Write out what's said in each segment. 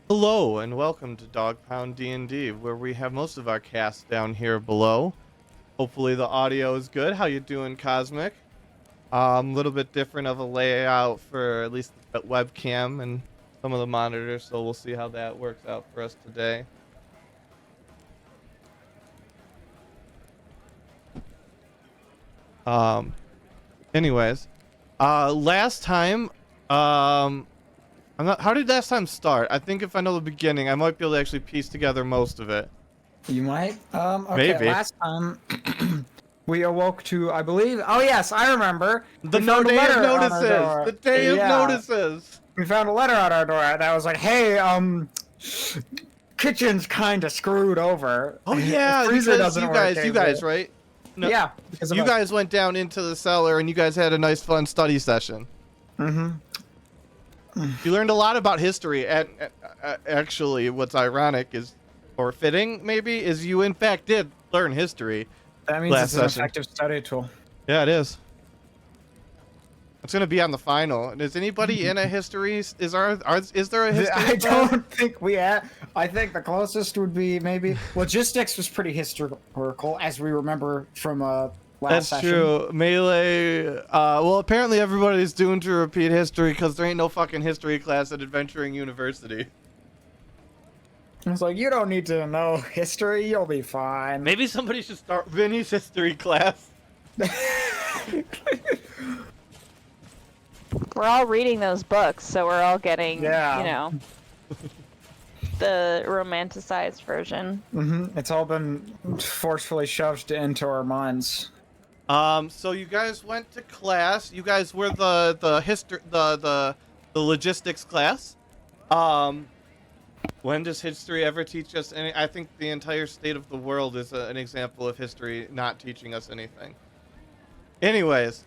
Hello and welcome to Dog Pound D&D, where we have most of our cast down here below. Hopefully the audio is good. How you doing, Cosmic? A little bit different of a layout for at least the webcam and some of the monitors, so we'll see how that works out for us today. Anyways, last time, how did last time start? I think if I know the beginning, I might be able to actually piece together most of it. You might. Okay, Maybe. last time we awoke to, I believe. Oh yes, I remember. The We found a day of letter on our notices. door. The day of Yeah, notices. we found a letter on our door that was like, "Hey, kitchen's kind of screwed over. Oh yeah, Freezer because doesn't work you guys, anymore." right? No, Yeah, because of you us. guys went down into the cellar and you guys had a nice, fun study session. Mm-hmm. You learned a lot about history. And actually, what's ironic is, or fitting maybe, is you in fact did learn history. That means Last it's an session. effective study tool. Yeah, it is. It's gonna be on the final. Is anybody in a history? Is there a history? I class? don't think we had. I think the closest would be maybe logistics was pretty historical, as we remember from last That's session. true. Melee. Well, apparently everybody's doomed to repeat history because there ain't no fucking history class at Adventuring University. It's like, you don't need to know history, you'll be fine. Maybe somebody should start Vinny's history class. We're all reading those books, so we're all getting, Yeah. you know, the romanticized version. It's all been forcefully shoved into our minds. So you guys went to class. You guys were the logistics class. When does history ever teach us any? I think the entire state of the world is an example of history not teaching us anything. Anyways,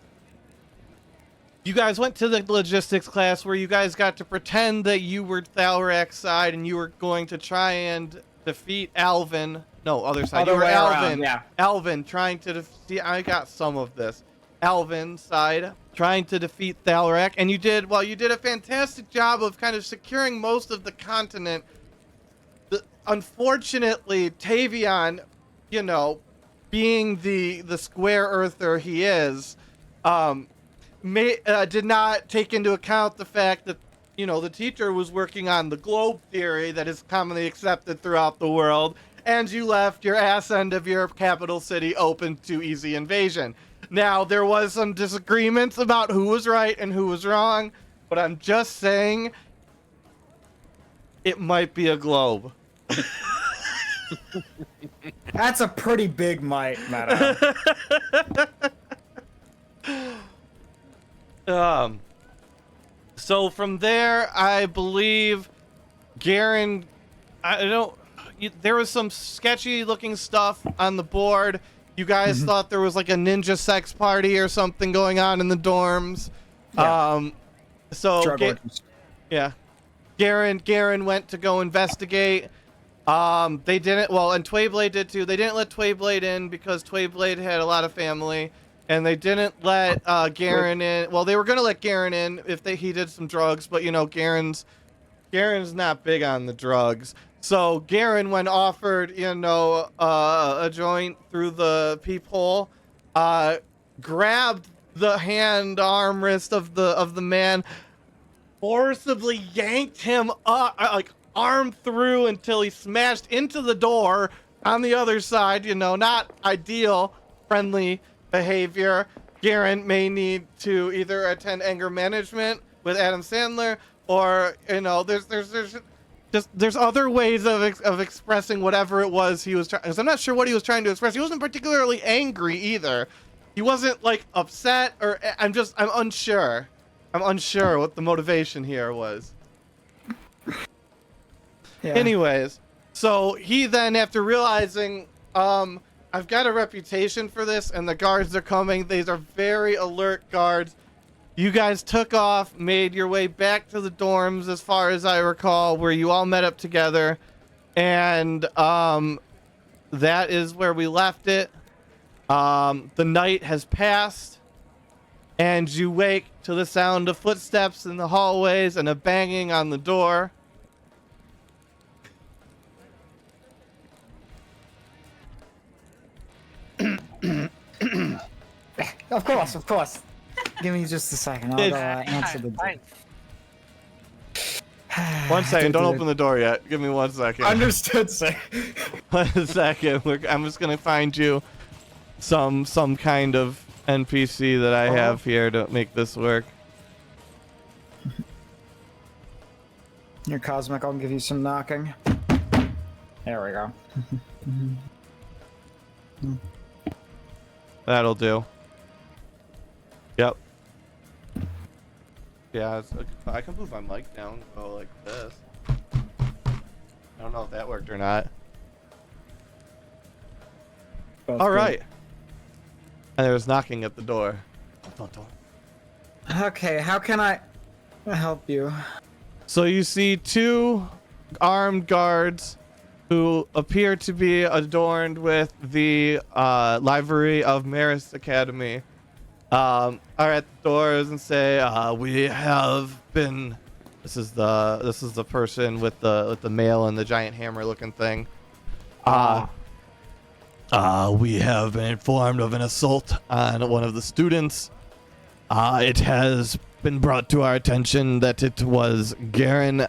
you guys went to the logistics class where you guys got to pretend that you were Thalrak's side and you were going to try and defeat Alvin. No, other side. Other You were way Alvin. around, yeah. Alvin trying to defeat. I got some of this. Alvin's side trying to defeat Thalrak, and you did a fantastic job of kind of securing most of the continent. Unfortunately, Tavion, you know, being the square earther he is, did not take into account the fact that, you know, the teacher was working on the globe theory that is commonly accepted throughout the world, and you left your ass end of your capital city open to easy invasion. Now, there was some disagreements about who was right and who was wrong, but I'm just saying it might be a globe. That's a pretty big might, Meta. So from there, I believe Garin, there was some sketchy looking stuff on the board. You guys thought there was like a ninja sex party or something going on in the dorms. Yeah. So Orgies. yeah, Garin went to go investigate. They didn't, well, and Twayblade did too. They didn't let Twayblade in because Twayblade had a lot of family, and they didn't let Garin in. Well, they were gonna let Garin in if he did some drugs, but you know, Garin's not big on the drugs. So Garin, when offered, you know, a joint through the peephole, grabbed the hand, arm, wrist of the man, forcibly yanked him up, like arm through until he smashed into the door on the other side. You know, not ideal, friendly behavior. Garin may need to either attend anger management with Adam Sandler, or you know, there's other ways of expressing whatever it was he was trying. Because I'm not sure what he was trying to express. He wasn't particularly angry either. He wasn't like upset, or I'm unsure. I'm unsure what the motivation here was. Yeah. Anyways, so he then, after realizing, I've got a reputation for this, and the guards are coming. These are very alert guards. You guys took off, made your way back to the dorms, as far as I recall, where you all met up together, and that is where we left it. The night has passed, and you wake to the sound of footsteps in the hallways and a banging on the door. Of course, of course. Give me just a second. I'll answer the door. 1 second. Don't open the door yet. Give me 1 second. Understood, sir. 1 second. I'm just gonna find you some kind of NPC that I have here to make this work. Your Cosmic, I'll give you some knocking. There we go. That'll do. Yep. Yeah, I can move my mic down and go like this. I don't know if that worked or not. All right. And there was knocking at the door. Don't. Okay, how can I help you? So you see 2 armed guards who appear to be adorned with the livery of Maris Academy. Are at the doors and say, "We have been." This is the person with the mail and the giant hammer-looking thing. We have been informed of an assault on one of the students. It has been brought to our attention that it was Garin,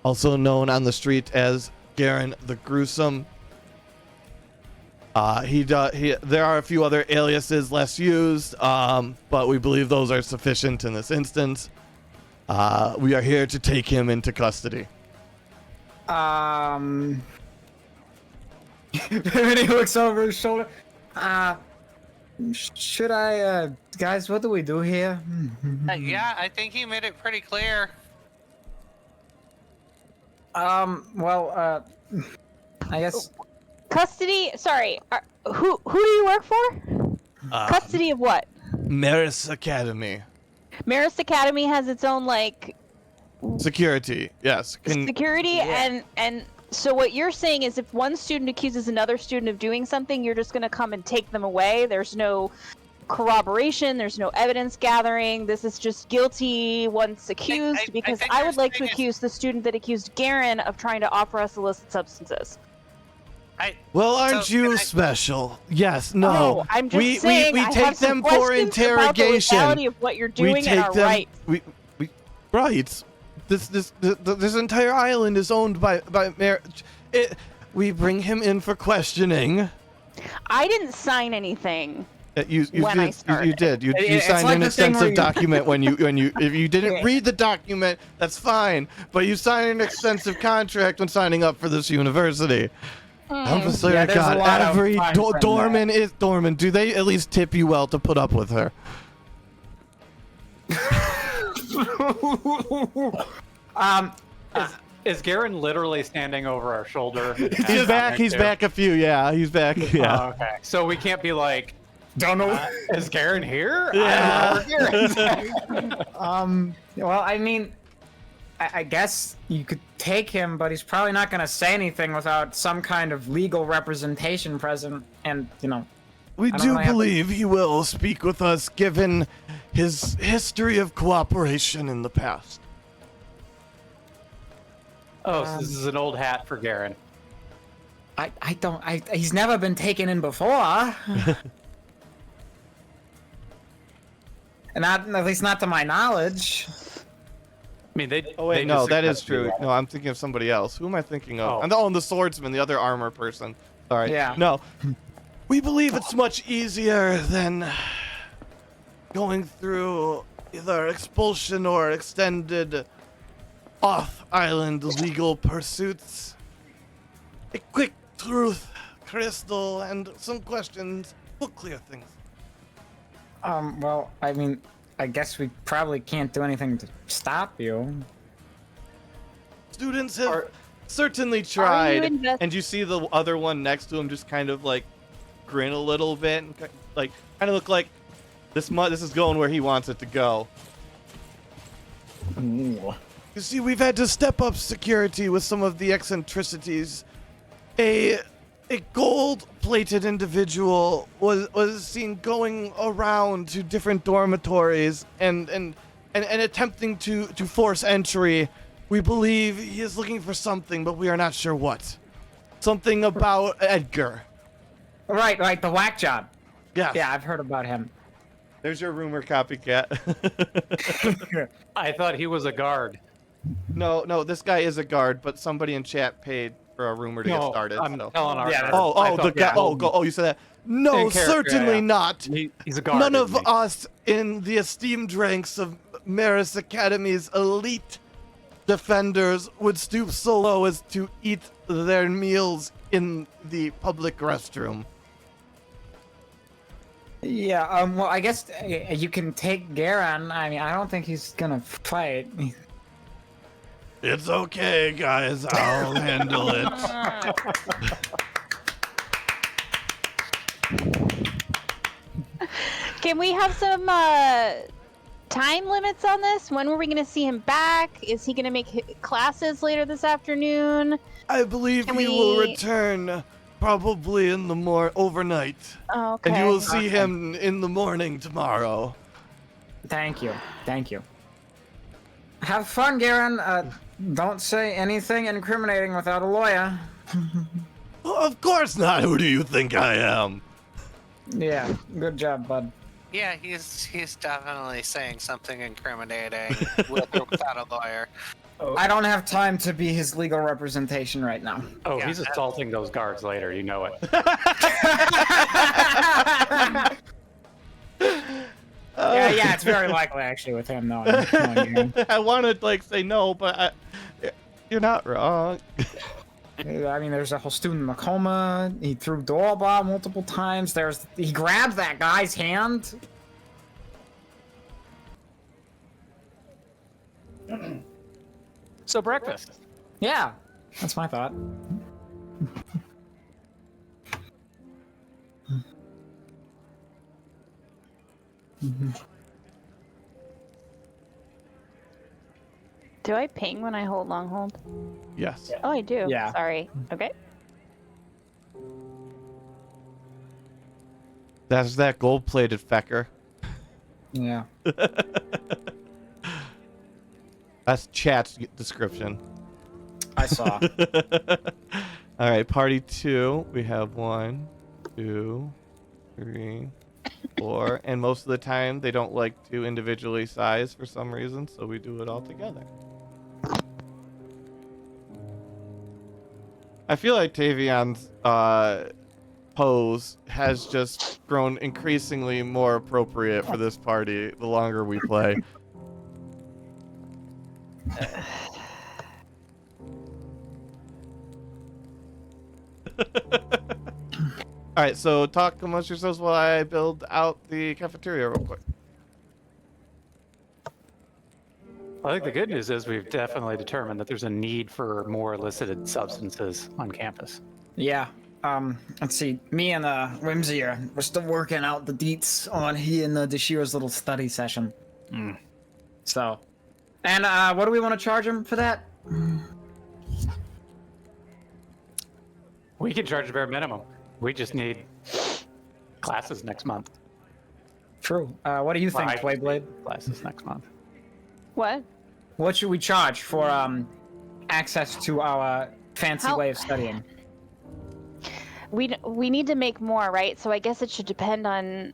also known on the street as Garin the Gruesome. There are a few other aliases less used, but we believe those are sufficient in this instance. We are here to take him into custody. And he looks over his shoulder. Should I, guys, what do we do here? Yeah, I think he made it pretty clear. Well, I guess. Custody. Sorry. Who do you work for? Custody of what? Maris Academy. Maris Academy has its own Security. Yes. security, and so what you're saying is if one student accuses another student of doing something, you're just going to come and take them away. There's no corroboration. There's no evidence gathering. This is just guilty once accused, because I would like to accuse the student that accused Garin of trying to offer us illicit substances. Well, aren't you special? Yes. No. I'm just saying we I take have some them for questions interrogation. About the legality of what you're doing and our rights. Rights. This entire island is owned by marriage. We bring him in for questioning. I didn't sign anything. You I did. You signed like an the thing extensive where document when you if you didn't read the document, that's fine. But you signed an extensive contract when signing up for this university. Yeah, there's a lot of every fine print doorman is doorman. Do they at least tip you well to put up with her? Is Garin literally standing over our shoulder? He's back. He's back a few. Yeah, he's back. Yeah. Oh, okay. So we can't be like, Don't know. is Garin here? Yeah. Well, I mean, I guess you could take him, but he's probably not going to say anything without some kind of legal representation present. And, We I don't do really have to- believe he will speak with us, given his history of cooperation in the past. Oh, so this is an old hat for Garin. he's never been taken in before. And at least not to my knowledge. I mean, they. Oh wait, they no, just that is accept you, true. right? No, I'm thinking of somebody else. Who am I thinking of? Oh. The swordsman, the other armor person. Sorry. Yeah. No, we believe it's much easier than going through either expulsion or extended off-island legal pursuits. A quick truth, crystal, and some questions will clear things. Well, I mean, I guess we probably can't do anything to stop you. Students have certainly tried, invest- and you see the other one next to him just kind of like grin a little bit, and like kind of look like this is going where he wants it to go. Ooh. You see, we've had to step up security with some of the eccentricities. A gold-plated individual was seen going around to different dormitories and attempting to force entry. We believe he is looking for something, but we are not sure what. Something about Edgar. Right, the whack job. Yes. Yeah, I've heard about him. There's your rumor copycat. I thought he was a guard. No, this guy is a guard, but somebody in chat paid for a rumor to get No, started. I'm So. telling our. Yeah, I thought- The guy. yeah. Oh, you said that. No, In character, certainly yeah. not. He's a guard. None of isn't he? us in the esteemed ranks of Maris Academy's elite defenders would stoop so low as to eat their meals in the public restroom. Yeah, well, I guess you can take Garin. I mean, I don't think he's gonna fight. It's okay, guys. I'll handle it. Can we have some time limits on this? When were we going to see him back? Is he going to make classes later this afternoon? I believe Can he will we- return probably in the overnight. Oh, okay. And you will see Okay. him in the morning tomorrow. Thank you. Have fun, Garin. Don't say anything incriminating without a lawyer. Of course not. Who do you think I am? Yeah, good job, bud. Yeah, he's definitely saying something incriminating with or without a lawyer. I don't have time to be his legal representation right now. Oh, Yeah. he's assaulting those guards later. You know it. Yeah, it's very likely actually with him knowing Garin. I want to say no, but you're not wrong. I mean, there's a whole student in a coma. He threw door bomb multiple times. He grabbed that guy's hand. So breakfast. Yeah, that's my thought. Do I ping when I hold long hold? Yes. Oh, I do. Yeah. Sorry. Okay. That's that gold-plated fecker. Yeah. That's chat's description. I saw. All right, party 2. We have 1, 2, 3, 4, and most of the time they don't like to individually size for some reason, so we do it all together. I feel like Tavion's pose has just grown increasingly more appropriate for this party the longer we play. All right, so talk amongst yourselves while I build out the cafeteria real quick. I think the good news is we've definitely determined that there's a need for more illicit substances on campus. Yeah. Let's see. Me and Whimsy we're still working out the deets on he and Deshira's little study session. So, and what do we want to charge him for that? We can charge a bare minimum. We just need classes next month. True. What do you think, Five Playblade? Classes next month. What? What should we charge for access to our fancy How- way of studying? We need to make more, right? So I guess it should depend on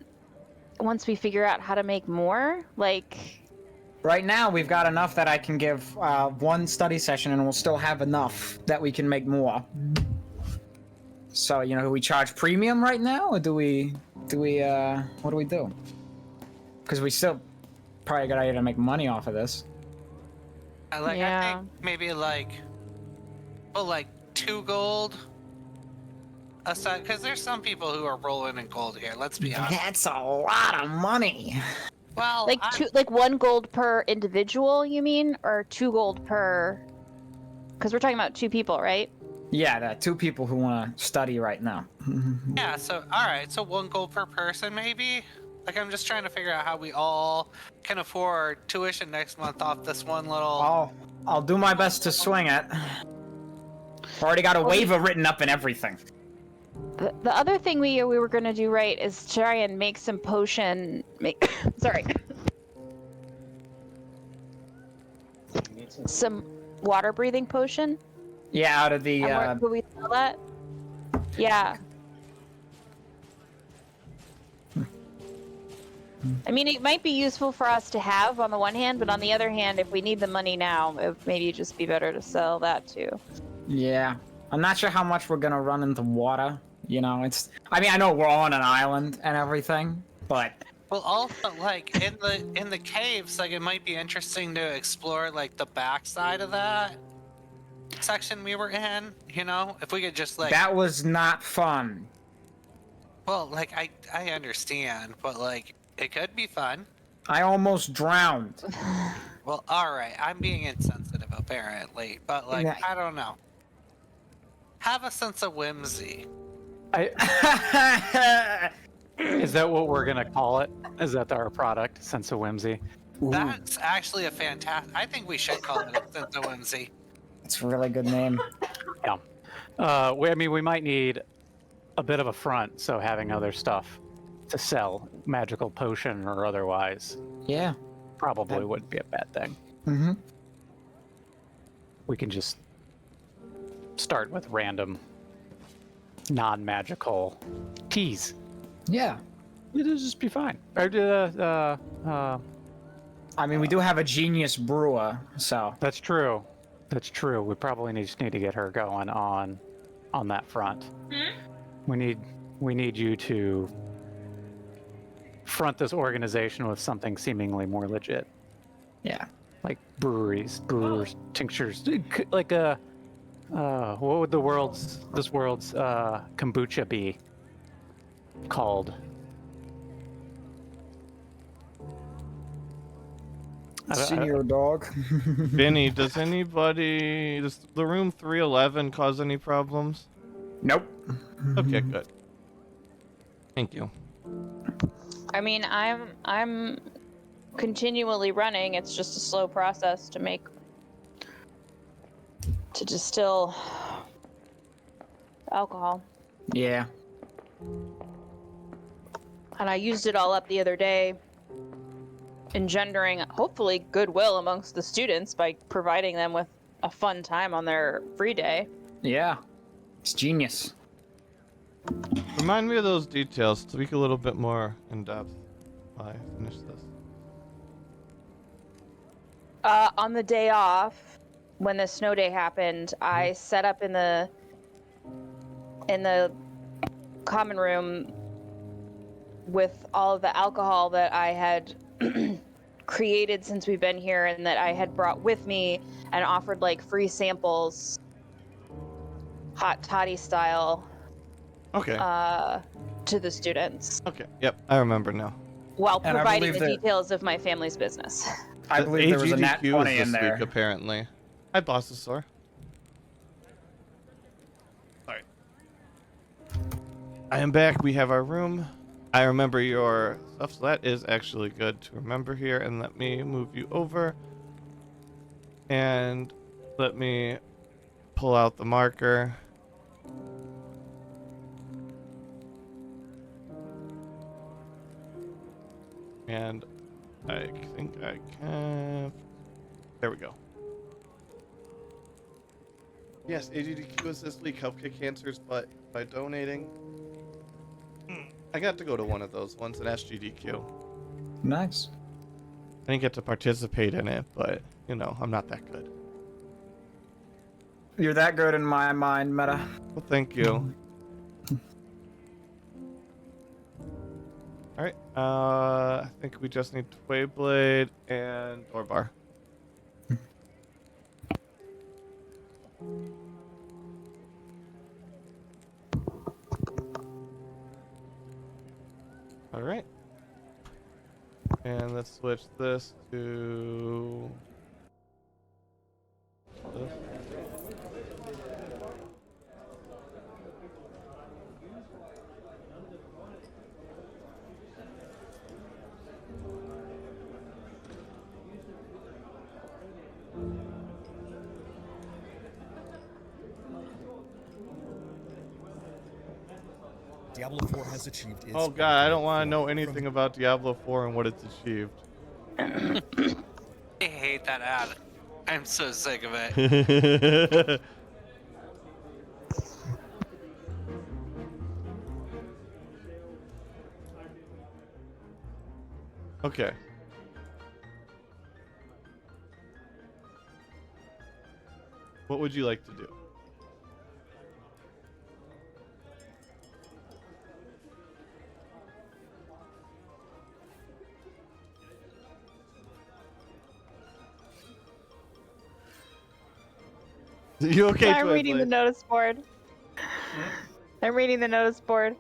once we figure out how to make more. Like, Right now, we've got enough that I can give one study session, and we'll still have enough that we can make more. So, do we charge premium right now, or do we, what do we do? Because we still probably got to make money off of this. I Yeah. think maybe like 2 gold aside, because there's some people who are rolling in gold here. Let's be honest. That's a lot of money. Well, like like 1 gold per individual, you mean, or 2 gold per? Because we're talking about 2 people, right? Yeah, there are 2 people who want to study right now. yeah. So all right, so 1 gold per person, maybe. Like I'm just trying to figure out how we all can afford tuition next month off this one little. I'll do my best to swing it. Already got a waiver written up and everything. The other thing we were gonna do, right, is try and make some potion. Sorry. Some water breathing potion. Yeah, out of the And where could we sell that? Yeah. I mean, it might be useful for us to have on the one hand, but on the other hand, if we need the money now, it would maybe just be better to sell that too. Yeah. I'm not sure how much we're gonna run into water. You know, it's. I mean, I know we're on an island and everything, but Well, also like in the caves, like it might be interesting to explore like the backside of that section we were in. You know, if we could just like. that was not fun. Well, like I understand, but like it could be fun. I almost drowned. Well, all right, I'm being insensitive apparently, but like Yeah. I don't know. Have a sense of whimsy. Is that what we're gonna call it? Is that our product, sense of whimsy? That's actually a fantastic. I think we should call it a sense of whimsy. It's a really good name. Yeah. I mean, we might need a bit of a front, so having other stuff to sell, magical potion or otherwise, Yeah. probably wouldn't be a bad thing. Mm-hmm. We can just start with random, non-magical teas. Yeah. It'll just be fine. Or I mean, we do have a genius brewer, so. that's true. That's true. We probably just need to get her going on that front. We need you to front this organization with something seemingly more legit, Yeah. like brewers, tinctures, like a what would this world's kombucha be called? Senior dog. Vinny, does the room 311 cause any problems? Nope. Okay, good. Thank you. I mean, I'm continually running. It's just a slow process to distill alcohol. Yeah. And I used it all up the other day, engendering hopefully goodwill amongst the students by providing them with a fun time on their free day. Yeah. It's genius. Remind me of those details. Speak a little bit more in depth while I finish this. On the day off, when the snow day happened, I set up in the common room with all of the alcohol that I had created since we've been here and that I had brought with me and offered like free samples, hot toddy style, Okay. to the students Okay. Yep. I remember now. while And I providing the believe that- details of my family's business. I The believe there was a nat AGDQ 20 this in there. week, apparently. Hi, Bossosaur. Alright. I am back. We have our room. I remember your stuff, so that is actually good to remember here. And let me move you over. And let me pull out the marker. And I think I can. There we go. Yes, AGDQ is this week. Help kick cancer's butt by donating. I got to go to one of those ones at SGDQ. Nice. I didn't get to participate in it, but, you know, I'm not that good. You're that good in my mind, Meta. Well, thank you. Alright, I think we just need Twayblade and Orbar. Alright. And let's switch this to this. Diablo 4 has achieved its Oh god, I don't want to know anything about Diablo 4 and what it's achieved. I hate that ad. I'm so sick of it. Okay. What would you like to do? You okay, I'm reading the notice board. I'm reading the notice board.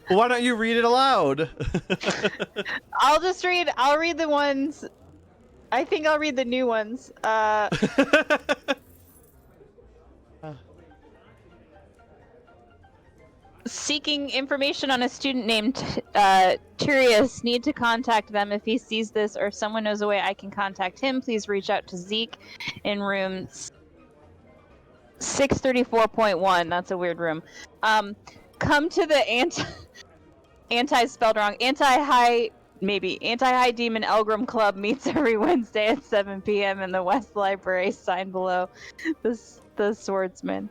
Why don't you read it aloud? I'll read the ones. I think I'll read the new ones. Seeking information on a student named Tyrius. Need to contact them if he sees this or if someone knows a way I can contact him. Please reach out to Zeke in room 634.1. That's a weird room. Come to the spelled wrong. Anti-high demon Elgrim Club meets every Wednesday at 7 p.m. in the West Library. Sign below. The Swordsman.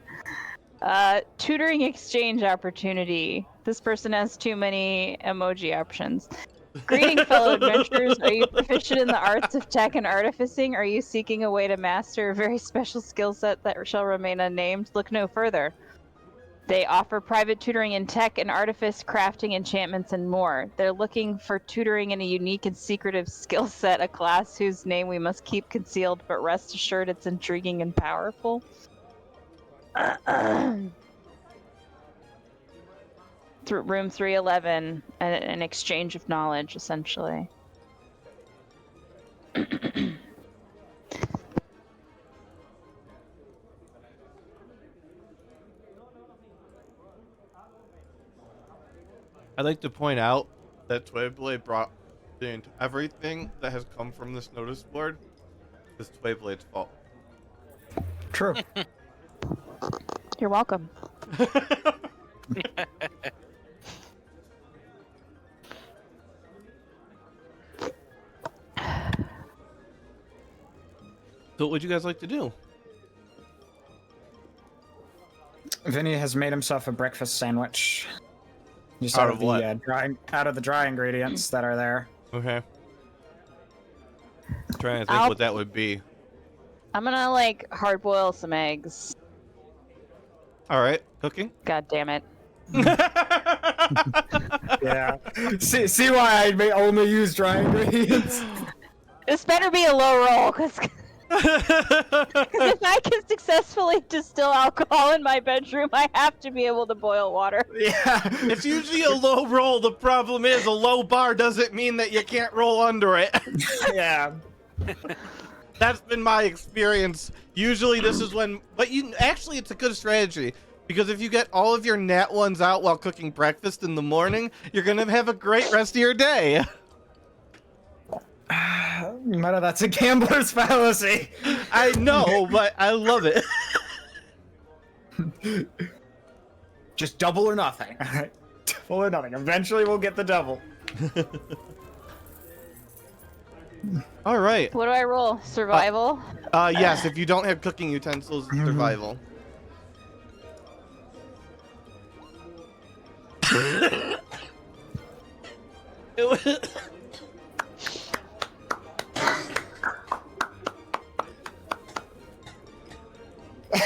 Tutoring exchange opportunity. This person has too many emoji options. Greeting, fellow adventurers. Are you proficient in the arts of tech and artificing? Are you seeking a way to master a very special skill set that shall remain unnamed? Look no further. They offer private tutoring in tech and artifice, crafting, enchantments, and more. They're looking for tutoring in a unique and secretive skill set, a class whose name we must keep concealed, but rest assured it's intriguing and powerful. Room 311, an exchange of knowledge, essentially. I'd like to point out that Twablade brought everything that has come from this notice board is Twablade's fault. True. You're welcome. So what would you guys like to do? Vinny has made himself a breakfast sandwich. Just Out out of of the what? out of the dry ingredients that are there. Okay. I'm trying to think what that would be. I'm gonna like hard boil some eggs. All right, cooking. God damn it. Yeah. See why I may only use dry ingredients? This better be a low roll, because if I can successfully distill alcohol in my bedroom, I have to be able to boil water. Yeah. It's usually a low roll. The problem is a low bar doesn't mean that you can't roll under it. Yeah. That's been my experience. Usually this is when, but actually it's a good strategy because if you get all of your nat ones out while cooking breakfast in the morning, you're gonna have a great rest of your day. Meta, that's a gambler's fallacy. I know, but I love it. Just double or nothing. Double or nothing. Eventually we'll get the double. All right. What do I roll? Survival? Yes, if you don't have cooking utensils, it's survival.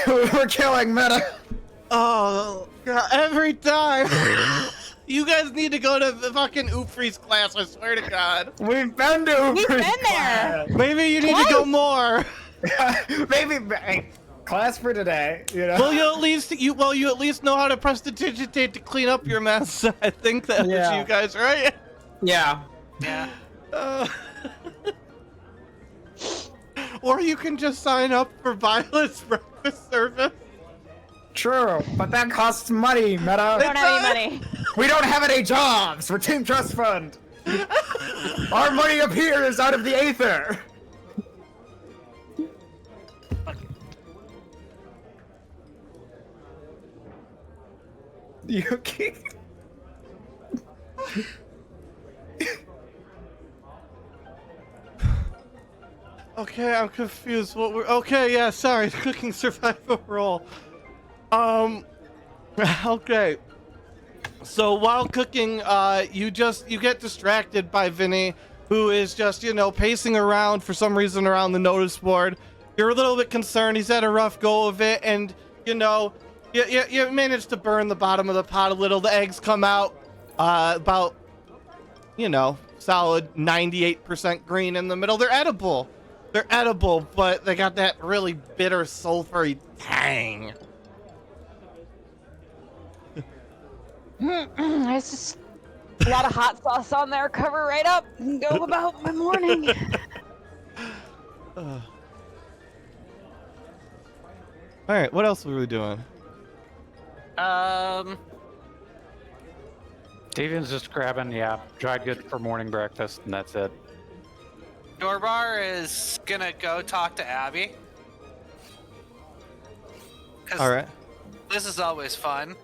We're killing Meta. Oh, God, every time. You guys need to go to the fucking Oofree's class, I swear to God. We've been to We've been there. Maybe you need to go more. Maybe class for today, you know. Well, you at least know how to prestidigitate to clean up your mess. I think that was Yeah. you guys, right? Yeah. Yeah. Or you can just sign up for Violet's breakfast service. True, but that costs money, Meta. We don't have any money. We don't have any jobs. We're Team Trust Fund. Our money appears out of the aether. You keep... Okay, I'm confused. Okay, yeah, sorry. Cooking survival roll. Okay. So while cooking, you get distracted by Vinny, who is just, pacing around for some reason around the notice board. You're a little bit concerned. He's had a rough go of it, and you managed to burn the bottom of the pot a little. The eggs come out about, solid 98% green in the middle. They're edible. But they got that really bitter, sulfury tang. It's just a lot of hot sauce on there. Cover right up and go about my morning. All right, what else were we doing? Devian's just grabbing, dried goods for morning breakfast, and that's it. Dorbar is gonna go talk to Abby. All right. This is always fun.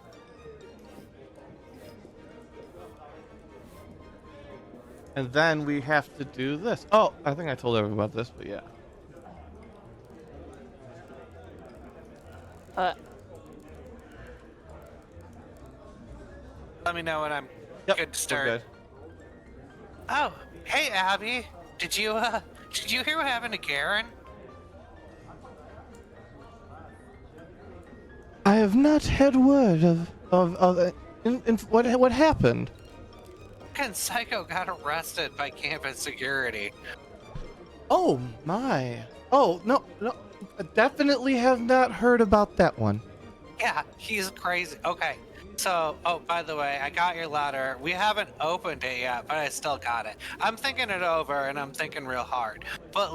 And then we have to do this. Oh, I think I told everyone about this, but yeah. Let me know when I'm Yep, good to we're start. good. Oh, hey Abby. Did you hear what happened to Garin? I have not had word of what happened. Fucking Psycho got arrested by campus security. Oh my. Oh, no, I definitely have not heard about that one. Yeah, he's crazy. Okay, so, by the way, I got your letter. We haven't opened it yet, but I still got it. I'm thinking it over, and I'm thinking real hard. But,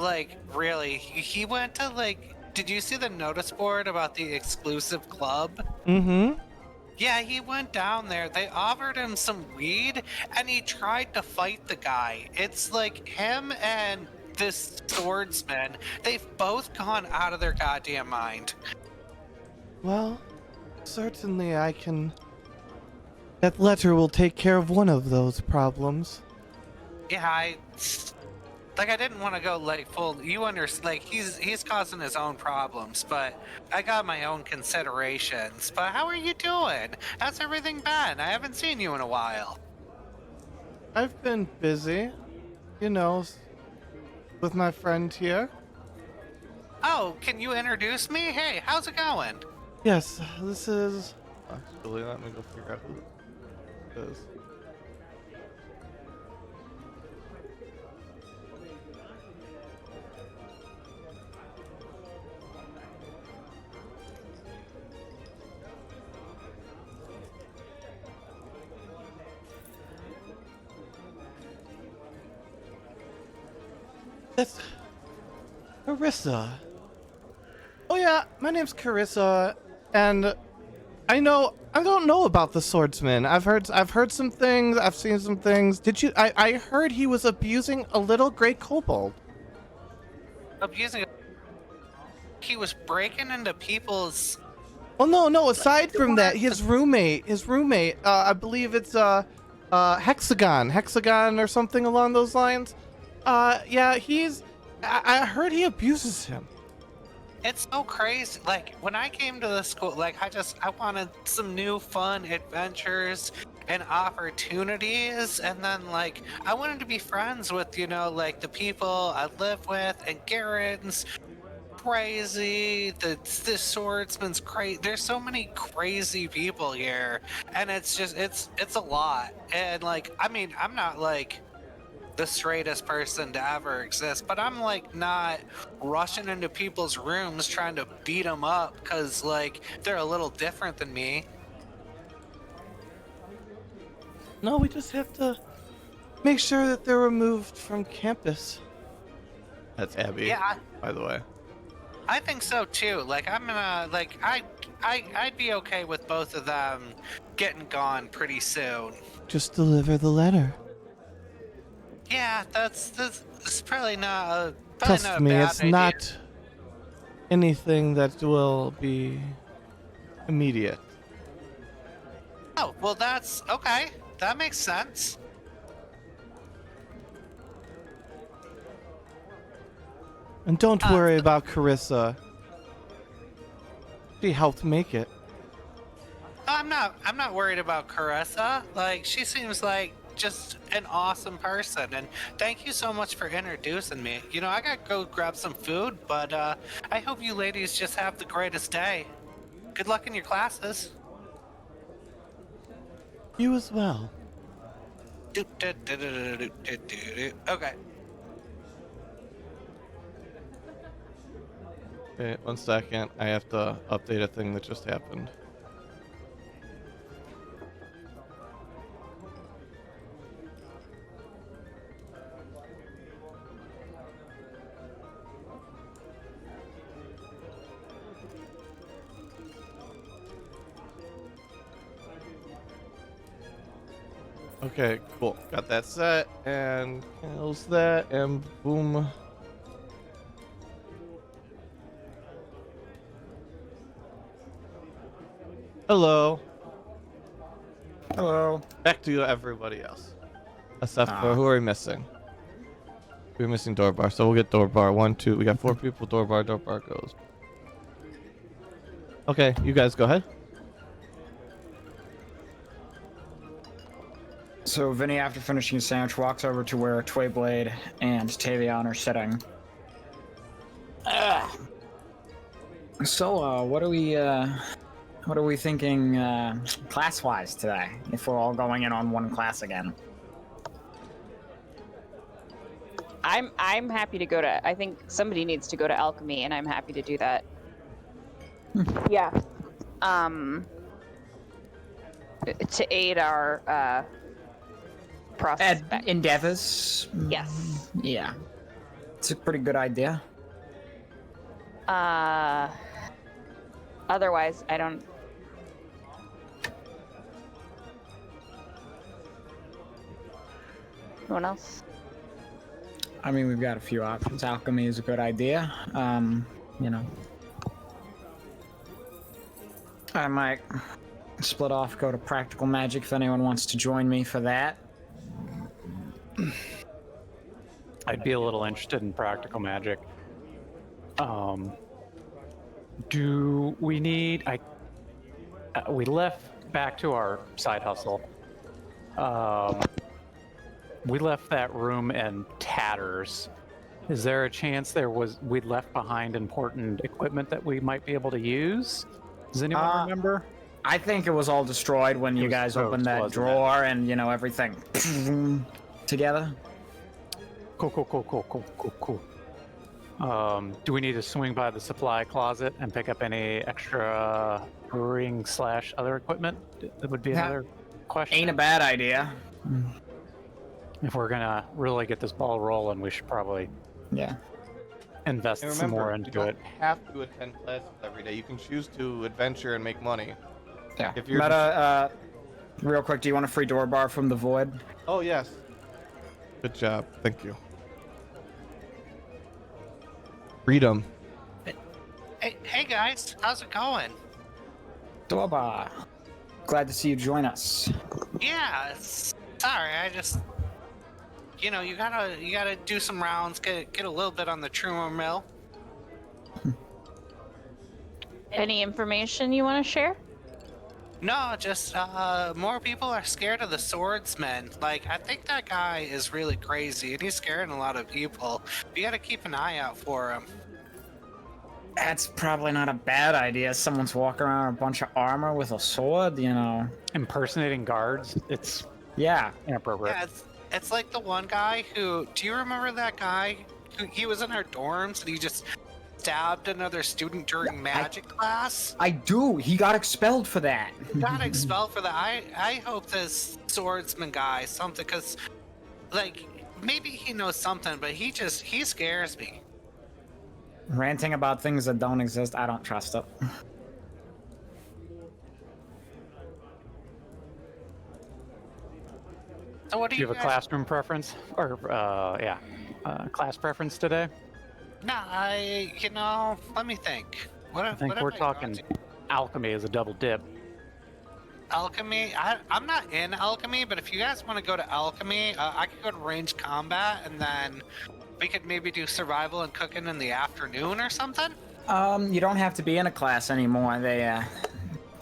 really, he went to, did you see the notice board about the exclusive club? Mm-hmm. Yeah, he went down there. They offered him some weed, and he tried to fight the guy. It's like him and this swordsman, they've both gone out of their goddamn mind. Well, certainly that letter will take care of one of those problems. Yeah, I didn't want to go full. You understand? He's causing his own problems, but I got my own considerations. But how are you doing? How's everything been? I haven't seen you in a while. I've been busy, with my friend here. Oh, can you introduce me? Hey, how's it going? Yes, this is. Actually, let me go figure out who it is. That's Carissa. Oh yeah, my name's Carissa, and I don't know about the swordsman. I've heard some things. I've seen some things. I heard he was abusing a little gray kobold. Abusing. He was breaking into people's. Well, no. Aside from that, his roommate. I believe it's Hexagon or something along those lines. Yeah, I heard he abuses him. It's so crazy. When I came to the school, I wanted some new fun adventures and opportunities, and then I wanted to be friends with the people I live with, and Garen's crazy, the swordsman's crazy. There's so many crazy people here, and it's a lot. And I'm not the straightest person to ever exist, but I'm not rushing into people's rooms trying to beat them up because they're a little different than me. No, we just have to make sure that they're removed from campus. That's Abby. Yeah, by the way. I think so too. I'm gonna I'd be okay with both of them getting gone pretty soon. Just deliver the letter. Yeah, that's probably not a Trust not a me, bad it's idea. not anything that will be immediate. Oh, well that's okay. That makes sense. And don't worry about Carissa. She helped make it. I'm not worried about Caressa. Like, she seems like just an awesome person, and thank you so much for introducing me. You know, I gotta go grab some food, but I hope you ladies just have the greatest day. Good luck in your classes. You as well. Okay. Okay, 1 second. I have to update a thing that just happened. Okay, cool. Got that set, and kills that, and boom. Hello. Hello. Back to everybody else. Except for who are we missing? We're missing Doorbar, so we'll get Doorbar. 1, 2. We got 4 people. Doorbar goes. Okay, you guys go ahead. So Vinny, after finishing his sandwich, walks over to where Twayblade and Tavion are sitting. So, what are we thinking class-wise today? If we're all going in on one class again. I'm happy to go to. I think somebody needs to go to alchemy, and I'm happy to do that. Yeah. To aid our prospect endeavors. Yes. Yeah. It's a pretty good idea. Otherwise, I don't. No one else? I mean, we've got a few options. Alchemy is a good idea. You know. I might split off, go to practical magic if anyone wants to join me for that. I'd be a little interested in practical magic. Do we need? We left back to our side hustle. We left that room in tatters. Is there a chance we'd left behind important equipment that we might be able to use? Does anyone remember? I think it was all destroyed when you guys opened that drawer and, you know, everything together. Cool. Do we need to swing by the supply closet and pick up any extra brewing / other equipment? That would be another question. Ain't a bad idea. If we're gonna really get this ball rolling, we should probably invest And some remember, more you into don't it. have to attend classes every day. You can choose to adventure and make money. Yeah. If you're Meta, real quick, do you want a free door bar from the Void? Oh, yes. Good job. Thank you. Freedom. Hey guys, how's it going? Door bar. Glad to see you join us. Yeah, sorry, I just, you know, you gotta do some rounds, get a little bit on the Truma mill. Any information you want to share? No, just more people are scared of the swordsman. Like, I think that guy is really crazy, and he's scaring a lot of people. You gotta keep an eye out for him. That's probably not a bad idea. Someone's walking around with a bunch of armor with a sword, you know. Impersonating guards, it's inappropriate. Yeah, it's like the one guy who, do you remember that guy? He was in our dorms, and he just stabbed another student during magic class? I do. He got expelled for that. Got expelled for that. I hope this swordsman guy something, because, like, maybe he knows something, but he scares me. Ranting about things that don't exist, I don't trust it. So what do Do you have a guys... classroom preference? Or, class preference today? Nah, let me think. I think we're talking alchemy as a double dip. Alchemy? I'm not in alchemy, but if you guys want to go to alchemy, I could go to ranged combat, and then we could maybe do survival and cooking in the afternoon or something. You don't have to be in a class anymore.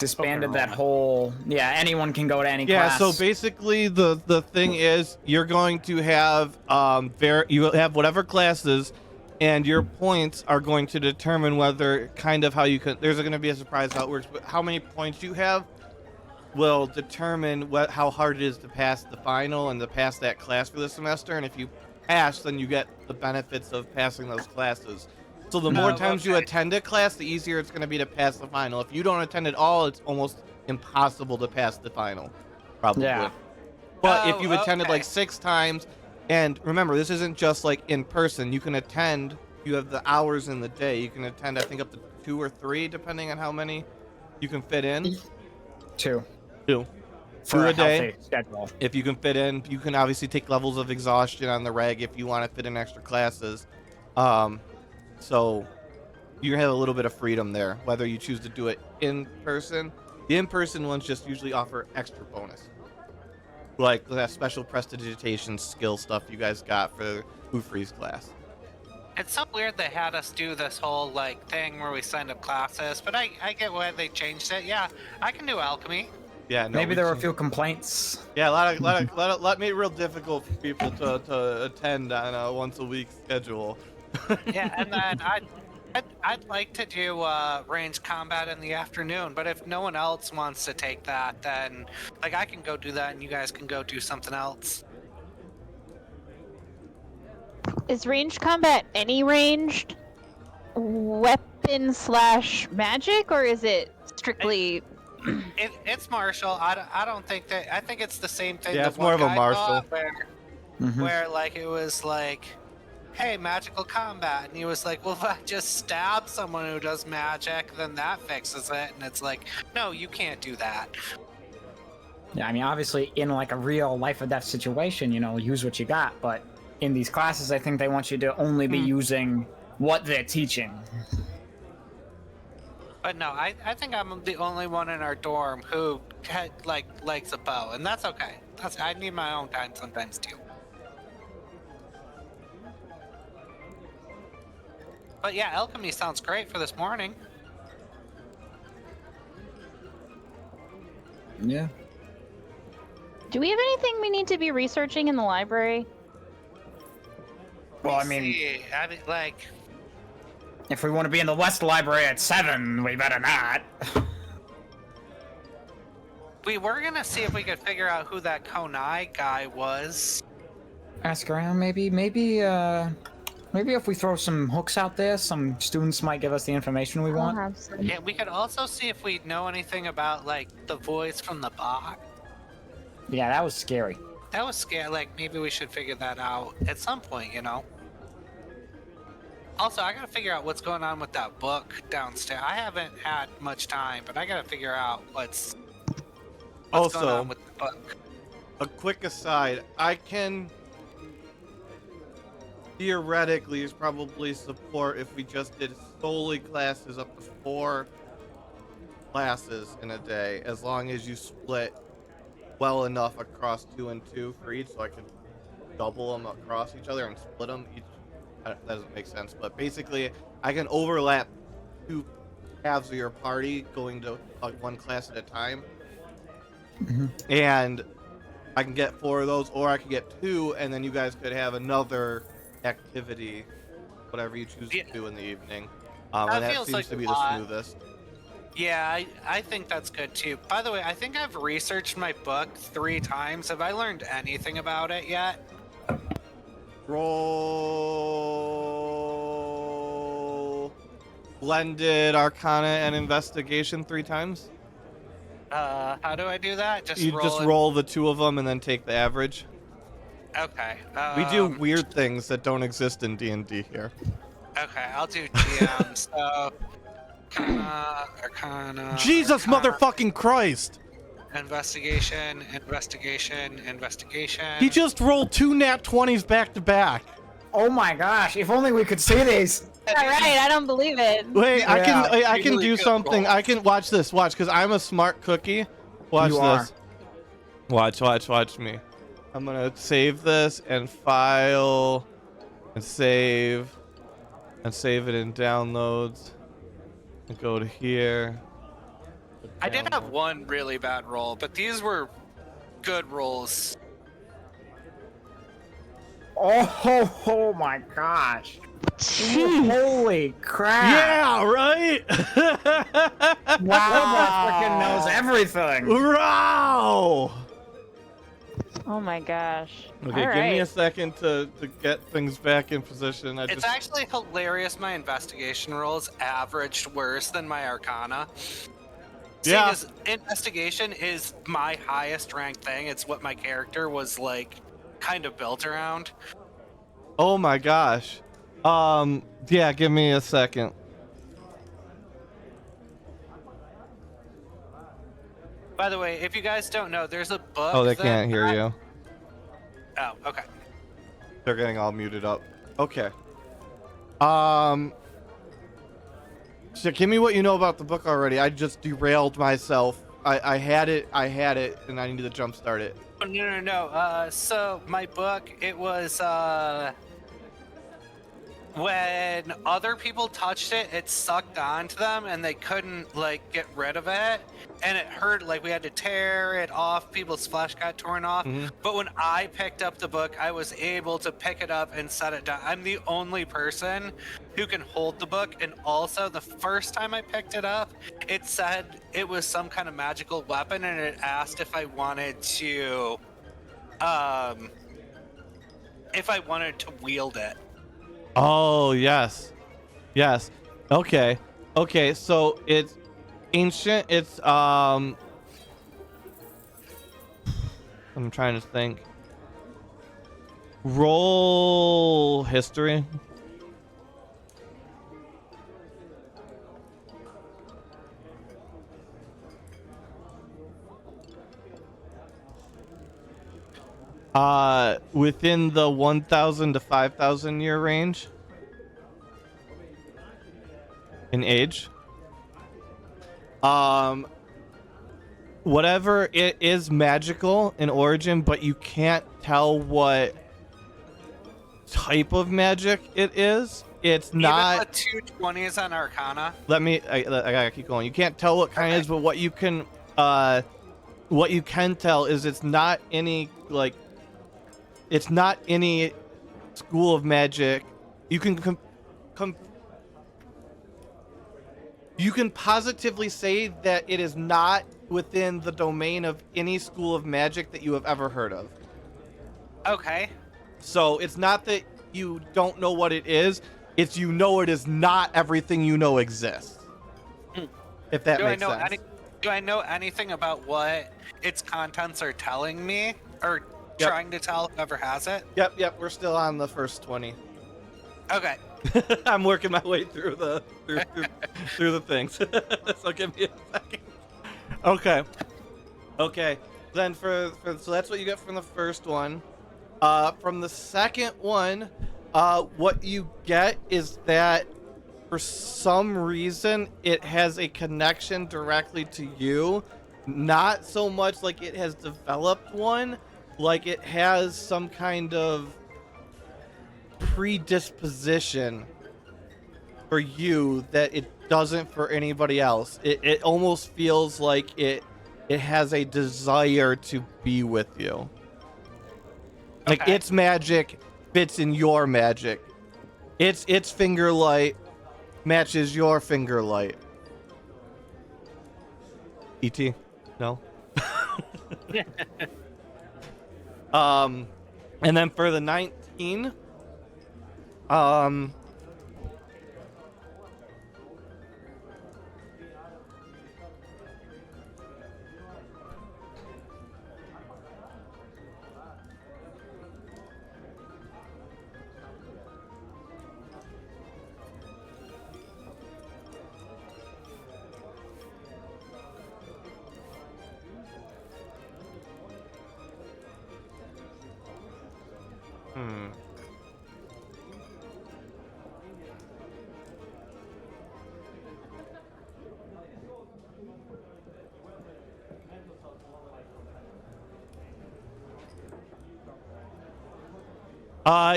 disbanded Okay. that whole. Yeah, anyone can go to any Yeah, class. so basically the thing is you're going to have you have whatever classes, and your points are going to determine whether kind of how you can. There's going to be a surprise how it works, but how many points you have will determine how hard it is to pass the final and to pass that class for the semester. And if you pass, then you get the benefits of passing those classes. So the more times you attend a class, the easier it's going to be to pass the final. If you don't attend at all, it's almost impossible to pass the final, probably. Yeah. But if you've Oh, attended okay. like 6 times, and remember, this isn't just like in person. You can attend. You have the hours in the day. You can attend, I think, up to 2 or 3, depending on how many you can fit in. 2 2. for 2 a a day. healthy schedule. If you can fit in, you can obviously take levels of exhaustion on the reg if you want to fit in extra classes. So you have a little bit of freedom there, whether you choose to do it in person. The in-person ones just usually offer extra bonus, like that special prestidigitation skill stuff you guys got for Ufri's class. It's so weird they had us do this whole like thing where we signed up classes, but I get why they changed it. Yeah, I can do alchemy. Yeah, no, Maybe we there were a changed- few complaints. Yeah, a lot made it real difficult for people to attend on a once a week schedule. Yeah, and then I'd like to do range combat in the afternoon, but if no one else wants to take that, then like I can go do that, and you guys can go do something else. Is ranged combat any ranged weapon / magic, or is it strictly? It's martial. I don't think that. I think it's the same thing. Yeah, that it's more one of a guy martial. thought, Mhm. where like it was like, hey, magical combat, and he was like, well, if I just stab someone who does magic, then that fixes it, and it's like, no, you can't do that. Yeah, I mean, obviously, in like a real life or death situation, use what you got. But in these classes, I think they want you to only be using what they're teaching. But no, I think I'm the only one in our dorm who likes a bow, and that's okay. I need my own time sometimes too. But yeah, alchemy sounds great for this morning. Yeah. Do we have anything we need to be researching in the library? Well, I Let's mean, see. Like, if we want to be in the West Library at 7, we better not. we were gonna see if we could figure out who that Konai guy was. Ask around, maybe if we throw some hooks out there, some students might give us the information we I'll want. have some. Yeah, we could also see if we know anything about like the voice from the box. Yeah, that was scary. That was scary. Like maybe we should figure that out at some point, Also, I gotta figure out what's going on with that book downstairs. I haven't had much time, but I gotta figure out what's going Also, on with the book. a quick aside, I can theoretically probably support if we just did solely classes up to 4 classes in a day, as long as you split well enough across 2 and 2 for each, so I could double them across each other and split them each. That doesn't make sense, but basically I can overlap 2 halves of your party going to like 1 class at a time. And I can get 4 of those, or I could get 2, and then you guys could have another activity, whatever you choose to do in the evening. And that feels seems like to be a the lot. smoothest. Yeah, I think that's good too. By the way, I think I've researched my book 3 times. Have I learned anything about it yet? Roll blended arcana and investigation 3 times. How do I do that? You just it? roll the 2 of them and then take the average. Okay. We do weird things that don't exist in D&D here. Okay, I'll do GM. So, Arcana. Jesus motherfucking Christ! Investigation. He just rolled 2 nat 20s back to back. Oh my gosh! If only we could see these. All right, I don't believe it. Wait, I Yeah. can Really do good something. roll. I can watch this. Watch, because I'm a smart cookie. Watch You this. Watch me. I'm gonna save this and file and save it in downloads and go to here. I did have one really bad roll, but these were good rolls. Oh my gosh. Holy crap. Yeah, right? Wow, freaking knows everything. Wow! Oh my gosh. Okay, All give me a right. second to get things back in position. It's actually hilarious my investigation rolls averaged worse than my arcana. Seeing Yeah. as investigation is my highest ranked thing, it's what my character was like kind of built around. Oh my gosh. Yeah, give me a second. By the way, if you guys don't know, there's a book. Oh, they that can't hear you. Oh, okay. They're getting all muted up. Okay. So give me what you know about the book already. I just derailed myself. I had it, and I need to jumpstart it. Oh, no. So my book, it was when other people touched it, it sucked onto them and they couldn't like get rid of it. And it hurt, like we had to tear it off, people's flesh got torn off. Mhm. But when I picked up the book, I was able to pick it up and set it down. I'm the only person who can hold the book. And also the first time I picked it up, it said it was some kind of magical weapon and it asked if I wanted to wield it. Oh, yes. Yes. Okay. Okay, so it's ancient. It's I'm trying to think. Roll history. Within the 1,000 to 5,000 year range in age. Whatever it is magical in origin, but you can't tell what type of magic it is. It's not. Even the 220s on Arcana. I gotta keep going. You can't tell what kind it is, but what you can tell is it's not any like. It's not any school of magic. You can you can positively say that it is not within the domain of any school of magic that you have ever heard of. Okay. So it's not that you don't know what it is, it's you know it is not everything you know exists. If that makes sense. Do I know anything about what its contents are telling me? Or Yep. trying to tell whoever has it? Yep, we're still on the first 20. Okay. I'm working my way through the through the things. So give me a second. Okay. Then so that's what you get from the first one. From the second one, what you get is that for some reason it has a connection directly to you. Not so much like it has developed one, like it has some kind of predisposition for you that it doesn't for anybody else. It almost feels like it has a desire to be with you. Like Okay. its magic fits in your magic. Its finger light matches your finger light. E.T. No? And then for the 19,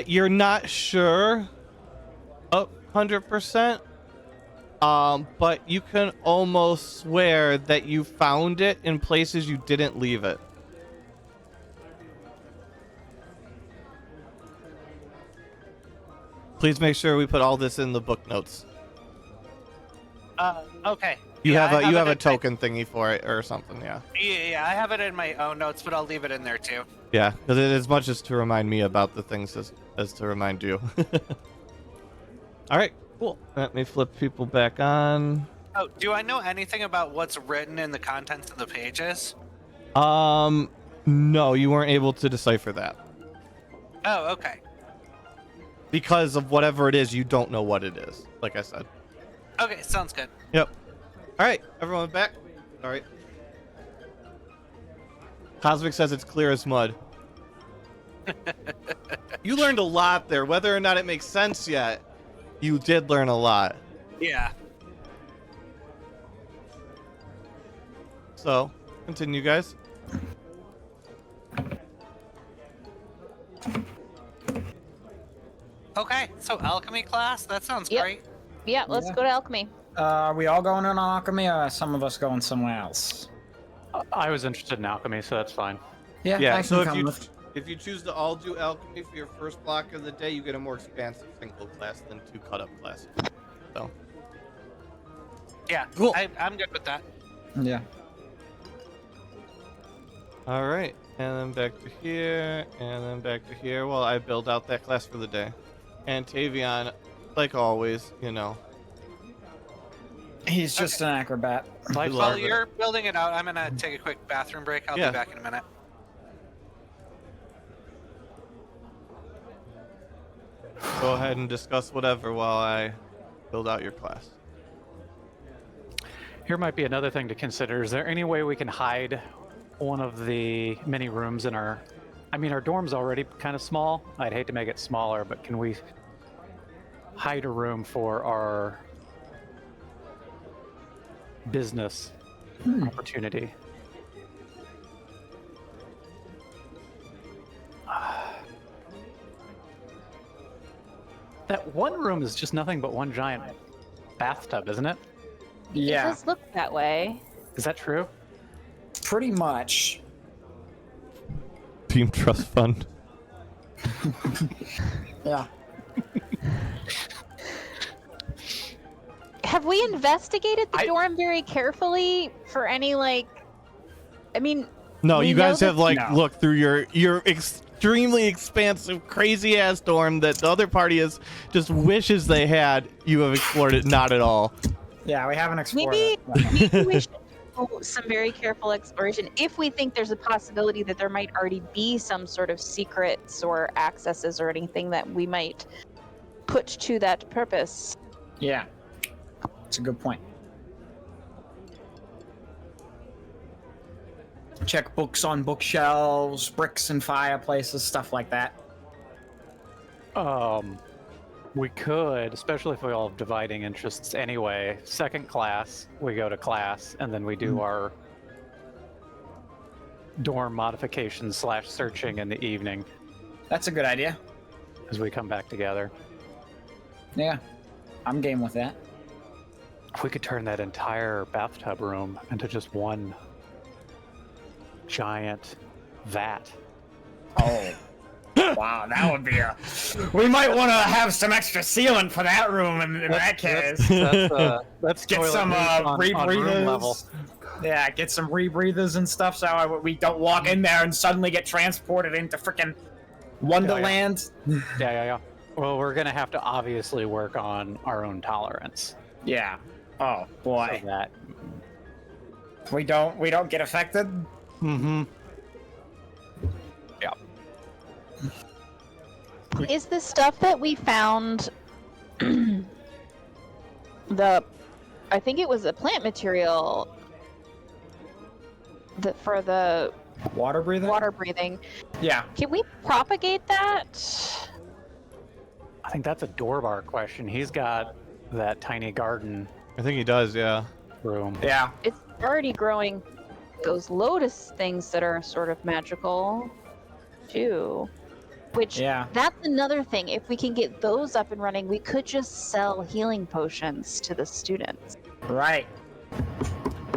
you're not sure 100%. But you can almost swear that you found it in places you didn't leave it. Please make sure we put all this in the book notes. Okay. You Yeah, have I a you have it a in token thingy for it or something, yeah. Yeah, I have it in my own notes, but I'll leave it in there too. Yeah, because it as much as to remind me about the things as to remind you. All right, cool. Let me flip people back on. Oh, do I know anything about what's written in the contents of the pages? No, you weren't able to decipher that Oh, okay. because of whatever it is. You don't know what it is. Like I said. Okay, sounds good. Yep. All right, everyone back. All right. Cosmic says it's clear as mud. You learned a lot there. Whether or not it makes sense yet, you did learn a lot. Yeah. So, continue, guys. Okay, so alchemy class, that sounds Yep. great. Yeah, let's go to alchemy. Are we all going in on alchemy, or are some of us going somewhere else? I was interested in alchemy, so that's fine. Yeah. I So can if come you with. if you choose to all do alchemy for your first block of the day, you get a more expansive single class than 2 cut-up classes. So. Yeah, Cool. I'm good with that. Yeah. All right, and then back to here, and then back to here. Well, I build out that class for the day. And Tavion, like always, you know. He's just an acrobat. Like, Love While it. you're building it out, I'm gonna take a quick bathroom break. I'll Yeah. be back in a minute. Go ahead and discuss whatever while I build out your class. here might be another thing to consider. Is there any way we can hide one of the many rooms in our... I mean, our dorm's already kind of small. I'd hate to make it smaller, but can we hide a room for our business opportunity? That one room is just nothing but one giant bathtub, isn't it? It Yeah, does look that way. Is that true? pretty much. Team Trust Fund. Yeah. Have we investigated the I- dorm very carefully for any, like... I mean, No, We you know guys have that- like No. looked through your extremely expansive, crazy ass dorm that the other party is just wishes they had. You have explored it not at all. Yeah, we haven't explored maybe, it. maybe we should do some very careful exploration if we think there's a possibility that there might already be some sort of secrets or accesses or anything that we might put to that purpose. Yeah. It's a good point. Check books on bookshelves, bricks and fireplaces, stuff like that. We could, especially if we all have dividing interests anyway. Second class, we go to class, and then we do our dorm modifications / searching in the evening That's a good idea. as we come back together. Yeah. I'm game with that. If we could turn that entire bathtub room into just one giant vat. Oh. Wow, that would be a... We might want to have some extra ceiling for that room in that case. That's Get toilet some on room level. rebreathers. Yeah, get some rebreathers and stuff so we don't walk in there and suddenly get transported into freaking Wonderland. Yeah. Well, we're gonna have to obviously work on our own tolerance. Yeah. Oh So boy. that. We don't get affected. Mm-hmm. Yeah. Is the stuff that we found I think it was a plant material for the Water breathing? water breathing. Yeah. Can we propagate that? I think that's a Dorbar question. He's got that tiny garden I think he does, yeah. room. Yeah. It's already growing those lotus things that are sort of magical, too. Which, Yeah. that's another thing. If we can get those up and running, we could just sell healing potions to the students. Right.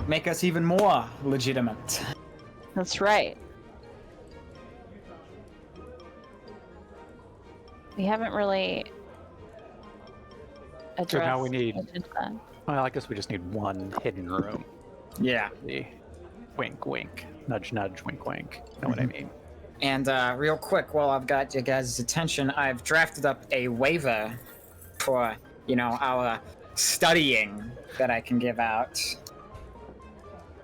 Make us even more legitimate. That's right. We haven't really addressed So now we need. agenda. Well, I guess we just need one hidden room. Yeah. The wink, wink, nudge, nudge, wink, wink. Know what I mean? And real quick, while I've got you guys' attention, I've drafted up a waiver for, our studying that I can give out.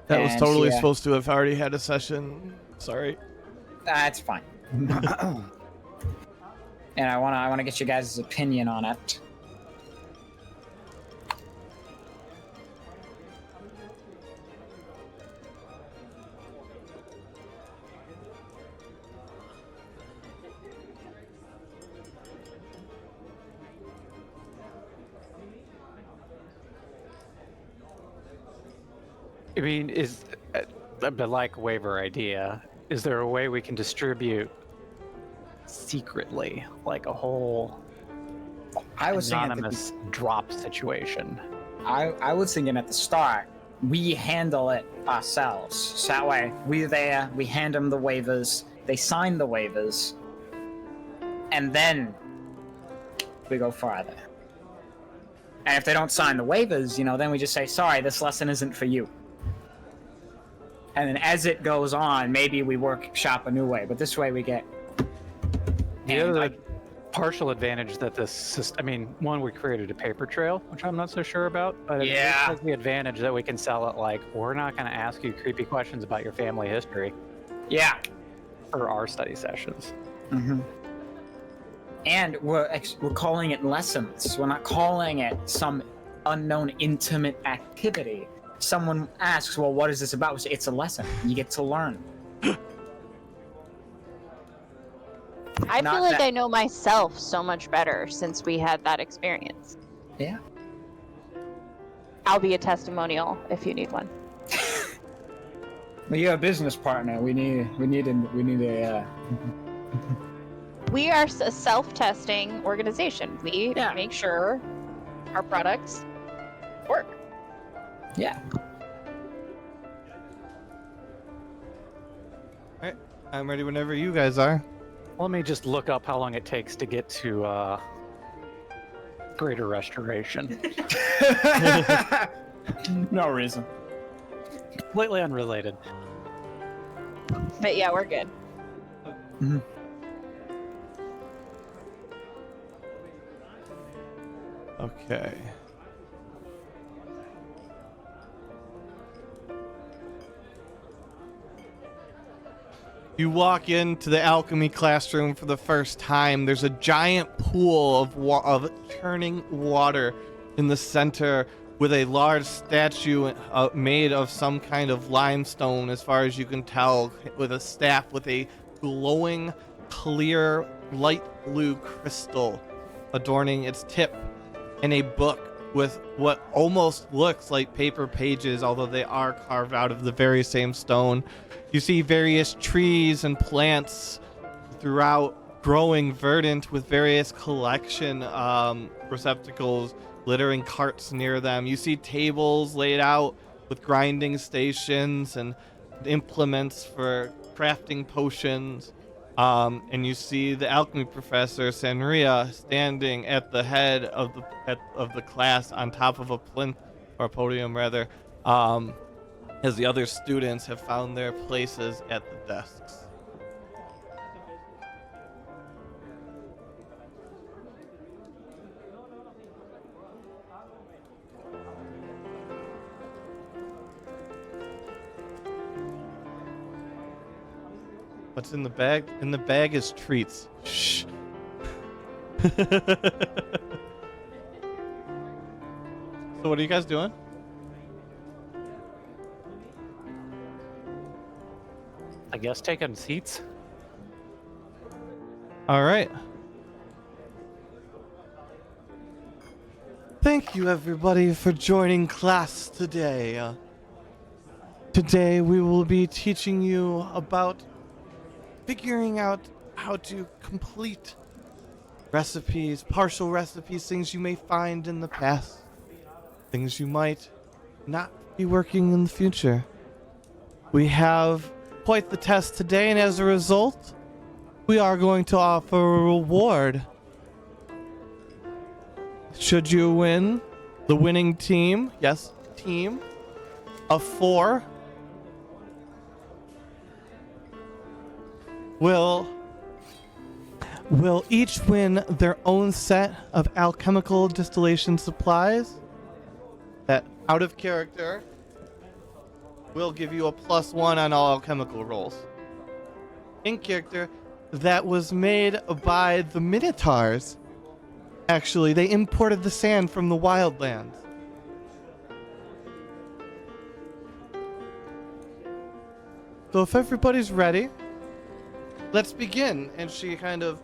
That was And, totally yeah. supposed to have already had a session. Sorry. That's fine. And I wanna get you guys' opinion on it. I mean, is the like waiver idea? Is there a way we can distribute secretly, like a whole I was thinking anonymous drop situation? I was thinking at the start, we handle it ourselves. So that way, we're there, we hand them the waivers, they sign the waivers, and then we go farther. And if they don't sign the waivers, then we just say, sorry, this lesson isn't for you. And then as it goes on, maybe we workshop a new way, but this way we get... The And other I- partial advantage that this system, I mean, one, we created a paper trail, which I'm not so sure about, but it Yeah. has the advantage that we can sell it like, we're not going to ask you creepy questions about your family history Yeah. for our study sessions. Mm-hmm. And we're calling it lessons. We're not calling it some unknown intimate activity. Someone asks, well, what is this about? We say, it's a lesson. You get to learn. I Not feel like that- I know myself so much better since we had that experience. Yeah. I'll be a testimonial if you need one. Well, you're a business partner. We need a. We are a self-testing organization. We Yeah. make sure our products work. Yeah. Alright, I'm ready whenever you guys are. Let me just look up how long it takes to get to greater restoration. No reason. Completely unrelated. But yeah, we're good. Okay. You walk into the alchemy classroom for the first time. There's a giant pool of churning water in the center with a large statue made of some kind of limestone, as far as you can tell, with a staff with a glowing, clear, light blue crystal adorning its tip, and a book with what almost looks like paper pages, although they are carved out of the very same stone. You see various trees and plants throughout, growing verdant with various collection receptacles, littering carts near them. You see tables laid out with grinding stations and implements for crafting potions. And you see the alchemy professor, Sanria, standing at the head of the class on top of a plinth, or a podium rather, as the other students have found their places at the desks. What's in the bag? In the bag is treats. Shh. So what are you guys doing? I guess taking seats. All right. Thank you, everybody, for joining class today. Today we will be teaching you about figuring out how to complete recipes, partial recipes, things you may find in the past, things you might not be working in the future. We have quite the test today, and as a result, we are going to offer a reward. Should you win, the winning team, yes, team of 4 will each win their own set of alchemical distillation supplies that, out of character, will give you a +1 on all alchemical rolls. In character, that was made by the Minotaurs. Actually, they imported the sand from the wildlands. So if everybody's ready, let's begin. And she kind of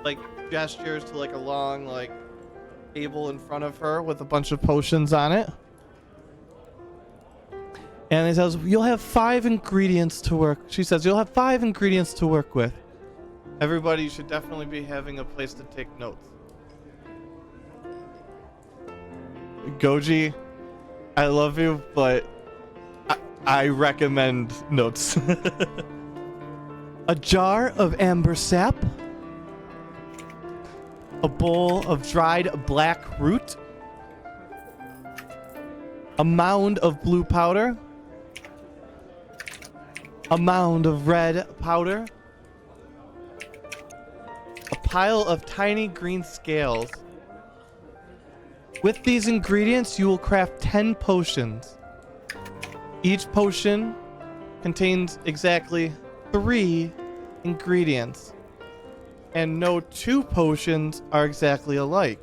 like gestures to like a long like table in front of her with a bunch of potions on it. And it says, you'll have 5 ingredients to work. She says, you'll have 5 ingredients to work with. Everybody should definitely be having a place to take notes. Goji, I love you, but I recommend notes. A jar of amber sap. A bowl of dried black root. A mound of blue powder. A mound of red powder. A pile of tiny green scales. With these ingredients, you will craft 10 potions. Each potion contains exactly 3 ingredients. And no 2 potions are exactly alike.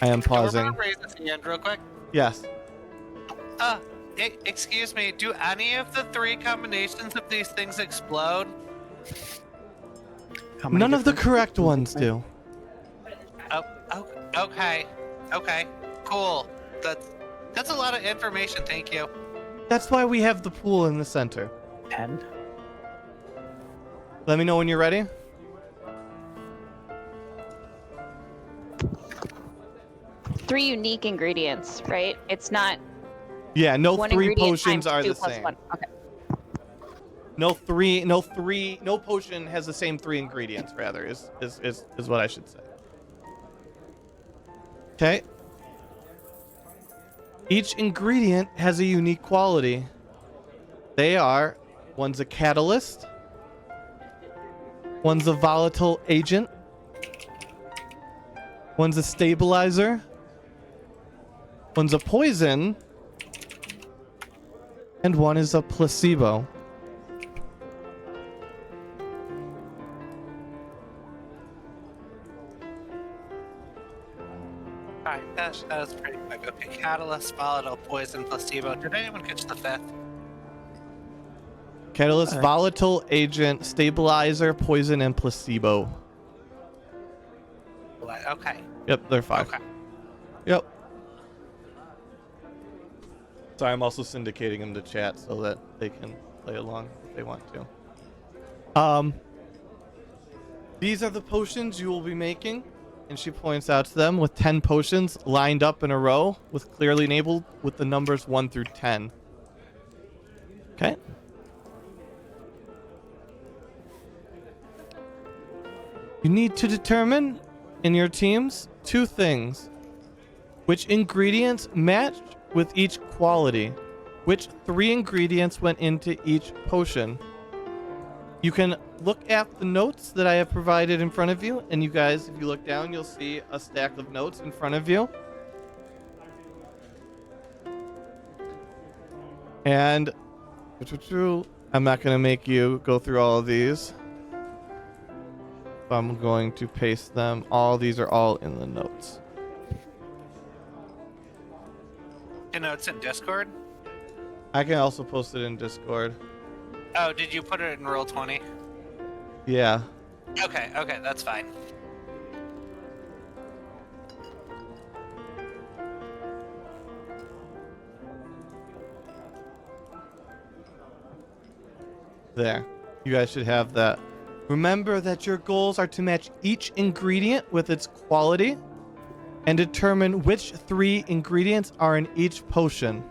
I am pausing. We're gonna raise this hand real quick. Yes. Excuse me, do any of the 3 combinations of these things explode? How many None of the different- correct ones do. Oh, okay. Okay, cool. That's a lot of information, thank you. That's why we have the pool in the center. 10? Let me know when you're ready. Three unique ingredients, right? It's not Yeah, no one 3 ingredient potions times are 2 the plus same. 1. Okay. No potion has the same 3 ingredients, rather, is what I should say. Okay. Each ingredient has a unique quality. They are, one's a catalyst, one's a volatile agent, one's a stabilizer, one's a poison, and one is a placebo. Alright, that was pretty quick. Okay, catalyst, volatile, poison, placebo. Did anyone catch the 5th? Catalyst, Alright. volatile agent, stabilizer, poison, and placebo. Okay. Yep, they're 5. Okay. Yep. Sorry, I'm also syndicating them to chat so that they can play along if they want to. These are the potions you will be making, and she points out to them with 10 potions lined up in a row with clearly labeled with the numbers 1 through 10. Okay. You need to determine in your teams 2 things. Which ingredients match with each quality? Which 3 ingredients went into each potion? You can look at the notes that I have provided in front of you, and you guys, if you look down, you'll see a stack of notes in front of you. And I'm not going to make you go through all of these. I'm going to paste them. All these are all in the notes. You know, it's in Discord? I can also post it in Discord. Oh, did you put it in Roll20? Yeah. Okay, that's fine. There. You guys should have that. Remember that your goals are to match each ingredient with its quality and determine which 3 ingredients are in each potion.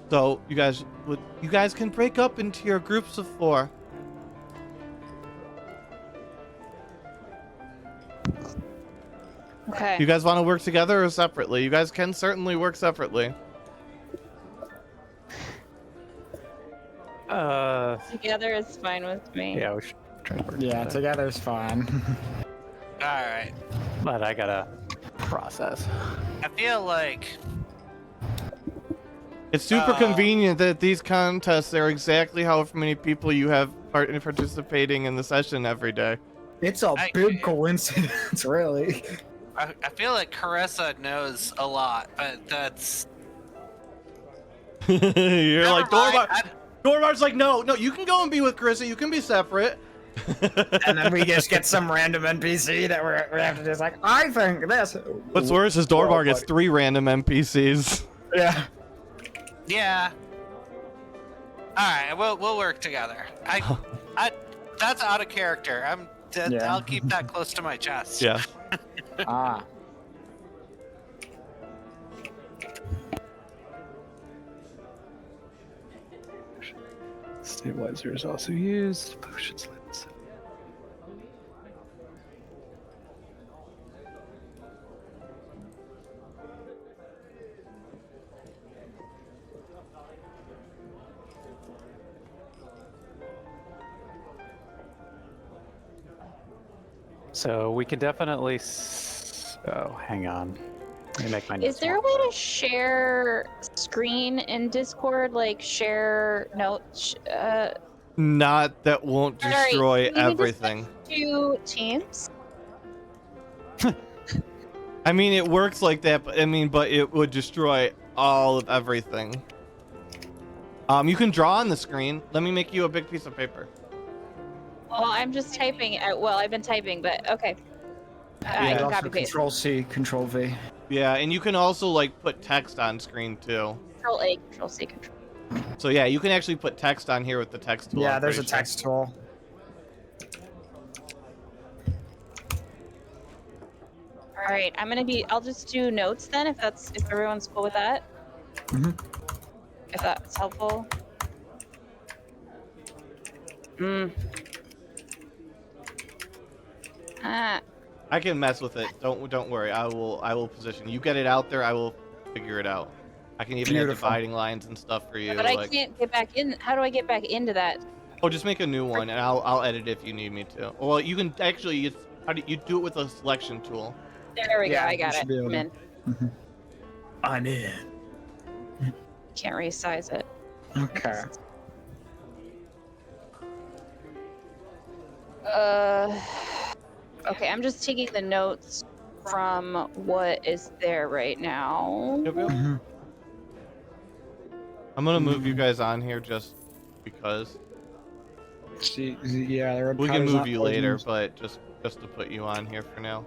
So you guys can break up into your groups of 4. Okay. You guys want to work together or separately? You guys can certainly work separately. Together is fine with me. Yeah, we should try to work Yeah, together. together's fine. All right. But I gotta process. I feel like It's super convenient that these contests are exactly however many people you have participating in the session every day. It's a big coincidence, really. I feel like Carissa knows a lot, but that's You're Never like, mind, Dormar's like, no, you can go and be with Carissa. You can be separate. And then we just get some random NPC that we have to just like, I think this. What's worse is Dormar gets 3 random NPCs. Yeah. Yeah. All right, we'll work together. That's out of character. Yeah. I'll keep that close to my chest. Yeah. Ah. Stabilizer is also used. Potion slits. So we can definitely. Oh, hang on. Let me make my notes. Is there a way to share screen in Discord? Like share notes? Not that won't Sorry, destroy can you just everything. 2 teams? I mean, it works like that, but it would destroy all of everything. You can draw on the screen. Let me make you a big piece of paper. Well, I'm just typing. Well, I've been typing, but okay. I Yeah, can also copy paste. Control C, Control V. Yeah, and you can also like put text on screen too. Control A, Control C, Control. So yeah, you can actually put text on here with the text tool. Yeah, I'm there's a pretty sure. text tool. All right, I'll just do notes then, if everyone's cool with that. Mhm. If that's helpful. Ah, I can mess with it. Don't worry. I will position. You get it out there. I will figure it out. I can even have Beautiful. dividing lines and stuff for you. but I can't get back in. How do I get back into that? Oh, just make a new one, and I'll edit if you need me to. Well, you can actually. How do you do it with a selection tool? There we Yeah, go. I you got should it. be able I'm to- in. I'm in. Can't resize it. Okay. Okay, I'm just taking the notes from what is there right now. Yep, yep. Mhm. I'm gonna move you guys on here just because. See, yeah, there are We can powders move not you later, poisons. but just to put you on here for now.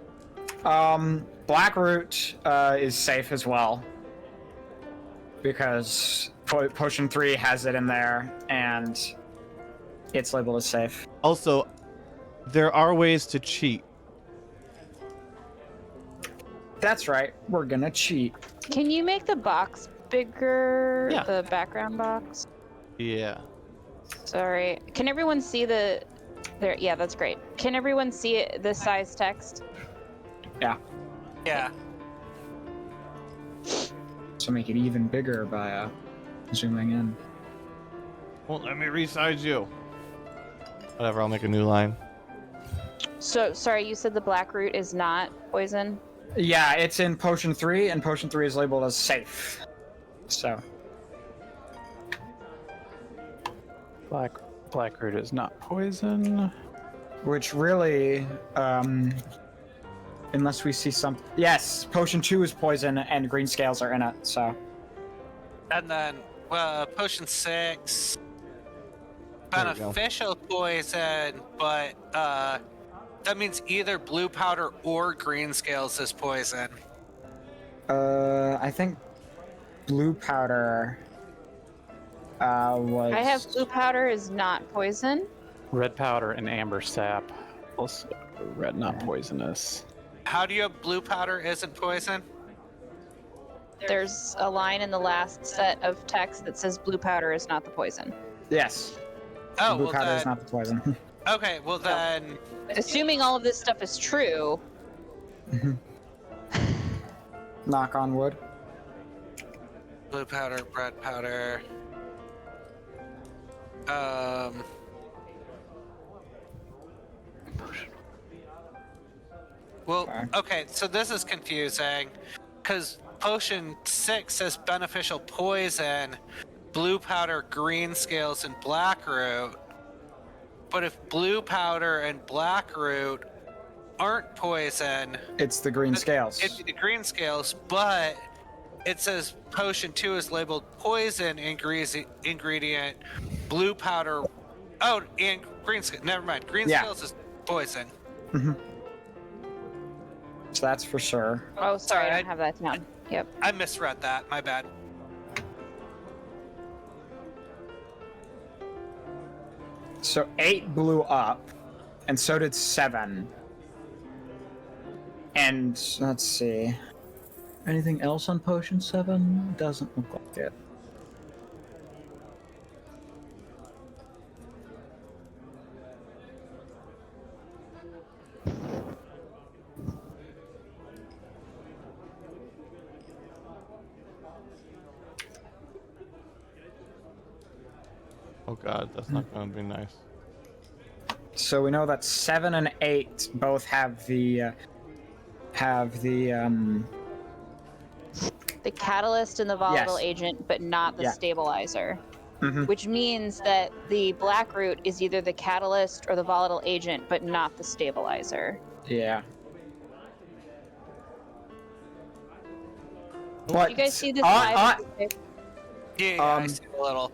Blackroot is safe as well because Potion 3 has it in there and it's labeled as safe. Also, there are ways to cheat. That's right, we're gonna cheat. Can you make the box bigger? Yeah. The background box? Yeah. Sorry. Can everyone see the... There, yeah, that's great. Can everyone see it, the size text? Yeah, Yeah. so make it even bigger by zooming in. Well, let me resize you. Whatever, I'll make a new line. So, sorry, you said the black root is not poison? Yeah, it's in Potion 3 and Potion 3 is labeled as safe. So, Blackroot is not poison. which really, unless we see some... Yes, Potion 2 is poison and green scales are in it, so... And then potion 6, There we go. beneficial poison, but That means either blue powder or green scales is poison. I think blue powder was. I have blue powder is not poison. Red powder and amber sap. Also, red, not poisonous. How do you have blue powder isn't poison? There's a line in the last set of text that says blue powder is not the poison. Yes. Oh, Blue well powder then. is not the poison. Okay, well then. Assuming all of this stuff is true, Knock on wood. Blue powder, red powder. Well, okay, so this is confusing, because potion 6 says beneficial poison, blue powder, green scales, and black root. But if blue powder and black root aren't poison, It's the green scales. it'd be the green scales, but it says potion 2 is labeled poison ingredient, blue powder. Oh, and green scales. Never mind. Green scales is poison. So that's for sure. oh, sorry, I Sorry, don't have that down. Yep. I misread that. My bad. So 8 blew up, and so did 7. And let's see. Anything else on potion 7? Doesn't look like it. Oh god, that's not gonna be nice. So we know that 7 and 8 both have the The catalyst and the volatile Yes. agent, but not the Yeah. stabilizer. Mhm. Which means that the black root is either the catalyst or the volatile agent, but not the stabilizer. Yeah. But You guys see this I- live? Yeah, I Um, see a little.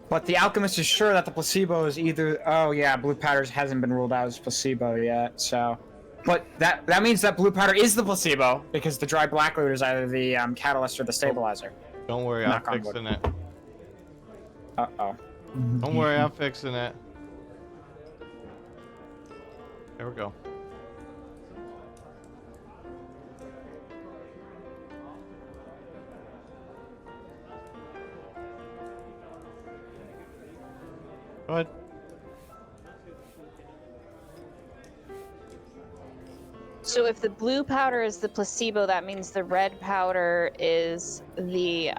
But the alchemist is sure that the placebo is either. Oh yeah, blue powder hasn't been ruled out as placebo yet. So, but that means that blue powder is the placebo because the dry black root is either the catalyst or the stabilizer. Don't worry, I'm Knock on wood. fixing it. Uh oh. Don't worry, I'm fixing it. There we go. Go ahead. So if the blue powder is the placebo, that means the red powder is the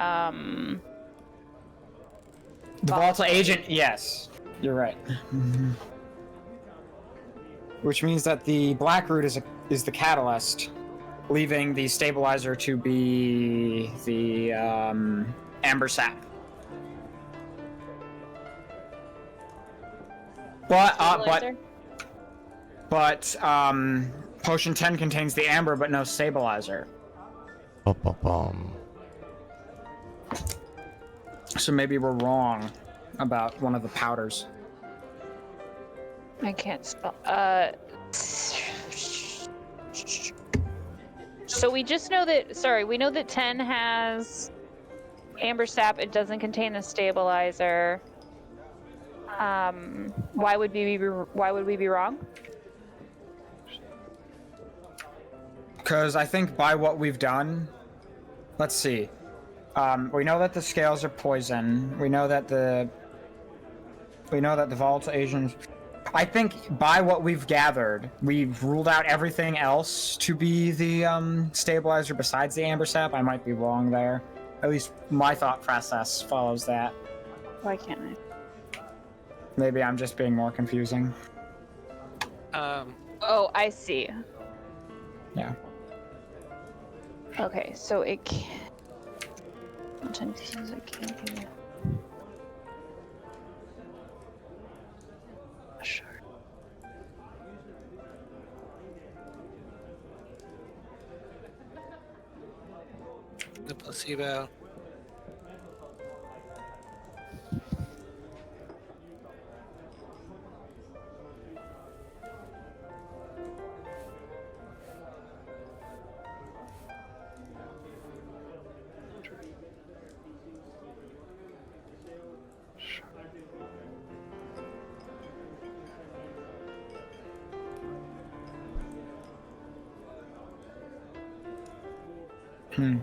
The volatile agent, yes, you're right. Which means that the black root is the catalyst, leaving the stabilizer to be the amber sap. stabilizer. But potion 10 contains the amber, but no stabilizer. Bum. So maybe we're wrong about one of the powders. I can't spell. So we just know that. Sorry, we know that 10 has amber sap. It doesn't contain the stabilizer. Why would we be wrong? Because I think by what we've done, let's see. We know that the scales are poison. We know that the volatile agents. I think by what we've gathered, we've ruled out everything else to be the stabilizer besides the amber sap. I might be wrong there. At least my thought process follows that. Why can't I? Maybe I'm just being more confusing. Oh, I see. Yeah. Okay, so it can't. Sometimes it says it can't be. Sure. The placebo. Hmm.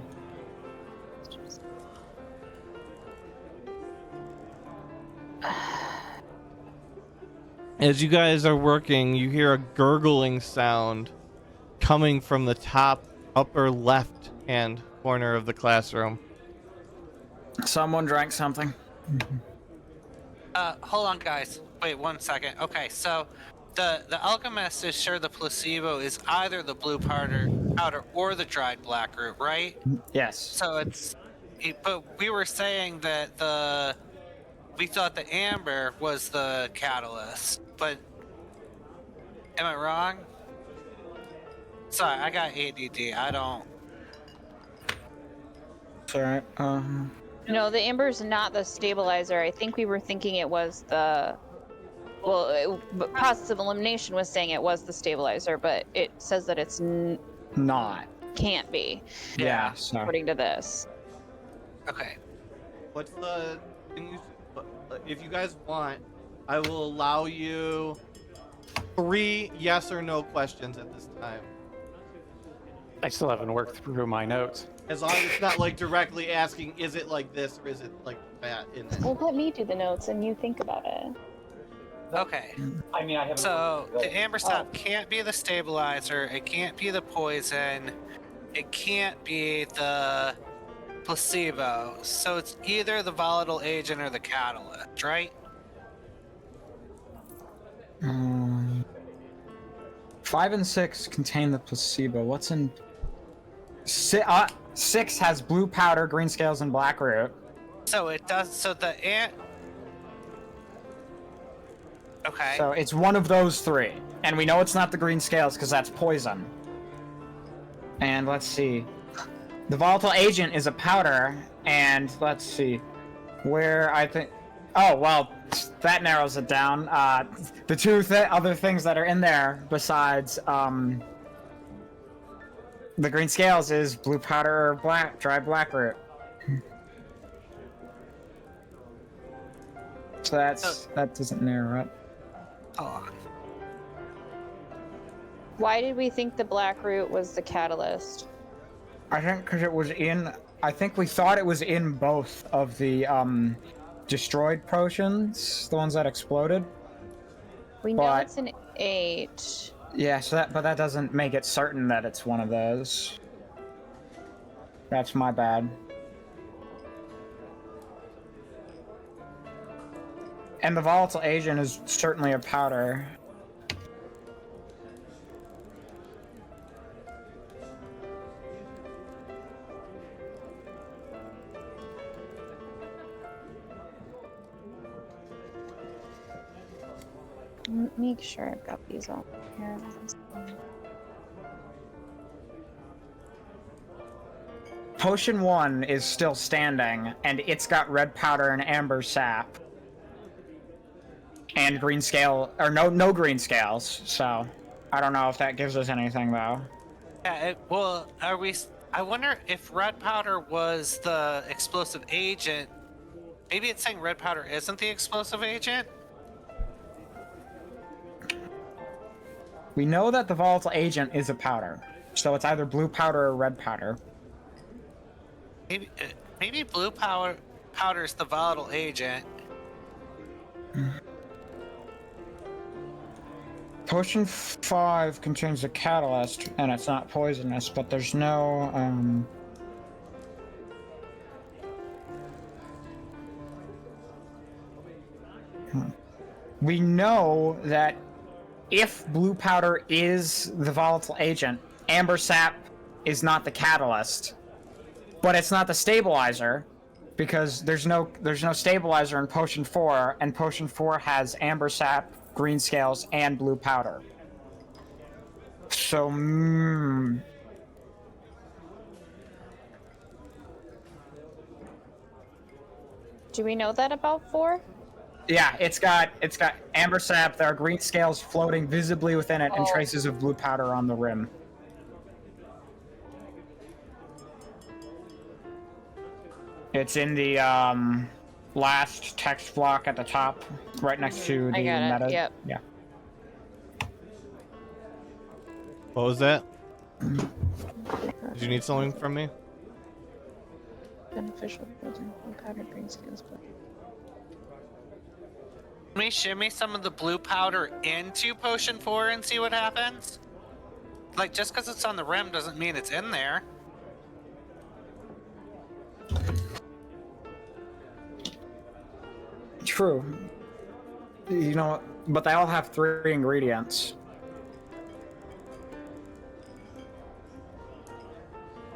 As you guys are working, you hear a gurgling sound coming from the top upper left hand corner of the classroom. Someone drank something. Hold on, guys. Wait 1 second. Okay, so the alchemist is sure the placebo is either the blue powder or the dried black root, right? Yes. So but we were saying that we thought the amber was the catalyst, but am I wrong? Sorry, I got ADD. I don't. Sorry. No, the amber's not the stabilizer. I think we were thinking it was the. Well, process of elimination was saying it was the stabilizer, but it says that it's Not. can't be, Yeah. So. according to this. Okay. What's the? If you guys want, I will allow you 3 yes or no questions at this time. I still haven't worked through my notes. As long as it's not like directly asking, is it like this or is it like that in it? Well, let me do the notes and you think about it. Okay. I mean, I haven't. So the amber sap can't be the stabilizer. It can't be the poison. It can't be the placebo. So it's either the volatile agent or the catalyst, right? 5 and 6 contain the placebo. What's in? 6 has blue powder, green scales, and black root. So it does. So the ant. Okay. So it's one of those 3, and we know it's not the green scales because that's poison. And let's see, the volatile agent is a powder, and let's see, where I think. Oh well, that narrows it down. The 2 other things that are in there besides the green scales is blue powder or dried black root. So that doesn't narrow it. Hold on. Why did we think the black root was the catalyst? I think because it was in. I think we thought it was in both of the destroyed potions, the ones that exploded. We know But- it's an 8. Yeah, so but that doesn't make it certain that it's one of those. That's my bad. And the volatile agent is certainly a powder. Make sure I've got these all here. Potion 1 is still standing, and it's got red powder and amber sap. And green scale, or no green scales, so I don't know if that gives us anything though. Yeah. Well, are we? I wonder if red powder was the explosive agent. Maybe it's saying red powder isn't the explosive agent. We know that the volatile agent is a powder, so it's either blue powder or red powder. Maybe blue powder is the volatile agent. Potion 5 contains a catalyst, and it's not poisonous, but there's no, We know that if blue powder is the volatile agent, amber sap is not the catalyst, but it's not the stabilizer, because there's no stabilizer in Potion 4, and Potion 4 has amber sap, green scales, and blue powder. So, Do we know that about 4? yeah, it's got amber sap. There are green scales floating visibly within it, and traces of blue powder on the rim. It's in the last text block at the top, right next to the I got it, meta. yep. Yeah. What was that? Did you need something from me? Beneficial powder green skills. Can we shimmy some of the blue powder into potion 4 and see what happens? Like, just because it's on the rim doesn't mean it's in there. True. You know, but they all have 3 ingredients.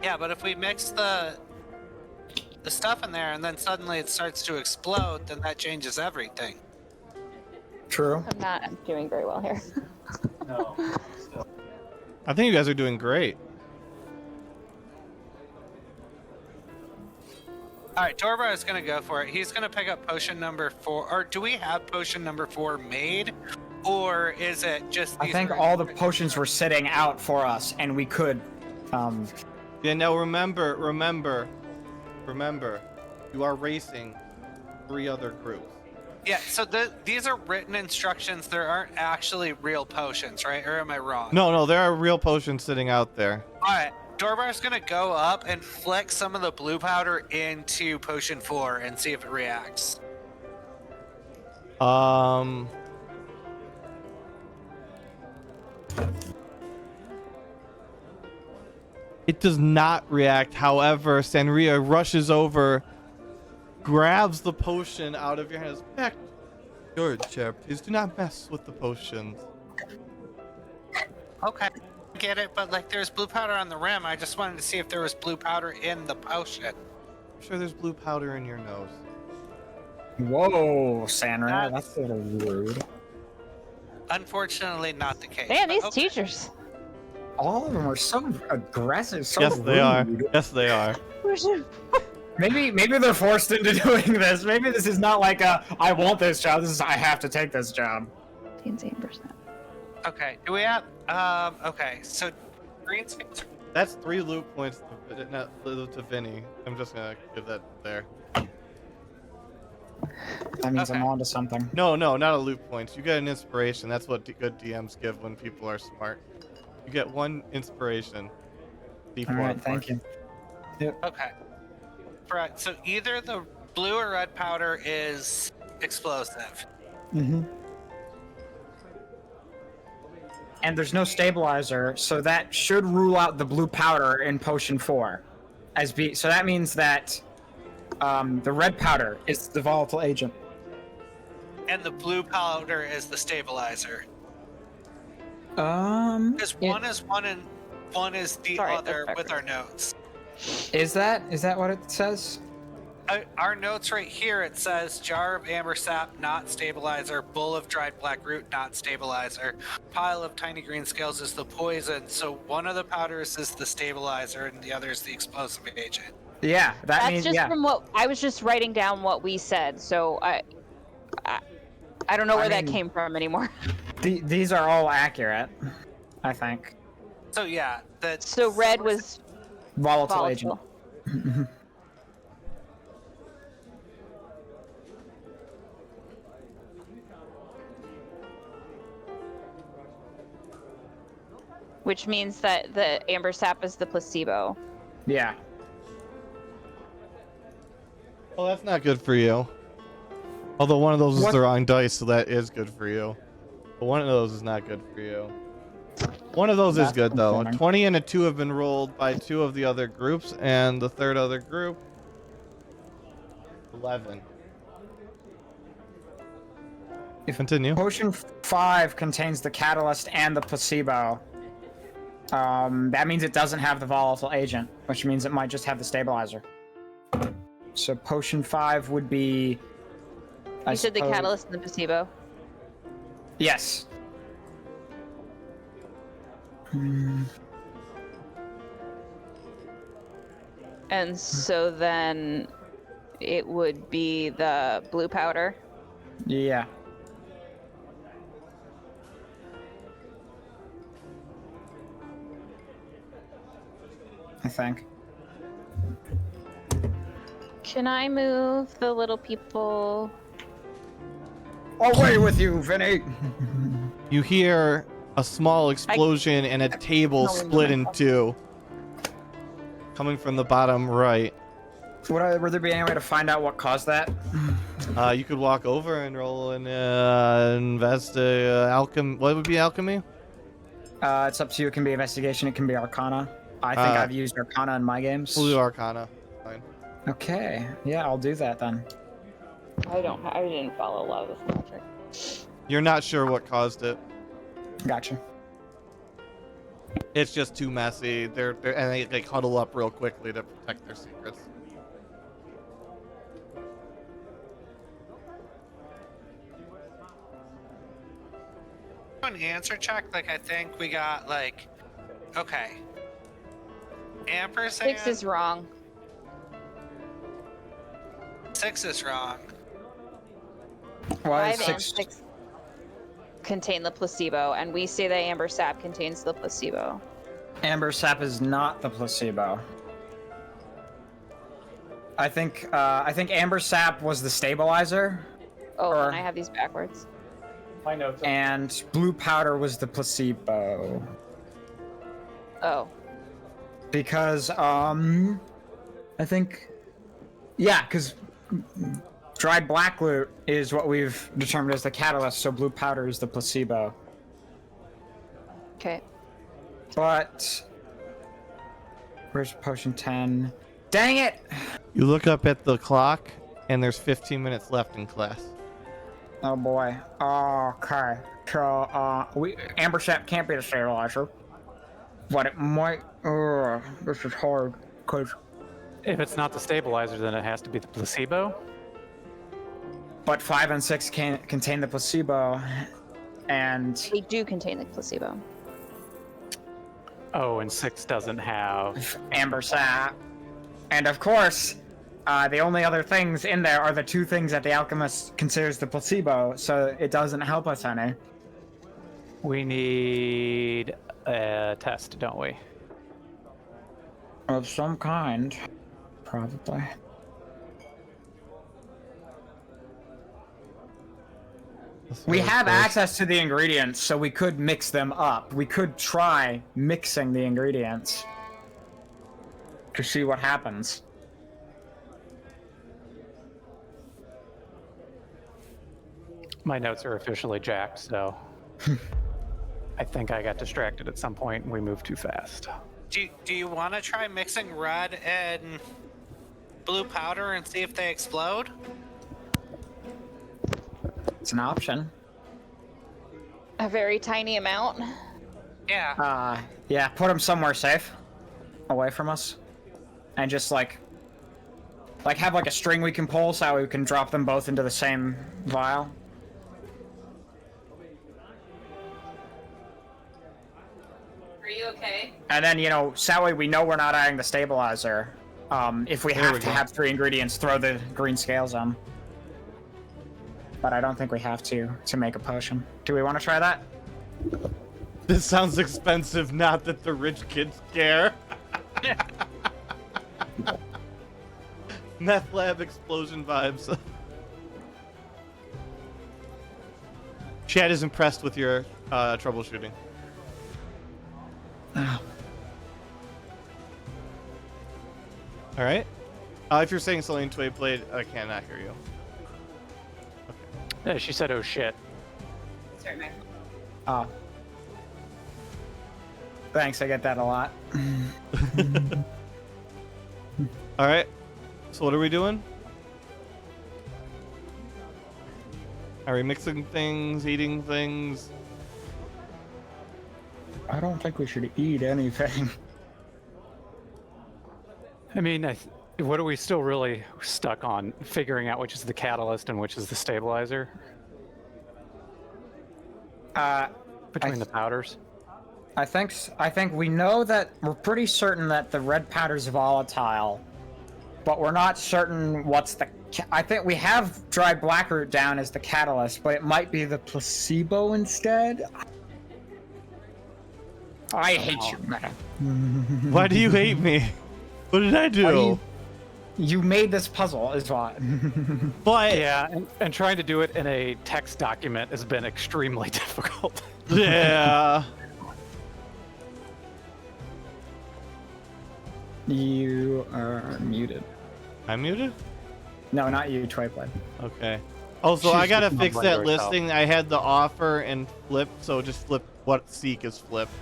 Yeah, but if we mix the stuff in there and then suddenly it starts to explode, then that changes everything. True. I'm not doing very well here. I think you guys are doing great. All right, Torbar is going to go for it. He's going to pick up potion number 4. Or do we have potion number 4 made? Or is it just... I think all the potions were sitting out for us, and we could, Yeah, now remember, you are racing 3 other groups. Yeah, so these are written instructions. There aren't actually real potions, right? Or am I wrong? No, there are real potions sitting out there. All right, Dorbar's going to go up and flick some of the blue powder into potion 4 and see if it reacts. It does not react. However, Sanria rushes over, grabs the potion out of your hands. Back, your chair, please. Do not mess with the potions. Okay, I get it, but like there's blue powder on the rim. I just wanted to see if there was blue powder in the potion. I'm sure there's blue powder in your nose. whoa, Sanra, that's a little rude. Unfortunately, not the case. Man, but these okay. teachers. All of them are so aggressive, so Yes, rude. they are. Yes, they are. Maybe they're forced into doing this. Maybe this is not like a, I want this job. This is, I have to take this job. 10%. Okay, do we have? Okay, so green skills. That's 3 loot points to Vinny. I'm just gonna give that there. That means Okay. I'm onto something. No, not a loot points. You get an inspiration. That's what good DMs give when people are smart. You get 1 inspiration. D4 All right, thank you. Okay. Right, so either the blue or red powder is explosive. Mm-hmm. And there's no stabilizer, so that should rule out the blue powder in potion 4. So that means that the red powder is the volatile agent. And the blue powder is the stabilizer. Because it- one is one and one is the Sorry, other that's with our notes. Is that what it says? Our notes right here, it says jar of amber sap, not stabilizer, bowl of dried black root, not stabilizer, pile of tiny green scales is the poison, so one of the powders is the stabilizer and the other is the explosive agent. Yeah, That's means just from what I was just writing down what we said, so I don't know where that mean- came from anymore. These are all accurate, I think. So yeah, So red was Volatile agent. volatile. Which means that the amber sap is the placebo. Yeah. Well, that's not good for you. Although one of those is What? the wrong dice, so that is good for you. But one of those is not good for you. One of those is That's good though. A concerning. 20 and a 2 have been rolled by 2 of the other groups, and the third other group 11. Continue. Potion 5 contains the catalyst and the placebo. That means it doesn't have the volatile agent, which means it might just have the stabilizer. So potion 5 would be... I You said the suppose- catalyst and the placebo. Yes. And so then it would be the blue powder. Yeah. I think. Can I move the little people? Away with you, Vinny! You hear a small explosion and a table no, split in 2. Coming from the bottom right. Would there be any way to find out what caused that? You could walk over and roll and invest alchemy. What would be alchemy? It's up to you. It can be investigation. It can be arcana. I think I've used arcana in my games. We'll do arcana. Fine. Okay. Yeah, I'll do that then. I didn't follow a lot of this logic. You're not sure what caused it. Gotcha. It's just too messy. And they huddle up real quickly to protect their secrets. An answer check, like I think we got like, okay. Ampersand. 6 is wrong. 6 is wrong. Why 5 is and 6? 6 contain the placebo, and we say that amber sap contains the placebo. Amber sap is not the placebo. I think amber sap was the stabilizer, Oh, Or- and I have these backwards. My notes. and blue powder was the placebo. Oh. Because I think, yeah, because dried black loot is what we've determined as the catalyst, so blue powder is the placebo. Okay. But where's potion 10? Dang it! You look up at the clock, and there's 15 minutes left in class. Oh boy. Okay. So amber sap can't be the stabilizer, but it might. This is hard because. If it's not the stabilizer, then it has to be the placebo. But 5 and 6 can contain the placebo, and They do contain the placebo. Oh, and 6 doesn't have. amber sap. And of course, the only other things in there are the 2 things that the alchemist considers the placebo, so it doesn't help us any. We need a test, don't we? Of some kind, probably. We have access to the ingredients, so we could mix them up. We could try mixing the ingredients to see what happens. My notes are officially jacked, so I think I got distracted at some point and we moved too fast. Do you want to try mixing red and blue powder and see if they explode? It's an option. A very tiny amount. Yeah. Yeah, put them somewhere safe, away from us, and just like have like a string we can pull so we can drop them both into the same vial. Are you okay? And then, so that way we know we're not adding the stabilizer. If we have to have 3 ingredients, throw the green scales on. But I don't think we have to make a potion. Do we want to try that? This sounds expensive, not that the rich kids care. Meth lab explosion vibes. Chad is impressed with your troubleshooting. All right. If you're saying something to a blade, I cannot hear you. Yeah, she said, oh shit. Sorry, Mike. Oh. Thanks, I get that a lot. All right. So what are we doing? Are we mixing things, eating things? I don't think we should eat anything. I mean, what are we still really stuck on? Figuring out which is the catalyst and which is the stabilizer? Between the powders? I think we know that we're pretty certain that the red powder's volatile, but we're not certain what's the. I think we have dried blackroot down as the catalyst, but it might be the placebo instead. I hate you, man. Why do you hate me? What did I do? You made this puzzle, is what. But Yeah, and trying to do it in a text document has been extremely difficult. yeah. You are muted. I'm muted? No, not you, Twayblade. Okay. Also, I gotta fix that listing. I had the offer and flip, so just flip what seek is flipped.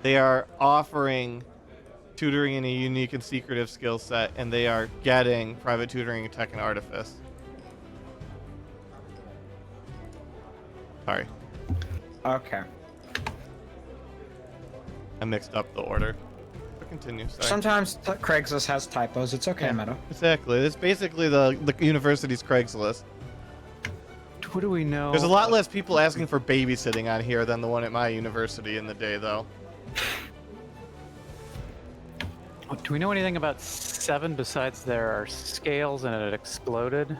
They are offering tutoring in a unique and secretive skill set, and they are getting private tutoring in tech and artifice. Sorry, Okay. I mixed up the order. But continue. Sorry. Sometimes Craigslist has typos. It's okay, Meadow. Exactly. It's basically the university's Craigslist. What do we know? There's a lot less people asking for babysitting on here than the one at my university in the day, though. Do we know anything about 7 besides there are scales and it exploded?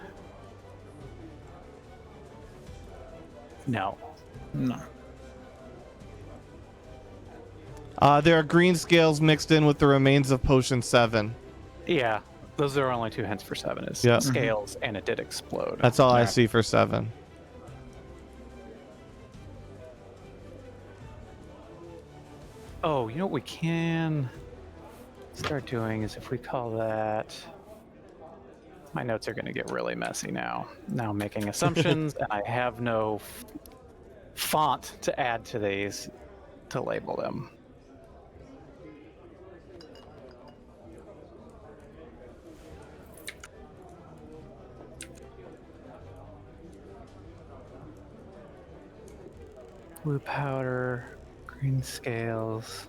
No. No. There are green scales mixed in with the remains of potion 7. Yeah, those are only 2 hints for 7. Is Yeah. scales and it did explode. That's all I see for 7. Oh, you know what we can start doing is if we call that. My notes are going to get really messy now. Now I'm making assumptions, and I have no font to add to these to label them. Blue powder, green scales.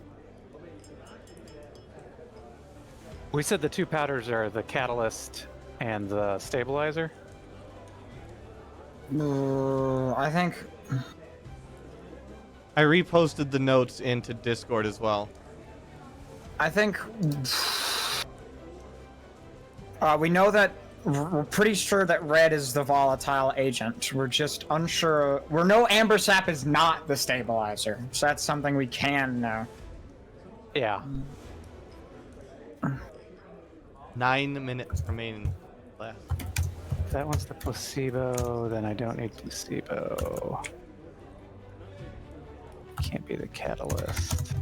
We said the 2 powders are the catalyst and the stabilizer. I think. I reposted the notes into Discord as well. I think. We know that we're pretty sure that red is the volatile agent. We're just unsure. We know amber sap is not the stabilizer, so that's something we can know. Yeah. 9 minutes remaining left. If that one's the placebo, then I don't need placebo. Can't be the catalyst.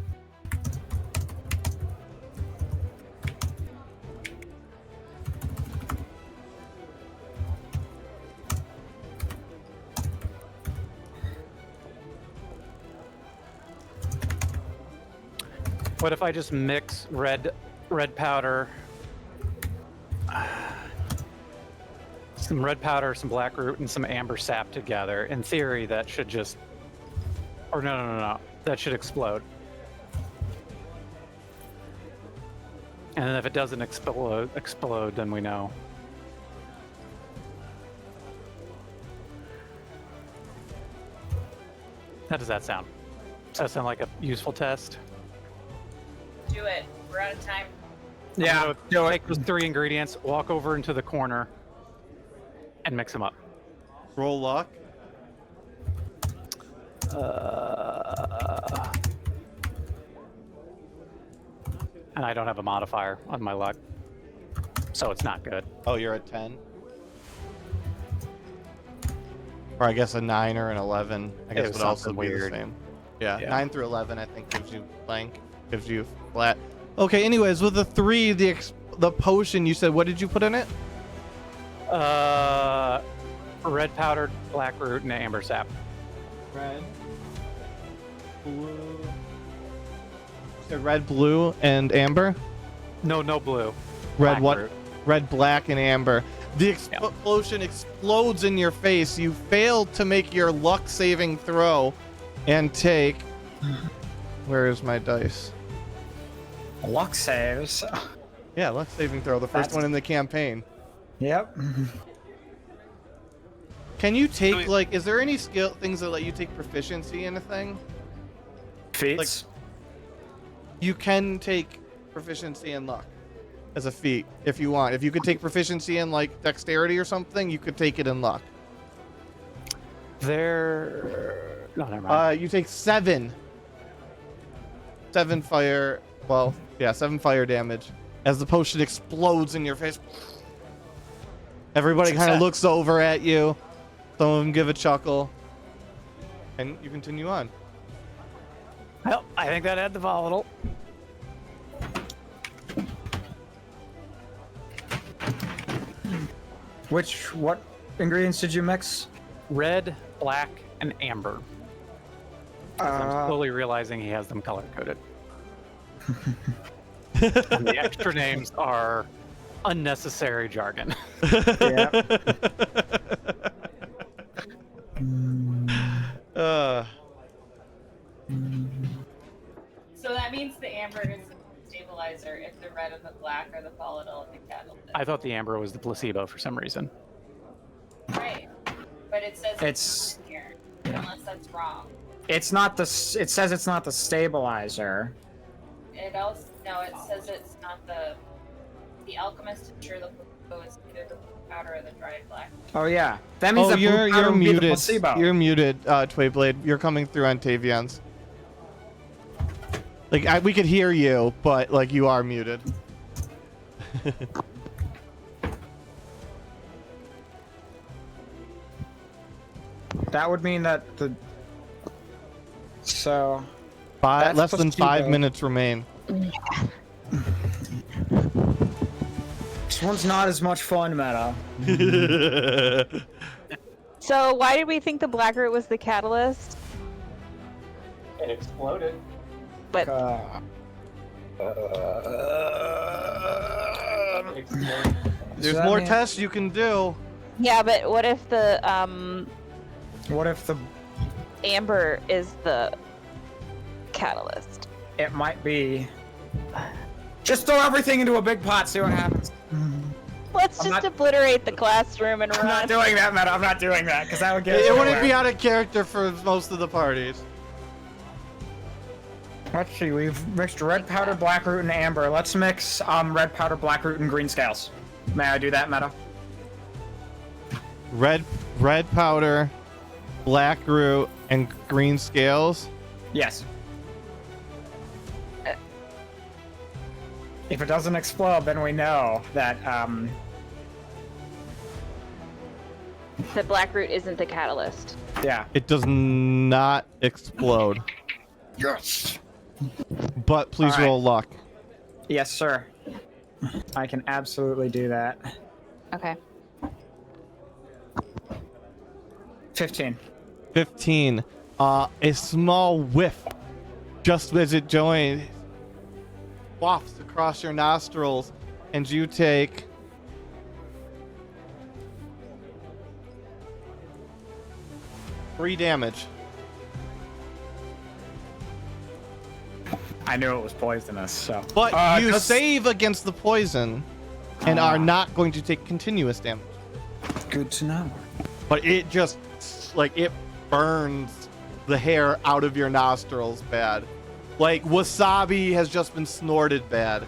What if I just mix red powder, some red powder, some black root, and some amber sap together? In theory, that should just, or no, that should explode. And then if it doesn't explode, then we know. How does that sound? Does that sound like a useful test? Do it. We're out of time. Yeah. Take those 3 ingredients, walk over into the corner, and mix them up. Roll luck. And I don't have a modifier on my luck, so it's not good. Oh, you're at 10? Or I guess a 9 or an 11. I guess was would also something be weird. the same. Yeah, Yeah. 9 through 11 I think gives you blank, gives you flat. Okay, anyways, with the 3, the potion, you said, what did you put in it? Red powdered black root and amber sap. Red, blue. You said red, blue, and amber? No blue. Red Black what? root. Red, black, and amber. The explosion explodes in your face. You failed to make your luck saving throw and take... Where is my dice? Luck saves. Yeah, luck saving throw. The first That's- one in the campaign. Yep. Can you take, like, is there any skill things that let you take proficiency in a thing? Feats. You can take proficiency in luck as a feat if you want. If you could take proficiency in, like, dexterity or something, you could take it in luck. No, never mind. You take 7 fire. Well, yeah, 7 fire damage as the potion explodes in your face. Everybody kind of looks over at you. Some of them give a chuckle, and you continue on. Well, I think that had the volatile. What ingredients did you mix? Red, black, and amber. I'm slowly realizing he has them color coded. And the extra names are unnecessary jargon. Yeah. So that means the amber is the stabilizer if the red and the black are the volatile and the catalyst. I thought the amber was the placebo for some reason. Right. But it says It's- not here. Unless that's wrong. It's not the. It says it's not the stabilizer. It says it's not the alchemist is sure the placebo is either the powder or the dried black. Oh yeah, that means Oh, that blue powder you're would be the muted. placebo. You're muted, Twayblade. You're coming through on Tavion's. Like we could hear you, but like you are muted. That would mean that the. So. Less That's than placebo. 5 minutes remain. This one's not as much fun, meta. So why did we think the black root was the catalyst? It exploded. But There's that more mean- tests you can do. yeah, but what if the What if the? amber is the catalyst? It might be. Just throw everything into a big pot. See what happens. Let's I'm just not- obliterate the classroom and I'm not run. doing that, meta. I'm not doing that because that would get. It us wouldn't be nowhere. out of character for most of the parties. Let's see. We've mixed red powder, black root, and amber. Let's mix red powder, black root, and green scales. May I do that, meta? Red powder, black root, and green scales. Yes. If it doesn't explode, then we know that The black root isn't the catalyst. yeah. It does not explode. Yes. But please All right. roll luck. Yes, sir. I can absolutely do that. Okay. 15. 15. A small whiff, just as it joins, wafts across your nostrils, and you take 3 damage. I knew it was poisonous, so. But you just- save against the poison and are not going to take continuous damage. Good to know. But it just, like, it burns the hair out of your nostrils bad. Like, wasabi has just been snorted bad.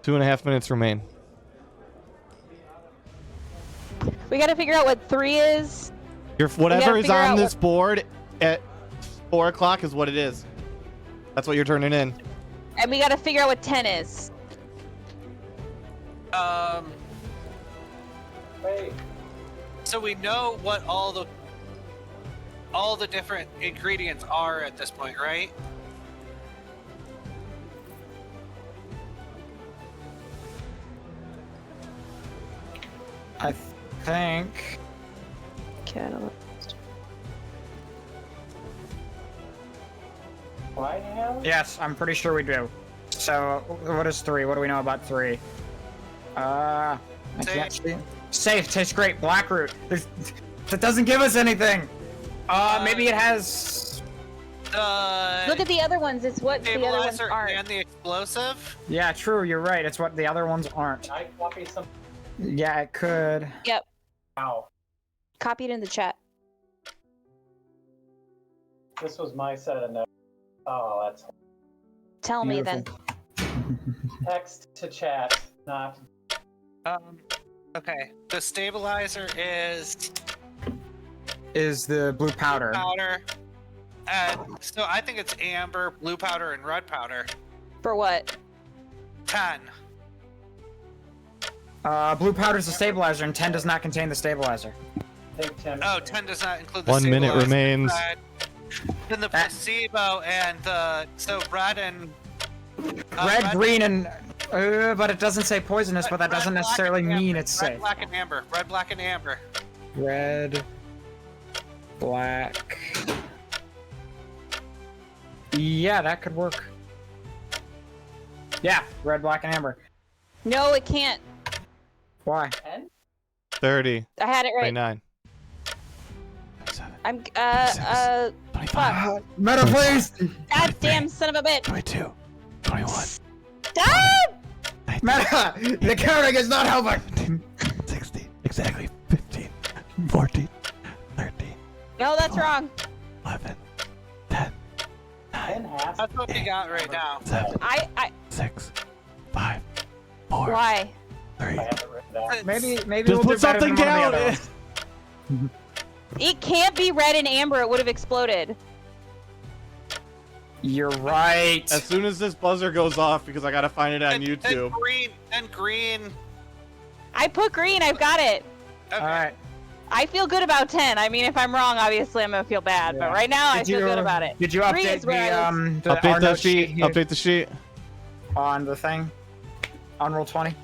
Two and a half minutes remain. We gotta figure out what 3 is. Whatever is figure on out this board at 4 o'clock is what it is. That's what you're turning in. And we gotta figure out what 10 is. Wait. So we know what all the different ingredients are at this point, right? I think. Catalyst. Why now? Yes, I'm pretty sure we do. So, what is 3? What do we know about 3? I can't see. Safe, tastes great. Black root. That doesn't give us anything. Maybe it has. Look at the other ones. It's what the other ones stabilizer aren't. and the explosive. Yeah, true. You're right. It's what the other ones aren't. I copy some. Yeah, it could. Yep. Ow. Copied in the chat. This was my set of notes. Oh, that's Tell me then. text to chat, not. Okay. The stabilizer is Is the blue powder. powder. And so I think it's amber, blue powder, and red powder. For what? 10. Blue powder is the stabilizer, and 10 does not contain the stabilizer. I think 10. Oh, 10 does not include the 1 minute stabilizer. remains. Then the placebo and the red and Red, green, and but it doesn't say poisonous, but that red, doesn't black, necessarily and mean amber. it's Red, safe. black, and amber. Red, black, and amber. Red, black. Yeah, that could work. Yeah, red, black, and amber. No, it can't. Why? 30. I had it right. 29. I'm 25. fuck. Meta, please! God damn son of a bitch. 22. 21. Stop! Meta! The counting is not helping! 16. Exactly. 15. 14. 13. No, that's wrong. 11. 10. 9. That's what we got right now. 7. I 6. 5. 4. why? 3. Maybe Just we'll put do better something than one of the down. others. It can't be red and amber, it would have exploded. You're right. As soon as this buzzer goes off, because I gotta find it on And YouTube. green. And green. I put green, I've got it. Okay. Alright. I feel good about 10. I mean, if I'm wrong, obviously I'm gonna feel bad. Yeah. But right now, I feel good about it. Did you 3 update is where I was- the Update our the note sheet. here Update the sheet. on the thing? On roll 20?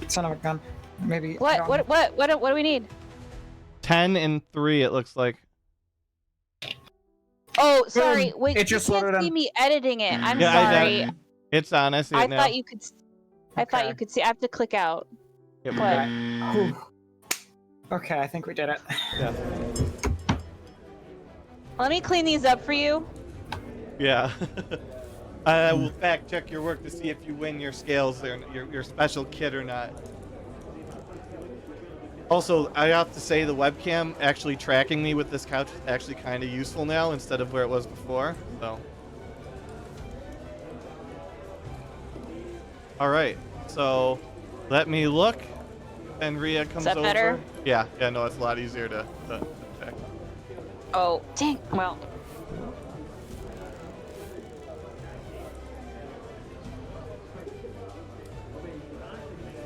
Son of a gun. Maybe. I don't know. What do we need? 10 and 3, it looks like. Oh, sorry. Boom. Wait, It just you can't loaded see on- me editing it. I'm Yeah, I sorry. know. It's on. I see I it now. thought you could. I thought Okay. you could see. I have to click out. Yep, What? okay. Whew. Okay, I think we did it. Yeah. Let me clean these up for you. Yeah. I will fact check your work to see if you win your scales or your special kit or not. Also, I have to say the webcam actually tracking me with this couch is actually kind of useful now instead of where it was before. So. All right. So, let me look. And Rhea comes that over. better? Yeah. Yeah. No, it's a lot easier to check. Oh, dang. Well.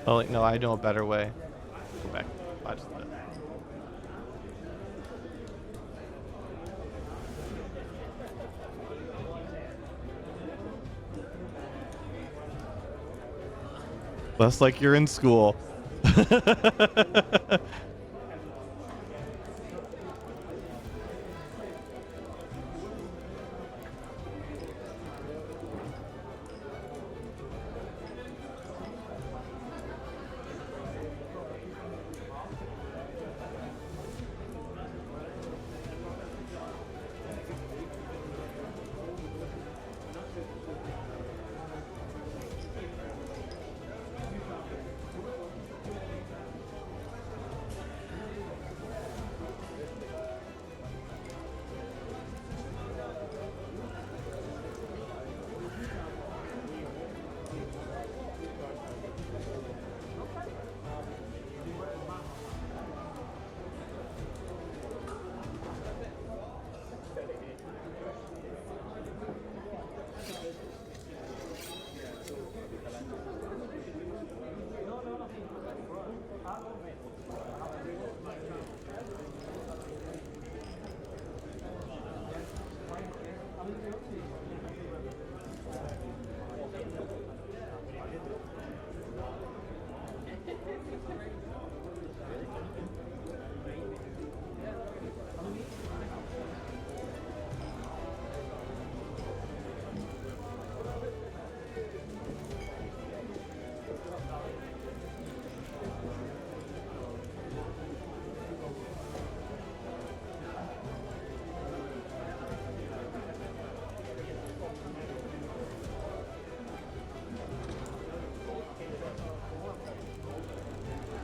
Oh, no, I know a better way. Go back. Watch this. Less like you're in school.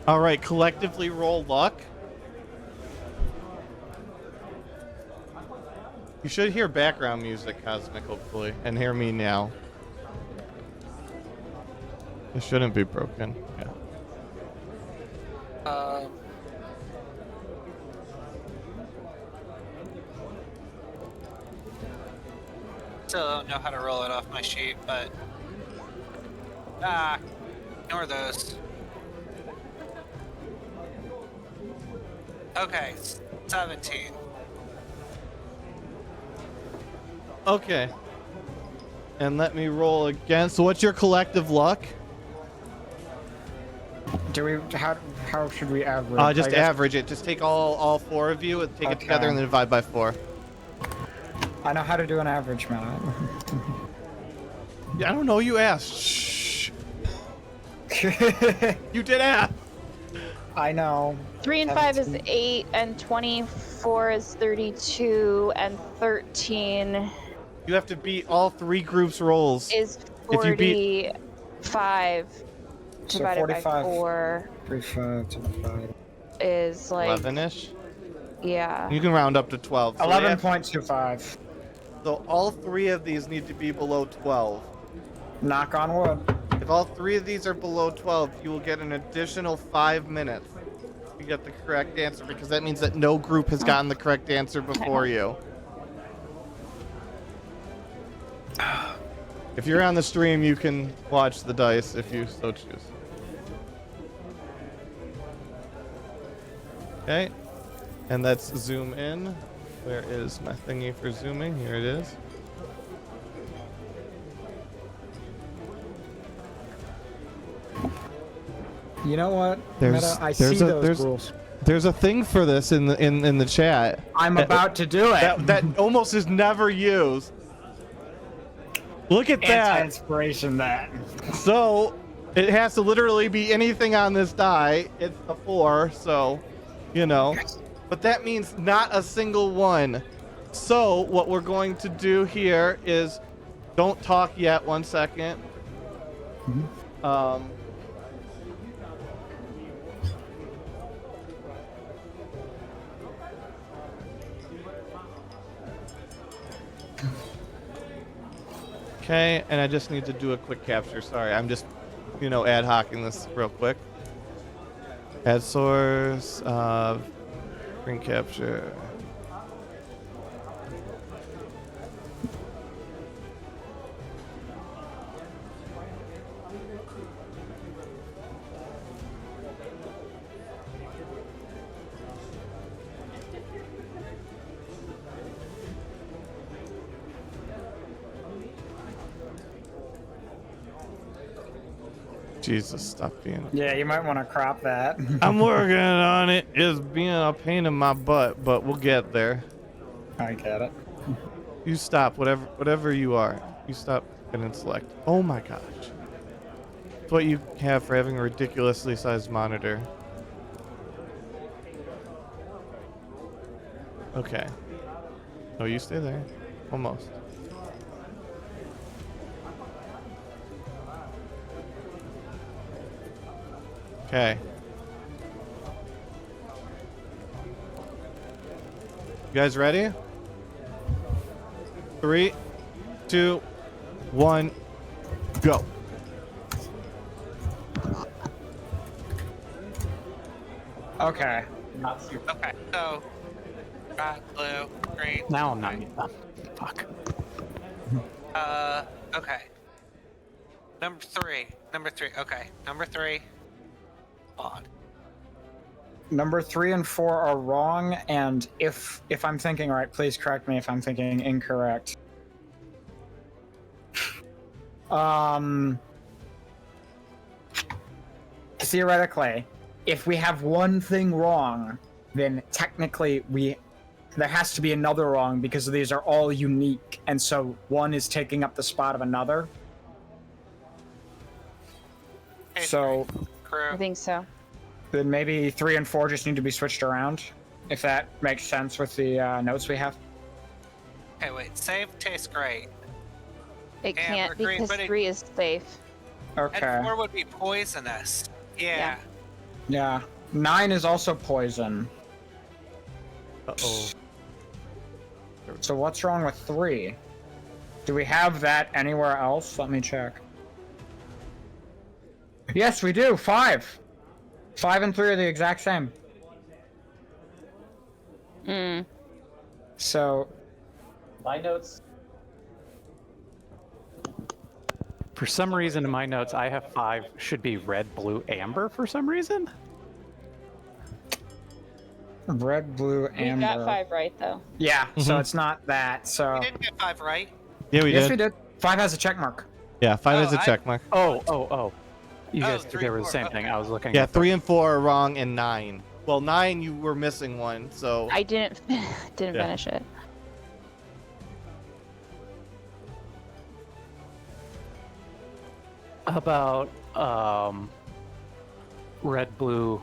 All right, collectively roll luck. You should hear background music, Cosmic, hopefully, and hear me now. It shouldn't be broken. Yeah. Still don't know how to roll it off my sheet, but ignore those. Okay, 17. Okay. And let me roll again. So what's your collective luck? Do we? How should we average? I Just guess- average it. Just take all 4 of you and take it together and then divide by 4. I know how to do an average, man. Yeah, I don't know. You asked. Shh. You did ask. I know. 3 and 5 is 8, and 24 is 32, and 13 You have to beat all 3 groups' rolls. is If you beat- 45 So divided 45. by 4 3, 5, 5. is like 11-ish. yeah. You can round up to 12. So, 11.25. so all 3 of these need to be below 12. Knock on wood. If all 3 of these are below 12, you will get an additional 5 minutes to get the correct answer, because that means that no group has gotten the correct answer before you. If you're on the stream, you can watch the dice if you so choose. Okay, and let's zoom in. Where is my thingy for zooming? Here it is. You know what? There's- Meta, I there's see a- those there's- rules. There's a thing for this in the chat. I'm about to do it. That almost is never used. Look at that. Anti-inspiration that. So it has to literally be anything on this die. It's a 4, so you know. But that means not a single one. So what we're going to do here is, don't talk yet. 1 second. Okay, and I just need to do a quick capture. Sorry, I'm just, ad hocing this real quick. Add source, screen capture. Jesus, stop being. Yeah, you might want to crop that. I'm working on it. It's being a pain in my butt, but we'll get there. I get it. You stop, whatever you are. You stop and then select. Oh my gosh. That's what you have for having a ridiculously sized monitor. Okay. No, you stay there. Almost. Okay. You guys ready? 3, 2, 1, go. Okay. Okay, so red, blue, green. Now I'm not. Fuck. Okay. Number three. Okay, number 3. Odd. Number 3 and 4 are wrong, and if I'm thinking right, please correct me if I'm thinking incorrect. Theoretically, if we have one thing wrong, then technically there has to be another wrong because these are all unique, and so one is taking up the spot of another. Hey, So crew. I think so. then maybe 3 and 4 just need to be switched around, if that makes sense with the notes we have. Okay, wait. Save tastes great. It Yeah, can't we're green, because but it- 3 is safe. Okay. And 4 would be poisonous. Yeah. Yeah. 9 is also poison. Uh-oh. So what's wrong with 3? Do we have that anywhere else? Let me check. Yes, we do. 5. 5 and 3 are the exact same. So My notes. For some reason in my notes, I have 5 should be red, blue, amber for some reason. Red, blue, We amber. got 5 right though. Yeah, so Mhm. it's not that. So We didn't get 5 right. Yeah, we yes, did. we did. 5 has a check mark. Yeah, 5 Oh, is a I- check mark. Oh. You Oh, guys 3 they and were the 4, same thing. okay. I was looking Yeah, at 3 and 4 are wrong, and 9. Well, 9 you were missing one, so I didn't Yeah. finish it. How about red, blue.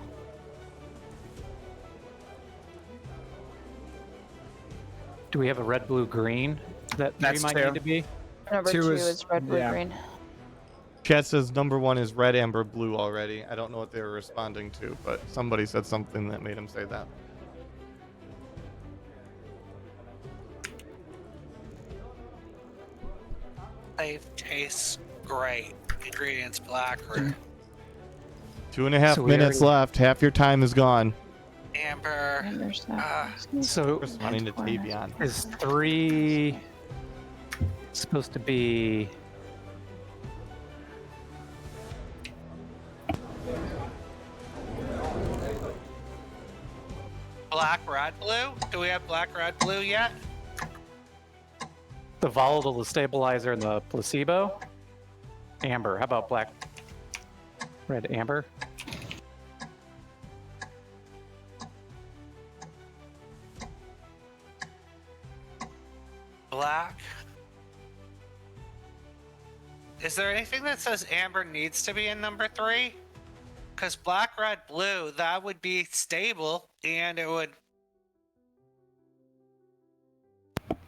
Do we have a red, blue, green that That's we might 2. need to be? Number 2 2 is- is red, blue, yeah. green. Chat says number 1 is red, amber, blue already. I don't know what they were responding to, but somebody said something that made him say that. They taste great. Ingredients black root, 2.5 So we minutes already- left. Half your time is gone. amber. And there's that. So Responding to Tavion. is 3 supposed to be? Black, red, blue? Do we have black, red, blue yet? The volatile, the stabilizer, and the placebo? Amber. How about black, red, amber? Black. Is there anything that says amber needs to be in number 3? Because black, red, blue, that would be stable, and it would.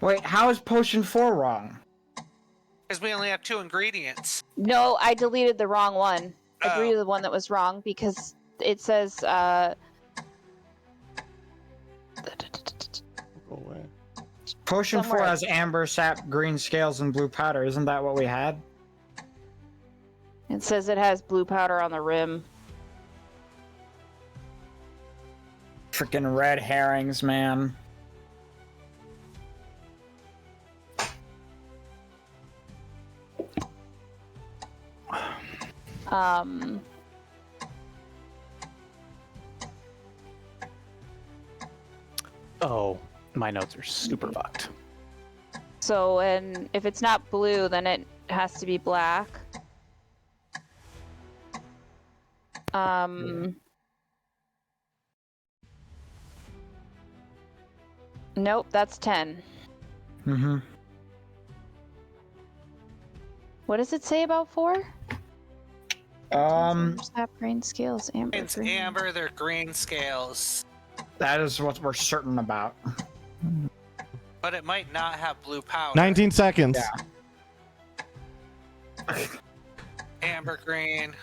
Wait, how is potion 4 wrong? Because we only have 2 ingredients. No, I deleted the wrong one. I Oh. deleted the one that was wrong because it says Go away. Potion 4 Somewhere- has amber, sap, green scales, and blue powder. Isn't that what we had? it says it has blue powder on the rim. Freaking red herrings, man. Um, Oh, my notes are super fucked. so and if it's not blue, then it has to be black. Nope, that's 10. Mm-hmm. What does it say about 4? Sap, green scales, amber. It's green. amber, they're green scales. That is what we're certain about. But it might not have blue powder. 19 seconds. Yeah. Amber, green.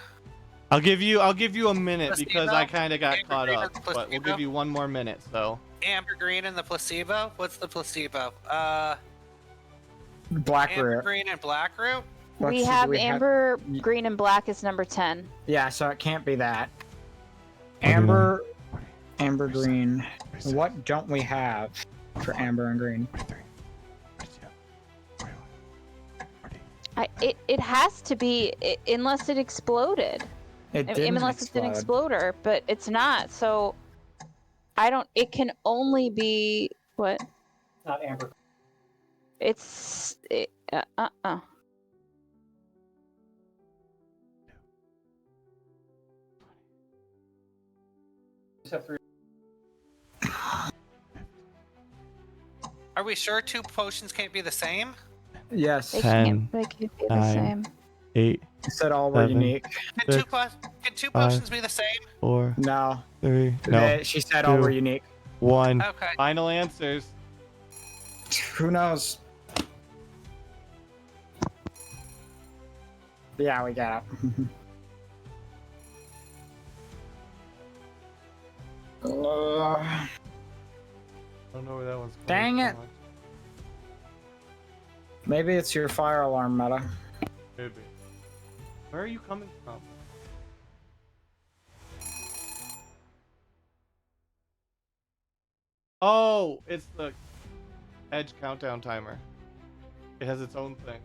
I'll give you a minute Placebo? because I kind of got Amber caught green or up, but we'll placebo? give you one more minute. So Amber, green, and the placebo? What's the placebo? Black Amber, root. green, and black root? Let's We see, do have we amber, green, and black is number 10. Yeah, so it can't be that. Amber, amber, green. What don't we have for amber and green? It has to be unless it exploded. It didn't Unless it's an explode. exploder, but it's not. So I don't. It can only be what? Not amber. It's Are we sure 2 potions can't be the same? Yes, They 10, can't. They can't be the 9. same. 8, you said all were 7. unique. Can 2, Six, can 2 five. potions be the same? 4, No, 3, no, she said all 2. were unique. 1. Okay. Final answers. Who knows? Yeah, we got it. I don't know where that one's going. Dang it. Maybe it's your fire alarm, Meta. Maybe. Where are you coming from? Oh, it's the Edge countdown timer. It has its own thing.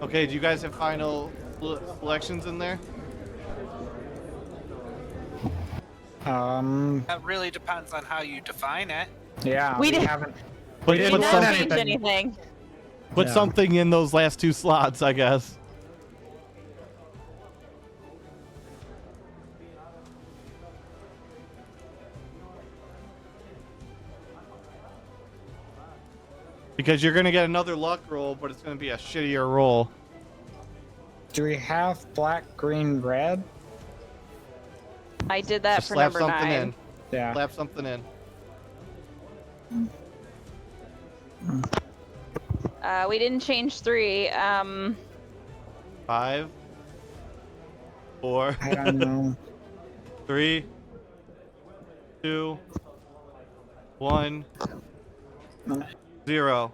Okay, do you guys have final selections in there? That really depends on how you define it. Yeah, We did- haven't. But We Did didn't put, not put change anything. anything. put Yeah. something in those last 2 slots, I guess. Because you're gonna get another luck roll, but it's gonna be a shittier roll. Do we have black, green, red? I did that Just for slap number something 9. in. Yeah. Slap something in. We didn't change 3. 5, 4, I don't know. 3, 2, 1, 0.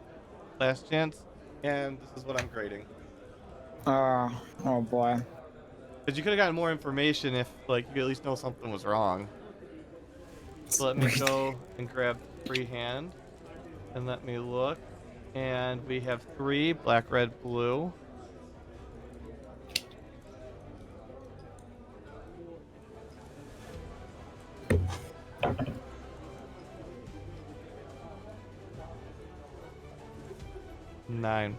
Last chance. And this is what I'm grading. Oh boy. Because you could have gotten more information if, like, you at least know something was wrong. So let me go and grab free hand. And let me look. And we have 3, black, red, blue. Nine.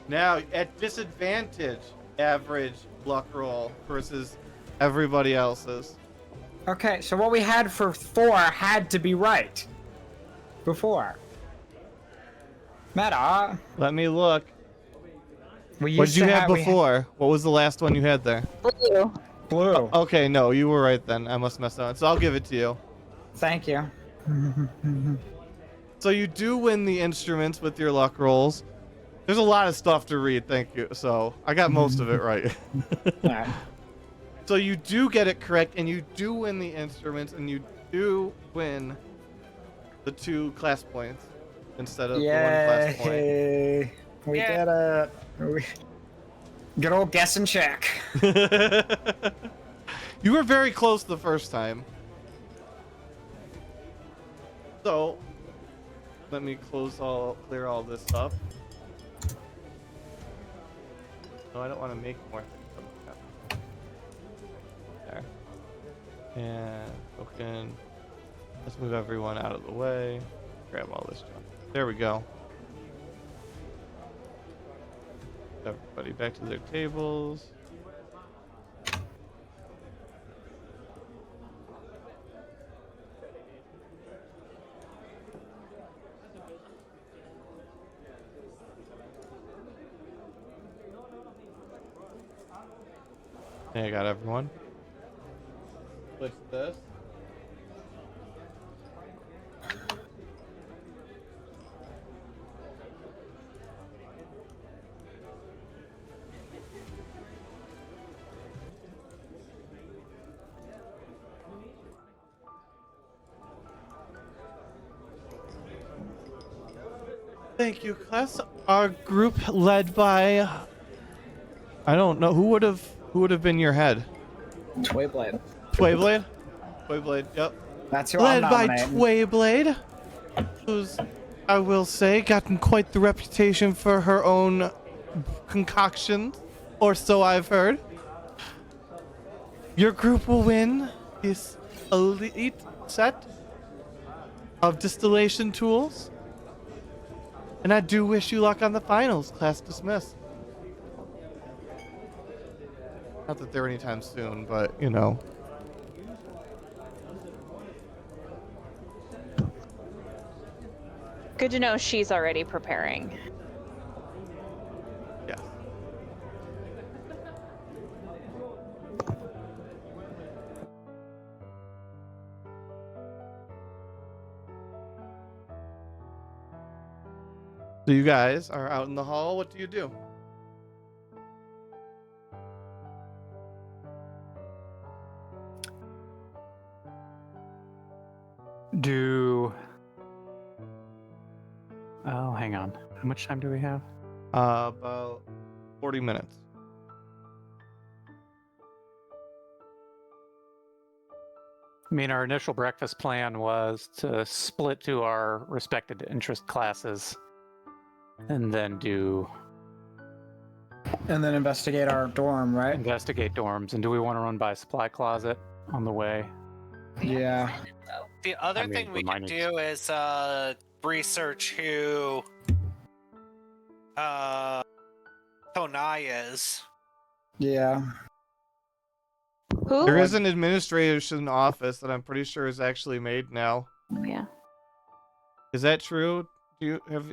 Now, at disadvantage, average luck roll versus everybody else's. Okay, so what we had for 4 had to be right. Before. Meta. Let me look. We What used did you to have we had before? What was the last one you had there? Blue. blue. Okay, no, you were right then. I must mess up. So I'll give it to you. Thank you. So you do win the instruments with your luck rolls. There's a lot of stuff to read, thank you. So I got most of it right. Alright. So you do get it correct, and you do win the instruments, and you do win the 2 class points instead of the 1 class point. Yay! We Yeah. did it. Good old guess and check. You were very close the first time. So let me clear all this up. No, I don't want to make more things. There. And token. Let's move everyone out of the way. Grab all this junk. There we go. Everybody back to their tables. Okay, I got everyone. Switch this. Thank you, class. Our group led by, I don't know, who would have been your head? Twayblade. Twayblade? Twayblade, yep. That's who Led I'm by nominating. Twayblade, who's, I will say, gotten quite the reputation for her own concoctions, or so I've heard. Your group will win this elite set of distillation tools. And I do wish you luck on the finals. Class dismissed. Not that they're anytime soon, but, you know. Good to know she's already preparing. Yeah. So you guys are out in the hall. What do you do? Oh, hang on. How much time do we have? About 40 minutes. I mean, our initial breakfast plan was to split to our respected interest classes and then do And then investigate our dorm, right? Investigate dorms, and do we want to run by a supply closet on the way? Yeah. The other I mean, thing we remind could me. do is research who Konai is. Yeah. Who? There is an administration office that I'm pretty sure is actually made now. Yeah. Is that true? Do you have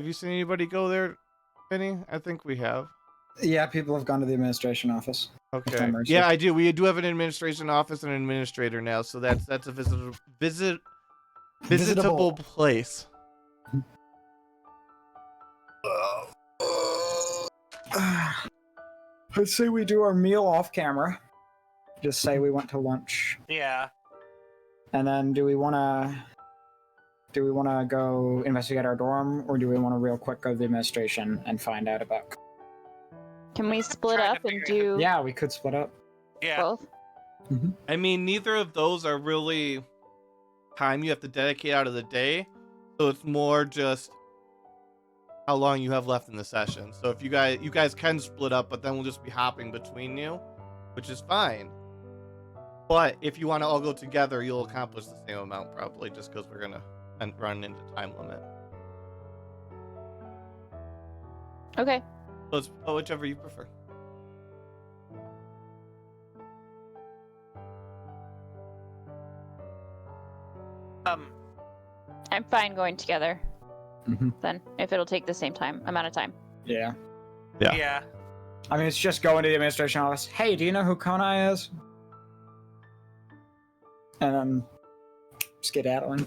you seen anybody go there, Vinny? I think we have. Yeah, people have gone to the administration office. Okay. Primary Yeah, search. I do. We do have an administration office and an administrator now, so that's a visitable place. I'd say we do our meal off camera. Just say we went to lunch. Yeah. And then do we wanna go investigate our dorm, or do we wanna real quick go to the administration and find out about Can we split trying to up and figure do Yeah, we could split up. Yeah. both? I mean, neither of those are really time you have to dedicate out of the day, so it's more just how long you have left in the session. So if you guys can split up, but then we'll just be hopping between you, which is fine. But if you want to all go together, you'll accomplish the same amount probably, just because we're gonna run into time limit. Okay. So it's whichever you prefer. I'm fine going together. Mhm. Then, if it'll take the same amount of time. Yeah. Yeah. Yeah. I mean, it's just going to the administration office. Hey, do you know who Konai is? And then skedaddling.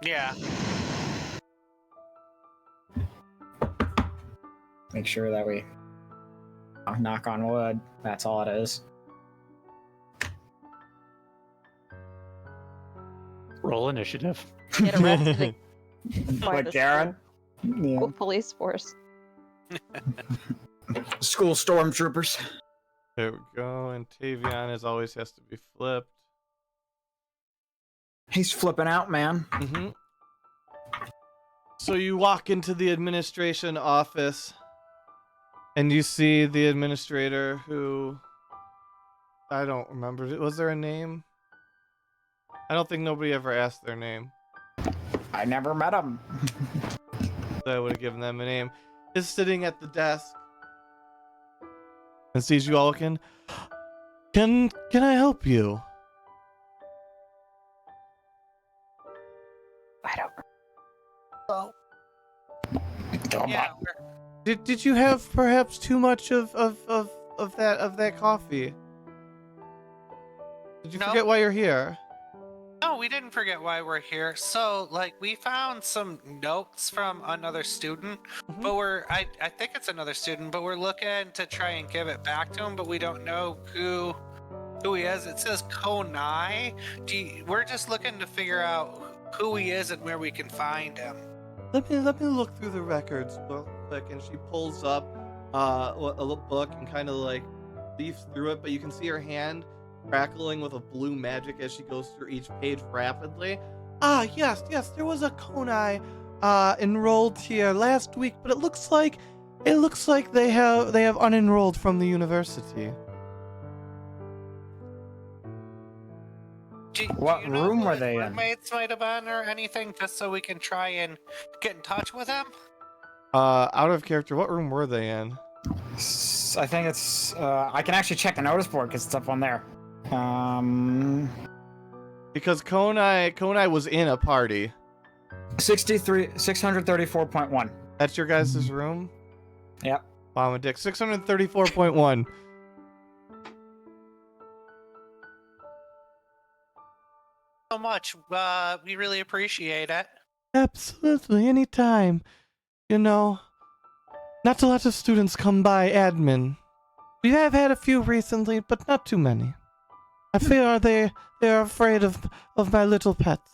Yeah. Make sure that we knock on wood. That's all it is. Roll initiative. Get arrested by Like the Garin? Yeah. school police force. School stormtroopers. There we go. And Tavion as always has to be flipped. He's flipping out, man. Mm-hmm. So you walk into the administration office, and you see the administrator who... I don't remember. Was there a name? I don't think nobody ever asked their name. I never met him. So I would have given them a name. Is sitting at the desk and sees you all looking. Can I help you? I don't. Yeah. Did you have perhaps too much of that coffee? Did you No. forget why you're here? No, we didn't forget why we're here. So, like, we found some notes from another student, Mhm. but I think it's another student, but we're looking to try and give it back to him, but we don't know who he is. It says Konai. We're just looking to figure out who he is and where we can find him. Let me look through the records real quick. And she pulls up a little book and kind of like leafs through it, but you can see her hand crackling with a blue magic as she goes through each page rapidly. Ah, yes, there was a Konai enrolled here last week, but it looks like they have unenrolled from the university. What Do you know room who were his they in? roommates might have been or anything, just so we can try and get in touch with him? Out of character, what room were they in? I think it's. I can actually check the notice board because it's up on there. Because Konai was in a party. 634.1. That's your guys' room? Yep. Wow, I'm a dick. 634.1. So much. We really appreciate it. Absolutely, anytime. You know, not a lot of students come by admin. We have had a few recently, but not too many. I fear they're afraid of my little pets.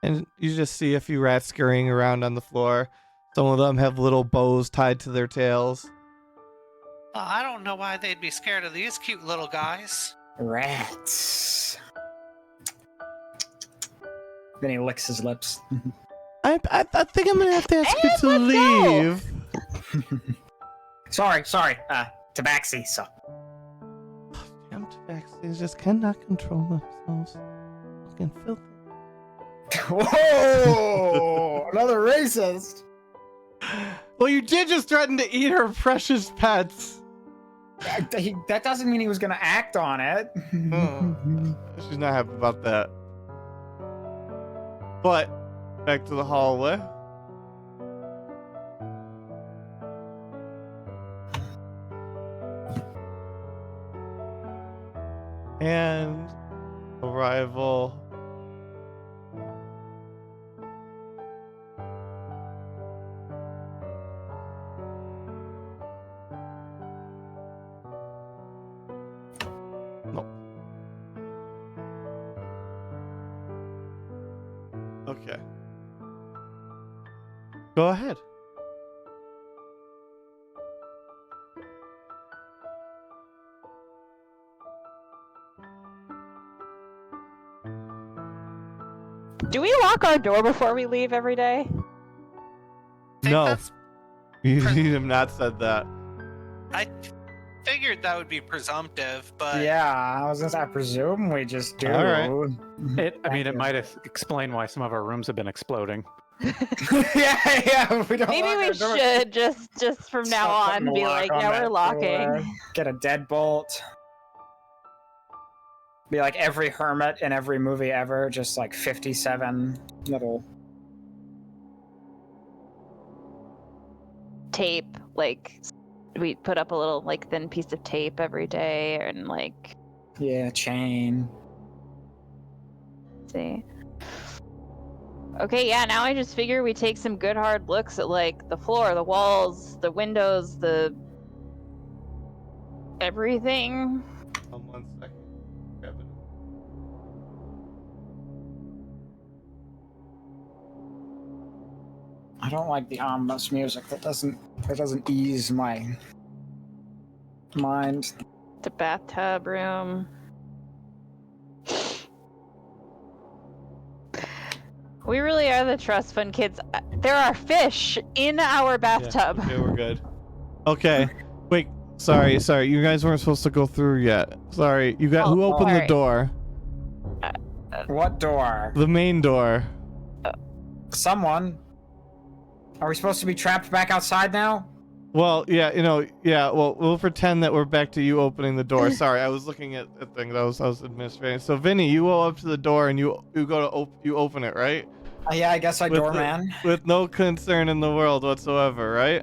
And you just see a few rats scurrying around on the floor. Some of them have little bows tied to their tails. I don't know why they'd be scared of these cute little guys. Rats. Then he licks his lips. I think I'm gonna have to ask you to leave. Sorry. Tabaxi, so. Damn vaccines just cannot control themselves. Fucking filthy. Whoa! Another racist! Well, you did just threaten to eat her precious pets. That doesn't mean he was gonna act on it. She's not happy about that. But back to the hallway. And arrival. No. Okay. Go ahead. Do we lock our door before we leave every day? I think No. that's- You have not said that. I figured that would be presumptive, but Yeah, I was gonna say, I presume we just do. All right. It might have explained why some of our rooms have been exploding. yeah, we don't. Maybe lock we our doors. should just from now Stop on putting a be lock like, on yeah, that we're locking. door. Get a deadbolt. Be like every hermit in every movie ever, just like 57 little. Tape, like we put up a little like thin piece of tape every day, and like Yeah, chain. see. Okay, yeah, now I just figure we take some good hard looks at like the floor, the walls, the windows, the everything. 1 second. Grab it. I don't like the ominous music. That doesn't ease my mind. The bathtub room. We really are the trust fund kids. There are fish in our bathtub. Yeah, okay, we're good. Okay. Wait. Sorry. You guys weren't supposed to go through yet. Sorry. You got Oh, who opened the alright. door? What door? The main door. Someone. Are we supposed to be trapped back outside now? Well, yeah, well, we'll pretend that we're back to you opening the door. Sorry, I was looking at things. I was administrating. So, Vinny, you go up to the door and you go to you open it, right? Yeah, I guess I With doorman. With no concern in the world whatsoever, right?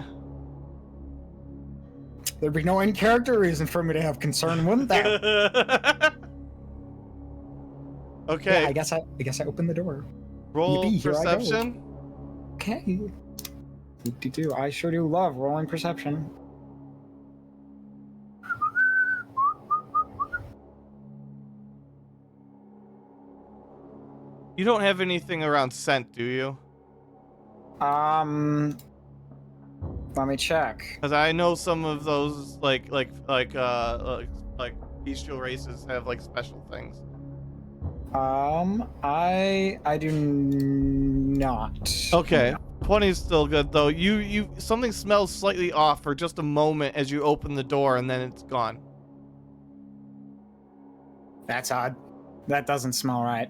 There'd be no in-character reason for me to have concern, wouldn't there? Okay. Yeah, I guess I opened the door. Roll Yippee, here I go. perception. Okay. Do. I sure do love rolling perception. You don't have anything around scent, do you? Let me check. Because I know some of those like bestial races have like special things. I do not. Okay, 20 is still good though. You something smells slightly off for just a moment as you open the door and then it's gone. That's odd. That doesn't smell right.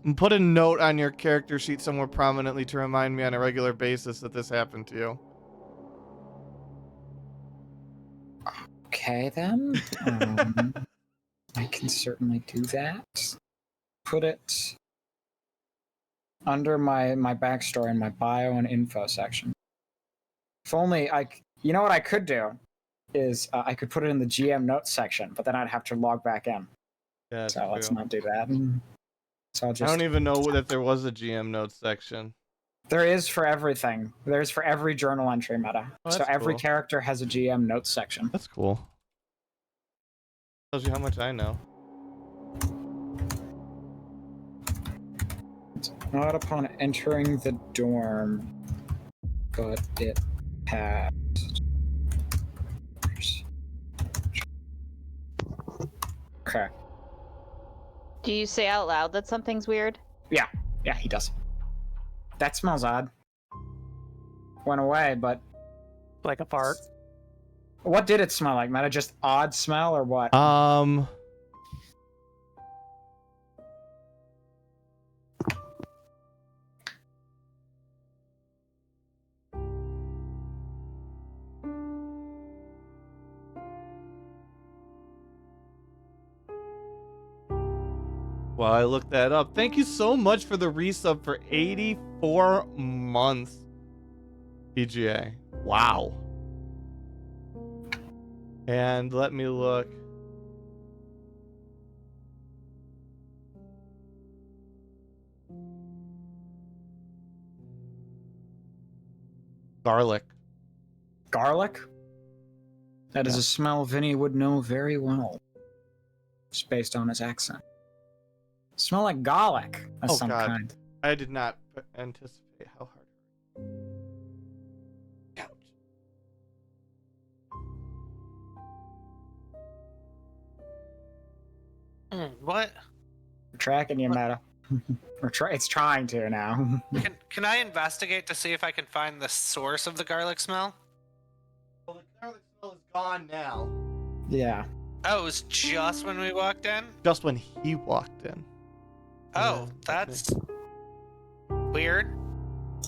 And put a note on your character sheet somewhere prominently to remind me on a regular basis that this happened to you. Okay then. I can certainly do that. Put it under my backstory in my bio and info section. If only you know what I could do is I could put it in the GM notes section, but then I'd have to log back in. Yeah, So let's not do that. So I'll I just. don't even know that there was a GM notes section. There is for everything. There's for every journal entry meta. Oh, So that's every cool. character has a GM notes section. That's cool. Tells you how much I know. Not upon entering the dorm, but it passed. Okay. Do you say out loud that something's weird? Yeah, he does. That smells odd. Went away, but Like a fart. What did it smell like? Might have just odd smell or what? Well, I looked that up. Thank you so much for the resub for 84 months. PGA. Wow. And let me look. Garlic. Garlic? That is Yeah. a smell Vinny would know very well. Just based on his accent. Smell like garlic of Oh, some God. kind. I did not anticipate how hard. Ouch. What? We're tracking you, Meta. It's trying to now. Can I investigate to see if I can find the source of the garlic smell? Well, the garlic smell is gone now. Yeah. Oh, it was just when we walked in? Just when he walked in. Oh, Yeah, that's weird.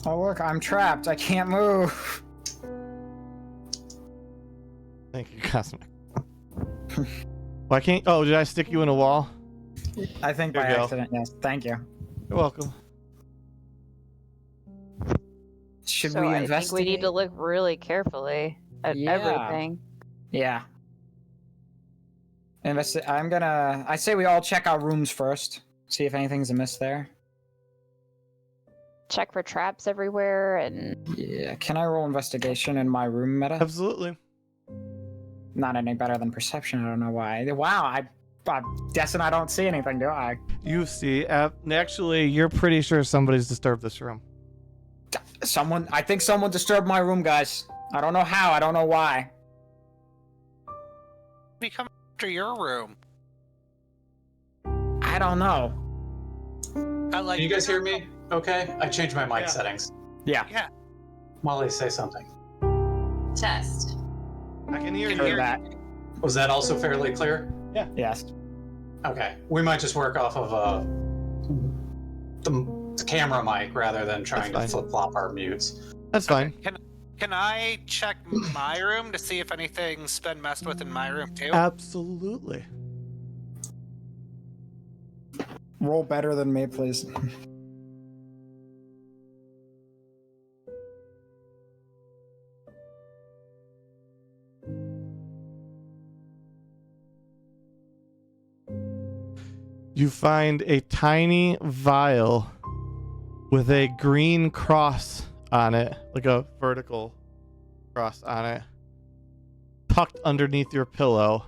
Oh look, I'm trapped. I can't move. Thank you, Cosmic. Why can't? Oh, did I stick you in a wall? I think Here by you go. accident, yes. Thank you. You're welcome. Should So we I investigate? think we need to look really carefully at Yeah. everything. Yeah. I say we all check our rooms first. See if anything's amiss there. Check for traps everywhere and Yeah. Can I roll investigation in my room, Meta? Absolutely. Not any better than perception. I don't know why. Wow. I'm guessing I don't see anything, do I? You see, actually, you're pretty sure somebody's disturbed this room. I think someone disturbed my room, guys. I don't know how. I don't know why. We come after your room. I don't know. I like. Can you guys hear me? Okay, I changed my mic Yeah. settings. Yeah. Yeah. Molly, say something. Test. I can hear Can you. Heard that. Was that also fairly clear? Yes. Okay, we might just work off of the camera mic rather than trying to That's fine. flip-flop our mutes. That's fine. Can I check my room to see if anything's been messed with in my room too? Absolutely. Roll better than me, please. You find a tiny vial with a green cross on it, like a vertical cross on it, tucked underneath your pillow.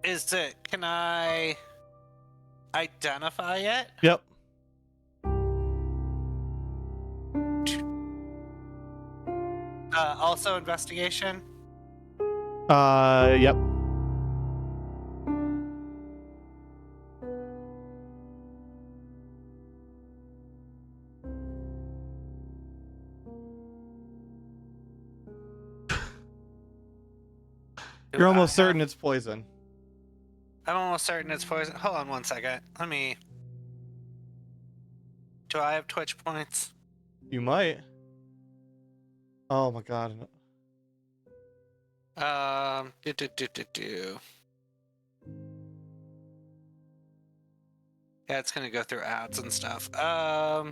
Is it? Can I identify it? Yep. Also investigation. Yep. You're almost certain it's poison. I'm almost certain it's poison. Hold on one second. Do I have Twitch points? You might. Oh my god. Yeah, it's gonna go through ads and stuff. I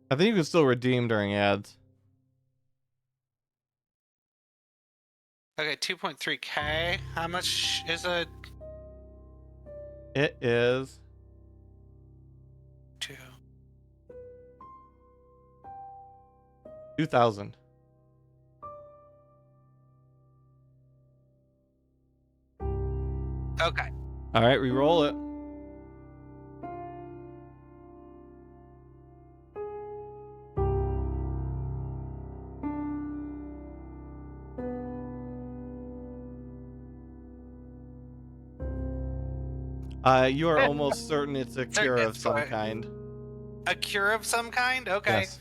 think you can still redeem during ads. Okay, 2.3k. How much is it? It is 2. 2,000. Okay. All right, re-roll it. You are almost certain it's a cure of some kind. A cure of some kind? Okay. Yes.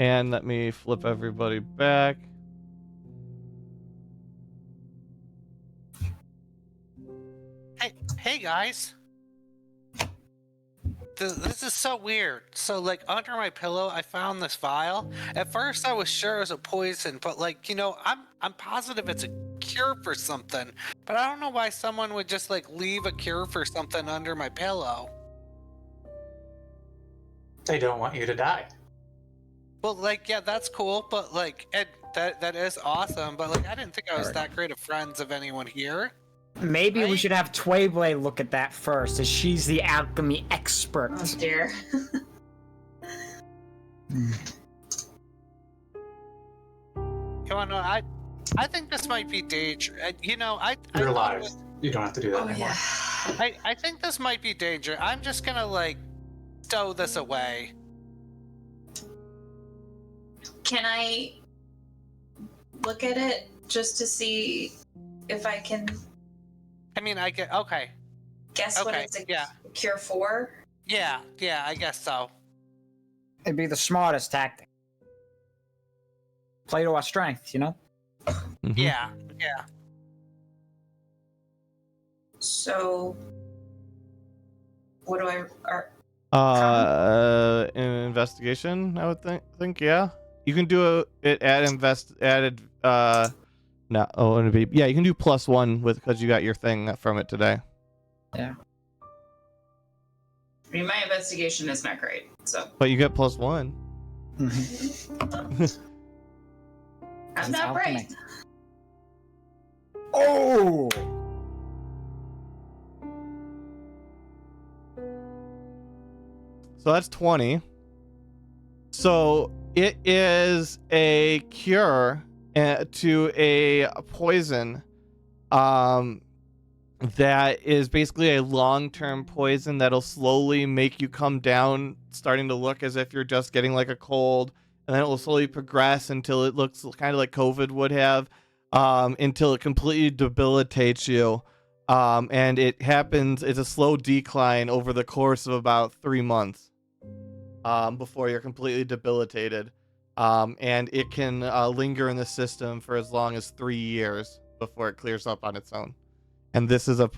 And let me flip everybody back. Hey guys. This is so weird. So, like, under my pillow, I found this vial. At first, I was sure it was a poison, but, like, you know, I'm positive it's a cure for something. But I don't know why someone would just, like, leave a cure for something under my pillow. They don't want you to die. Well, like, yeah, that's cool, but, like, that is awesome. But, like, I didn't think I was that great of friends of anyone here. Maybe we Right? should have Twayblade look at that first, as she's the alchemy expert. Oh dear. You know, I think this might be danger. You know, You're thought it alive. was- You don't have to do that Oh anymore. yeah. I think this might be danger. I'm just gonna, like, stow this away. Can I look at it just to see if I can I mean, I get okay. guess what Okay, it's a yeah. cure for? Yeah, I guess so. It'd be the smartest tactic. Play to our strength, you know? Mhm. Yeah. So, what do An investigation, I would think, yeah. You can do it at no, oh, it'd be, yeah, you can do +1 because you got your thing from it today. I mean, my investigation is not great, so But you get +1. I'm not alchemy. bright. Oh! So that's 20. So it is a cure to a poison that is basically a long-term poison that'll slowly make you come down, starting to look as if you're just getting like a cold, and then it will slowly progress until it looks kind of like COVID would have, until it completely debilitates you. And it happens, it's a slow decline over the course of about 3 months before you're completely debilitated. And it can linger in the system for as long as 3 years before it clears up on its own. And this is a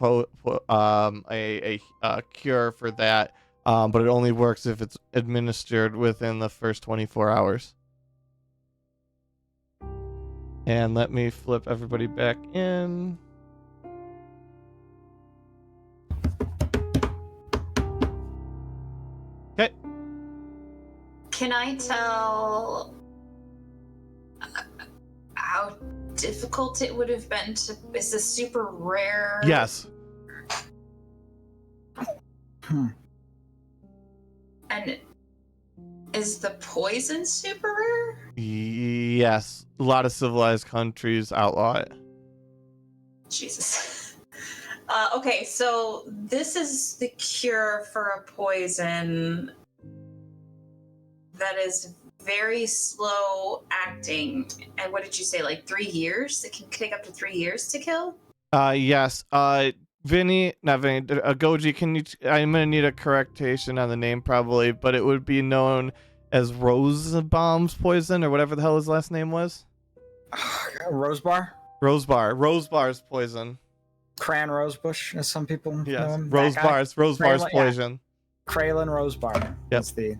cure for that, but it only works if it's administered within the first 24 hours. And let me flip everybody back in. Okay. Can I tell how difficult it would have been to? Is this super rare? Yes. And is the poison super rare? Yes. A lot of civilized countries outlaw it. Jesus. Okay, so this is the cure for a poison that is very slow acting. And what did you say, like 3 years? It can take up to 3 years to kill? Yes. Goji, can you? I'm gonna need a correction on the name probably, but it would be known as Rosebaum's poison or whatever the hell his last name was. Rosebar? Rosebar's poison. Cran Rosebush, as some people know Yes. him. That guy? Rosebar's Kraylan, yeah. poison. Kraylan Rosebar. Yep. That's the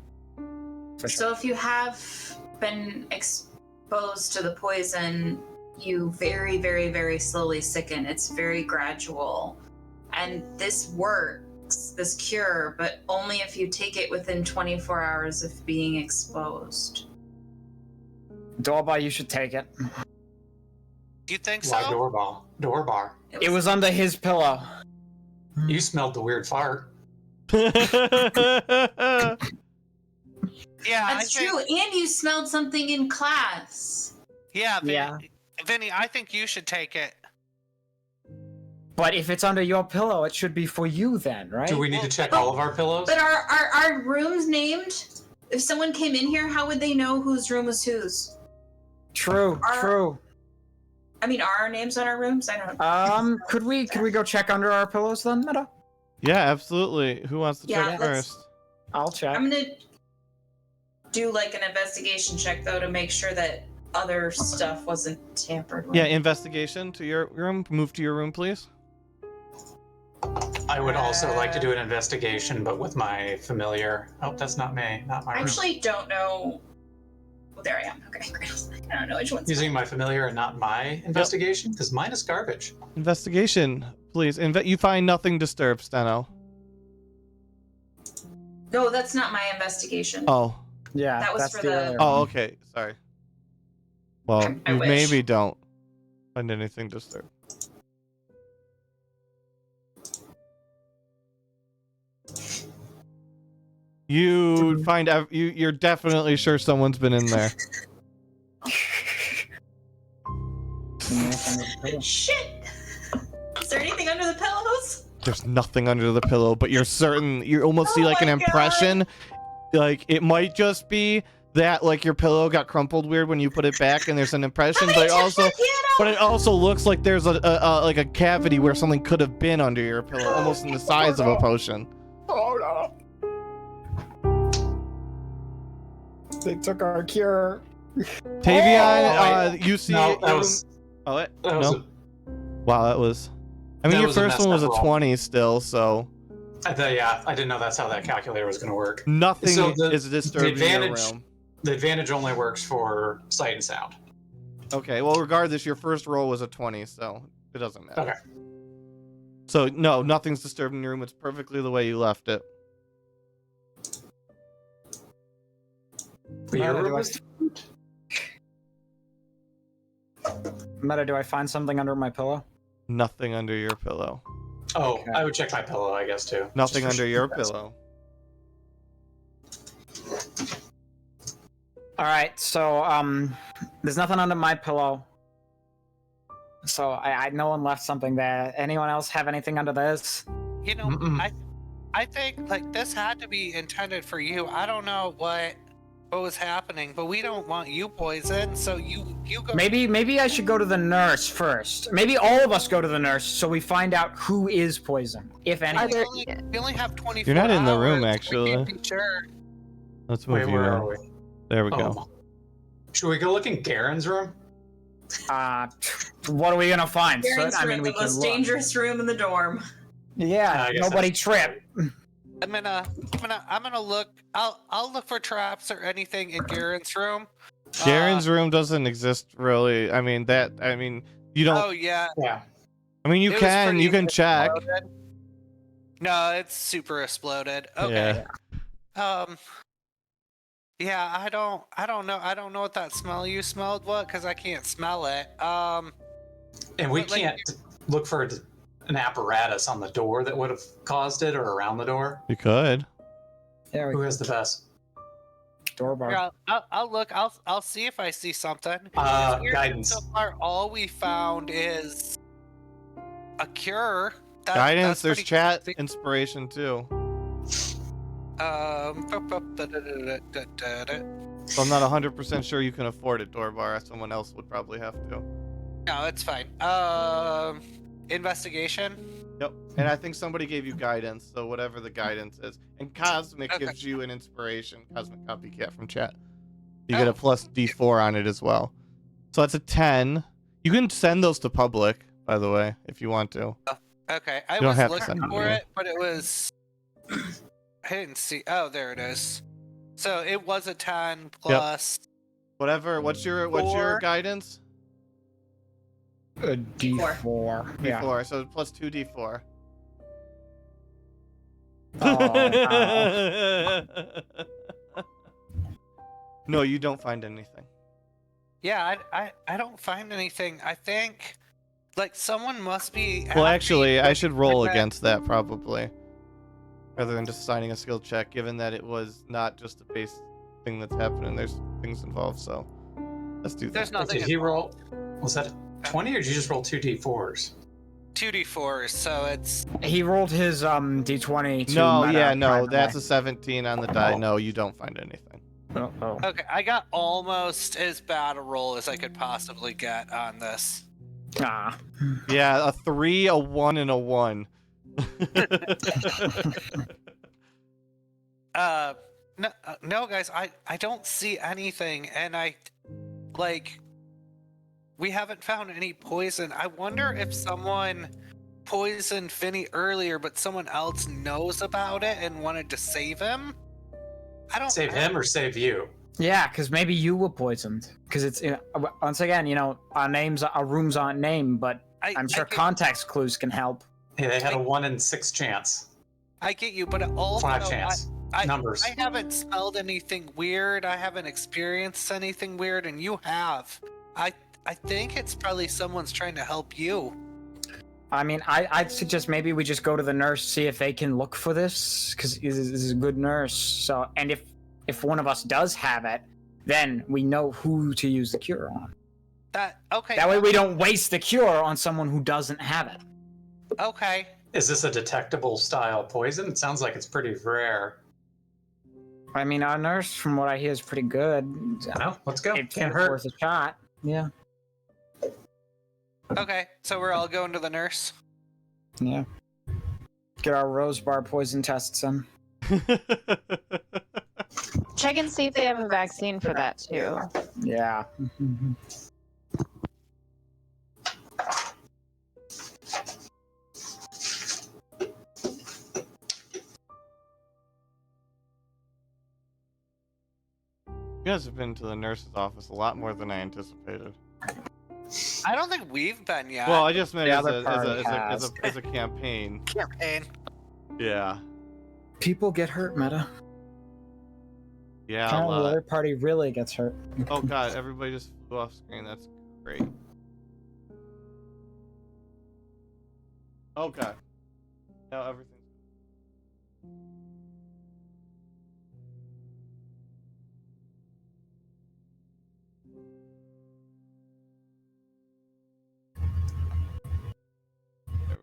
official. So if you have been exposed to the poison, you very, very, very slowly sicken. It's very gradual. And this works, this cure, but only if you take it within 24 hours of being exposed. Doorbell, you should take it. Do you think Why so? Doorbar? It was under his pillow. You smelled the weird fart. Yeah, That's true. And you smelled something in class. Yeah, Yeah. Vinny, I think you should take it. But if it's under your pillow, it should be for you then, right? Do we need to check all of our pillows? But are rooms named? If someone came in here, how would they know whose room was whose? True, true. I mean, are our names on our rooms? I don't know. Could we go check under our pillows then, Meta? Yeah, absolutely. Who wants to Yeah, check let's- first? I'll check. I'm gonna. do like an investigation check though to make sure that other stuff wasn't tampered with. Yeah, investigation to your room. Move to your room, please. I would also like to do an investigation, but with my familiar. Oh, that's not me. Not my I room. actually don't know. Oh, there I am. Okay, great. I don't know which one's Using mine. my familiar and not my investigation, because mine is garbage. Investigation, please. You find nothing disturbed, Steno. No, that's not my investigation. Oh. Yeah, That was that's for the the- other Oh, one. okay. Sorry. Well, I you wish. maybe don't find anything disturbed. You find you're definitely sure someone's been in there. Shit! Is there anything under the pillows? There's nothing under the pillow, but you're certain. You almost see Oh like an my God. impression. Like it might just be that like your pillow got crumpled weird when you put it back, and there's an impression. But it also looks like there's a like a cavity where something could have been under your pillow, almost in the size of a potion. Oh no. They took our cure. Tavion, you see No, it. that was. Oh, it? That was No. Wow, that was. I mean, That your was a first one was a messed up roll. 20 still, so Yeah, I didn't know that's how that calculator was going to work. nothing So is disturbing your advantage- realm. The advantage only works for sight and sound. Okay, well, regardless, your first roll was a 20, so it doesn't matter. Okay. So, no, nothing's disturbing your room. It's perfectly the way you left it. But your Meta, room do I- was- Meta, do I find something under my pillow? Nothing under your pillow. Oh, Okay. I would check my pillow, I guess, too. Nothing Just for under your sure. pillow. All right, so there's nothing under my pillow. So I no one left something there. Anyone else have anything under this? You know, Mm-mm. I think like this had to be intended for you. I don't know what was happening, but we don't want you poisoned. So you go. Maybe I should go to the nurse first. Maybe all of us go to the nurse so we find out who is poisoned, if any. Are there- We only have 24 You're not in the room, hours. actually. We can't be sure. Let's move Wait, you where in. are we? There we Oh. go. Should we go look in Garen's room? What are we gonna find? Garen's I mean, room, we the can most look. dangerous room in the dorm. Yeah, I guess nobody trip. I'm gonna look. I'll look for traps or anything in Garen's room. Garen's room doesn't exist really. I mean, you don't. Oh yeah. Yeah. I mean, you It was can pretty check. exploded. No, it's super exploded. Okay. Yeah. Yeah, I don't know. I don't know what that smell you smelled was because I can't smell it. And we But, like, can't look for an apparatus on the door that would have caused it or around the door. You could. There Who we has the best? door bar. Yeah, I'll look. I'll see if I see something. It's weird that Guidance. So far, all we found is a cure. Guidance. That's There's pretty chat. crazy. Inspiration too. Um. So I'm not 100% sure you can afford it, Dorbar. Someone else would probably have to. No, it's fine. Investigation. Yep. And I think somebody gave you guidance, so whatever the guidance is. And Cosmic Okay. gives you an inspiration. Cosmic Copycat from chat. You get Oh. a plus D4 on it as well. So that's a 10. You can send those to public, by the way, if you want to. Okay, I don't was have to looking send it for to me. it, but it was. I didn't see. Oh, there it is. So it was a 10 plus. Whatever. What's your Four. guidance? A D4. Yeah. D4. So plus 2D4. Oh, No, you don't find anything. Yeah, I don't find anything. I think like someone must be. Well, happy actually, I with- should roll with that- against that probably, rather than just assigning a skill check. Given that it was not just a base thing that's happening, there's things involved. So let's do There's that. nothing. Did he roll? Was that 20 or did you just roll 2d4s? 2d4s, so it's. he rolled his D20 to No, meta yeah, no, privately. that's a 17 on the die. Oh. No, you don't find anything. Oh, oh. Okay, I got almost as bad a roll as I could possibly get on this. Ah. Yeah, a 3, a 1, and a 1. No, guys, I don't see anything, and we haven't found any poison. I wonder if someone poisoned Finny earlier, but someone else knows about it and wanted to save him. I don't Save him or save you? Yeah, because maybe you were poisoned. Because it's once again, our rooms aren't named, but I'm sure context clues can help. Yeah, they had a 1 in 6 chance. I get you, but also 5 chance. Numbers. I haven't smelled anything weird. I haven't experienced anything weird, and you have. I think it's probably someone's trying to help you. I mean, I'd suggest maybe we just go to the nurse, see if they can look for this, because this is a good nurse. So, and if one of us does have it, then we know who to use the cure on. Okay. That way we don't waste the cure on someone who doesn't have it. Okay. Is this a detectable style poison? It sounds like it's pretty rare. I mean, our nurse, from what I hear, is pretty good. No, let's go. It Can't it's hurt. worth a shot. Yeah. Okay, so we're all going to the nurse. Yeah. Get our rose bar poison tests in. Check and see if they have a vaccine for that too. Yeah. You guys have been to the nurse's office a lot more than I anticipated. I don't think we've been yet. Well, I just meant The as other party a campaign. Campaign. Yeah. People get hurt, Meta. Yeah, a Apparently the lot. other party really gets hurt. Oh god, everybody just flew off screen. That's great. Oh god. Now everything's... There we go.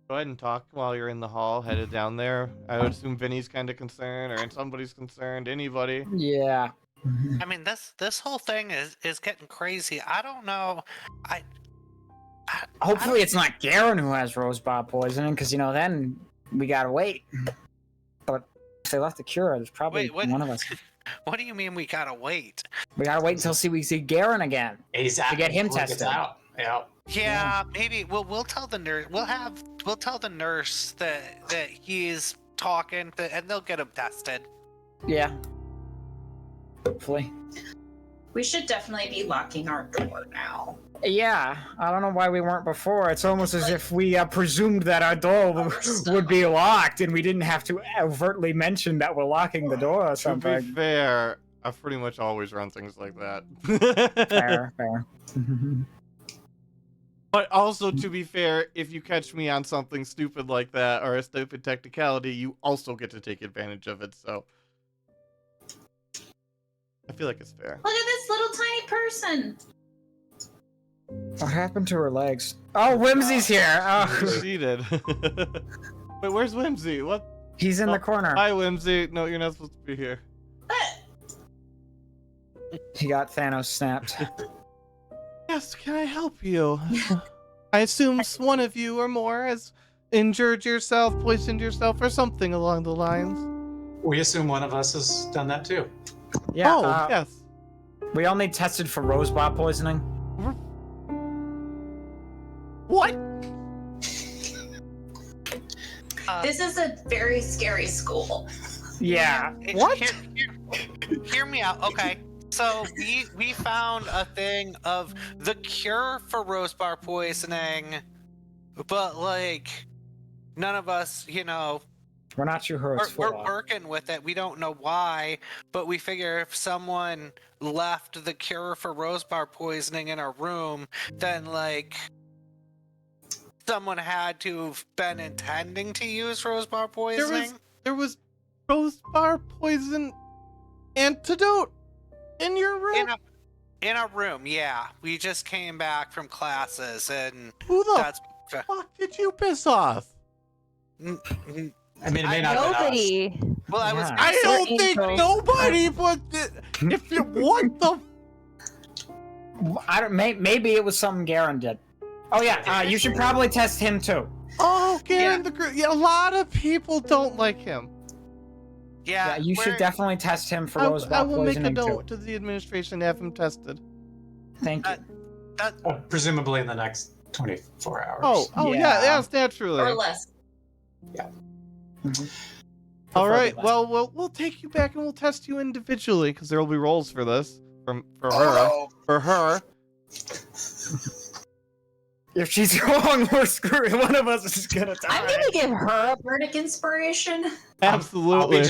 Go ahead and talk while you're in the hall, headed down there. I would assume Vinny's kind of concerned, or somebody's concerned. Anybody? Yeah. I mean, this whole thing is getting crazy. I don't know. Hopefully it's not Garin who has rosebud poisoning, because, then we gotta wait. But if they left the cure, there's probably one of us. What do you mean we gotta wait? We gotta wait until we see Garin again. Exactly. To get him Before he gets tested. out. Yeah. Yeah, maybe. We'll tell the nurse. We'll tell the nurse that he's talking, and they'll get him tested. Yeah. Hopefully. We should definitely be locking our door now. Yeah, I don't know why we weren't before. It's almost as if we presumed that our door would be locked, and we didn't have to overtly mention that we're locking the door or To something. be fair, I've pretty much always run things like that. Fair. But also, to be fair, if you catch me on something stupid like that, or a stupid technicality, you also get to take advantage of it, so... I feel like it's fair. Look at this little tiny person. What happened to her legs? Oh, Whimsy's here! Oh. Succeeded. Wait, where's Whimsy? What? He's in the corner. Hi, Whimsy. No, you're not supposed to be here. He got Thanos snapped. Yes, can I help you? I assume one of you or more has injured yourself, poisoned yourself, or something along the lines. We assume one of us has done that too. Yeah, Oh, yes. we only tested for rosebud poisoning. What? This is a very scary school. Yeah. What? Hear me out. Okay. So we found a thing of the cure for rosebar poisoning, but none of us, We're not sure who it's we're for. working with it. We don't know why, but we figure if someone left the cure for rosebar poisoning in our room, then someone had to have been intending to use rosebar poisoning. There was rose bar poison antidote in your room? In a room, yeah. We just came back from classes, and Who the that's fuck did you piss off? I mean, it may not have been us. Nobody. Well, I was. Yeah. I don't Or think angels. nobody, but if you what the I don't. Maybe it was something Garin did. Oh yeah, you should probably test him too. Oh, Garin yeah, a lot of people don't like him. Yeah, you should definitely test him for I rosebud will make a poisoning note too. to the administration to have him tested. Thank you. Presumably in the next 24 hours. Oh, Yeah. yes, naturally. Or less. Yeah. All right, Preferably well, we'll take you back and we'll test you individually because there will be rolls for this for her. If she's wrong, we're screwed. One of us is gonna die. I'm gonna give her a bardic inspiration. Absolutely.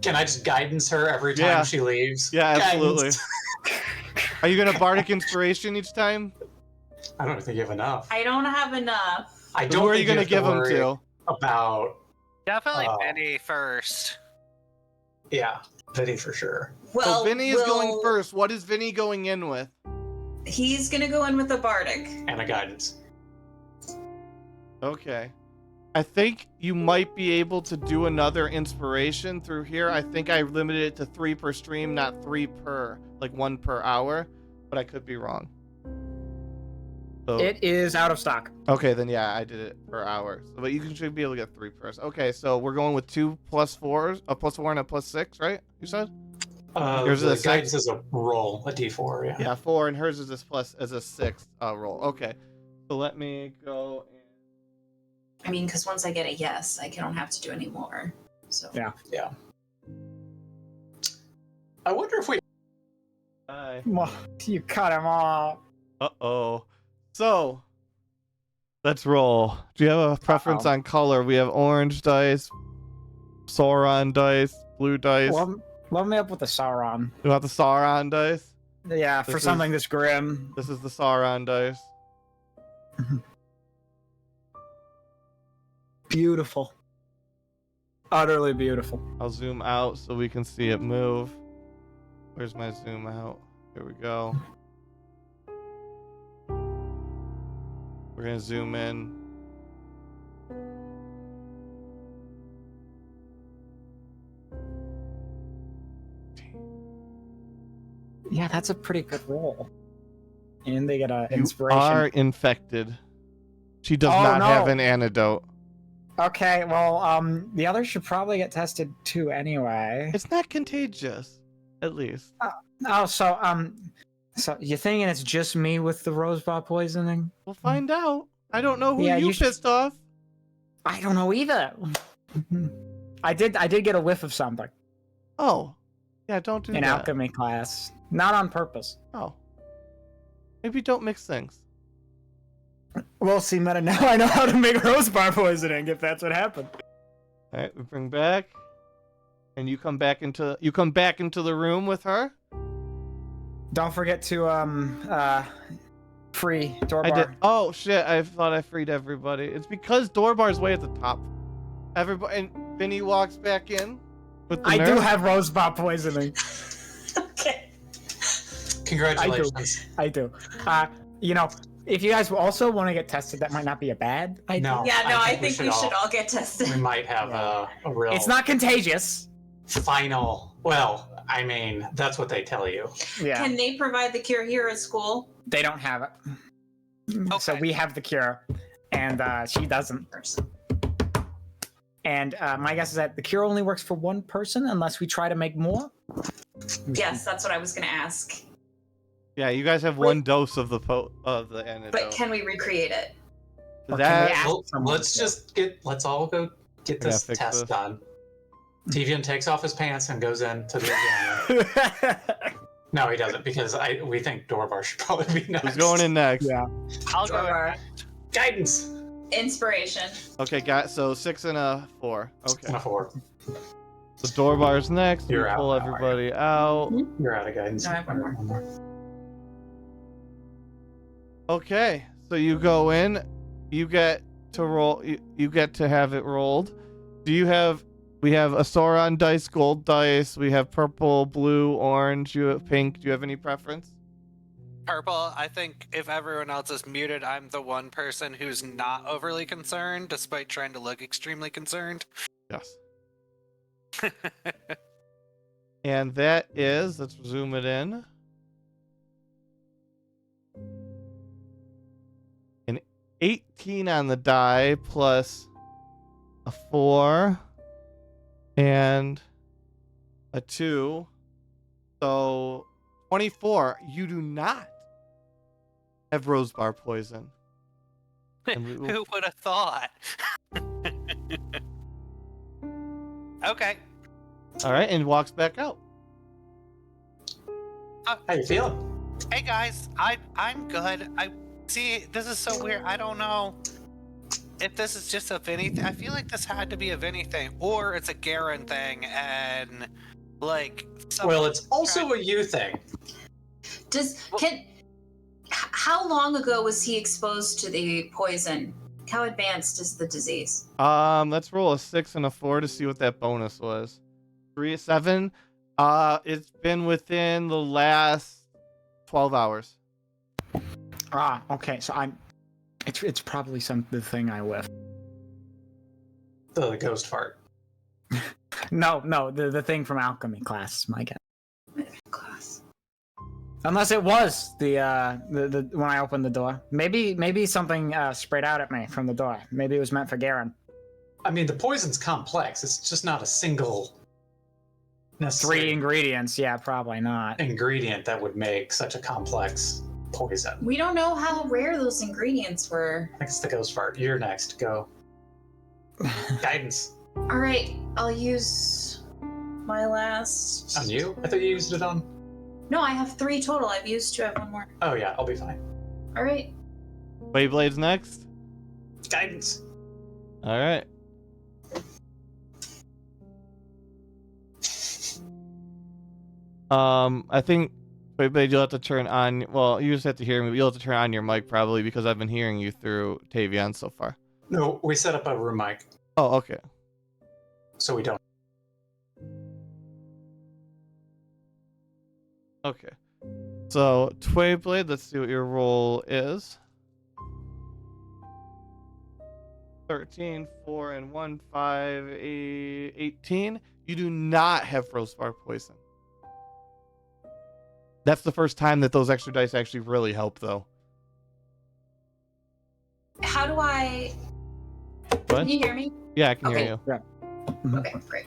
Can I just guidance her every time Yeah. she leaves? Yeah, absolutely. Guidance. Are you gonna bardic inspiration each time? I don't think you have enough. I don't have enough. I don't Who are you think gonna have give them worry to? About Definitely Oh. Vinny first. yeah, Vinny for sure. Well, So Vinny is going first. What is Vinny going in with? He's gonna go in with a bardic. And a guidance. Okay. I think you might be able to do another inspiration through here. I think I limited it to 3 per stream, not 3 per, like 1 per hour, but I could be wrong. So, It is out of stock. okay, then yeah, I did it per hour. So, but you should be able to get 3 per. Okay, so we're going with 2 plus 4, a plus 4 and a plus 6, right? You said? Yours is The a guidance six? is a roll, a d4, yeah. Yeah, 4, and hers is this plus as a 6 roll. Okay, so let me go. I mean, because once I get a yes, I don't have to do any more. So Yeah. Yeah. I wonder if we. Bye. Well, you cut him off. Uh-oh. So, let's roll. Do you have a preference on color? We have orange dice, Sauron dice, blue dice. Load me up with the Sauron. You want the Sauron dice? Yeah, for This something is- this grim. This is the Sauron dice. Beautiful. Utterly beautiful. I'll zoom out so we can see it move. Where's my zoom out? Here we go. We're gonna zoom in. Yeah, that's a pretty good roll. And they get an You inspiration. are infected. She does Oh, not have no. an antidote. Okay, well, the others should probably get tested too anyway. It's not contagious, at least. Oh, so you're thinking it's just me with the rosebud poisoning? We'll find out. I don't know who Yeah, you you should- pissed off. I don't know either. I did get a whiff of something Oh, yeah, don't do in that. alchemy class, not on purpose. Oh, maybe don't mix things. Well, see, Meta, now I know how to make rosebud poisoning if that's what happened. All right, we bring back, and you come back into the room with her. Don't forget to free door I bar. did. Oh shit! I thought I freed everybody. It's because Doorbar's way at the top. Everybody, and Vinny walks back in with the I nurse. do have rosebud poisoning. okay. Congratulations. I do. You know, if you guys also want to get tested, that might not be a bad idea. No. Yeah, no, I we think we should all get tested. We might have a real. It's not contagious. final. Well, I mean, that's what they tell you. Yeah. Can they provide the cure here at school? They don't have it. So Okay. we have the cure, and she doesn't. And my guess is that the cure only works for one person unless we try to make more. Yes, that's what I was gonna ask. Yeah, you guys have one dose of the antidote. But can we recreate it? Or can we That ask Well, someone let's to? just let's all go get Yeah, this fix test this. done. Deviant takes off his pants and goes into the examiner. No, he doesn't, because we think Dorbar should probably be next. who's going in next? Yeah. I'll go. Or Guidance. inspiration. Okay, got so 6 and a 4. Okay, And a 4. so Doorbar's next. You're We out pull now, everybody out. You're out of guidance. No, I have one more. Okay, so you go in. You get to roll. You get to have it rolled. Do you have? We have a Sauron dice, gold dice. We have purple, blue, orange. You have pink. Do you have any preference? Purple, I think if everyone else is muted, I'm the one person who's not overly concerned, despite trying to look extremely concerned. Yes. And that is. Let's zoom it in. An 18 on the die plus a 4 and a 2. So 24. You do not have Rosebar poison. Who would have thought? Okay. All right, and walks back out. How you feeling? Hey guys, I'm good. I see. This is so weird. I don't know if this is just a Vinny thing. I feel like this had to be a Vinny thing, or it's a Garin thing, and like. Well, it's also a you thing. How long ago was he exposed to the poison? How advanced is the disease? Let's roll a 6 and a 4 to see what that bonus was. 3, 7. It's been within the last 12 hours. Okay. So it's probably the thing I whiffed. The ghost fart. No, the thing from alchemy class is my guess. Class. Unless it was the when I opened the door. Maybe something sprayed out at me from the door. Maybe it was meant for Garin. I mean, the poison's complex. It's just not a single 3 ingredients. Yeah, probably not. ingredient that would make such a complex poison. We don't know how rare those ingredients were. I think it's the ghost fart. You're next. Go. Guidance. All right, I'll use my last. On you? I thought you used it on. No, I have 3 total. I've used 2. I have 1 more. Oh yeah, I'll be fine. All right. Beyblade's next. Guidance. All right. I think Beyblade, you'll have to turn on. Well, you just have to hear me. But you'll have to turn on your mic probably because I've been hearing you through Tavion so far. No, we set up a room mic, Oh, okay. so we don't. Okay. So, Twayblade, let's see what your roll is. 13, 4, and 1, 5, 18. You do not have Rosebar poison. That's the first time that those extra dice actually really help, though. How do I? What? Can you hear me? Yeah, I can Okay. hear you. Okay, great.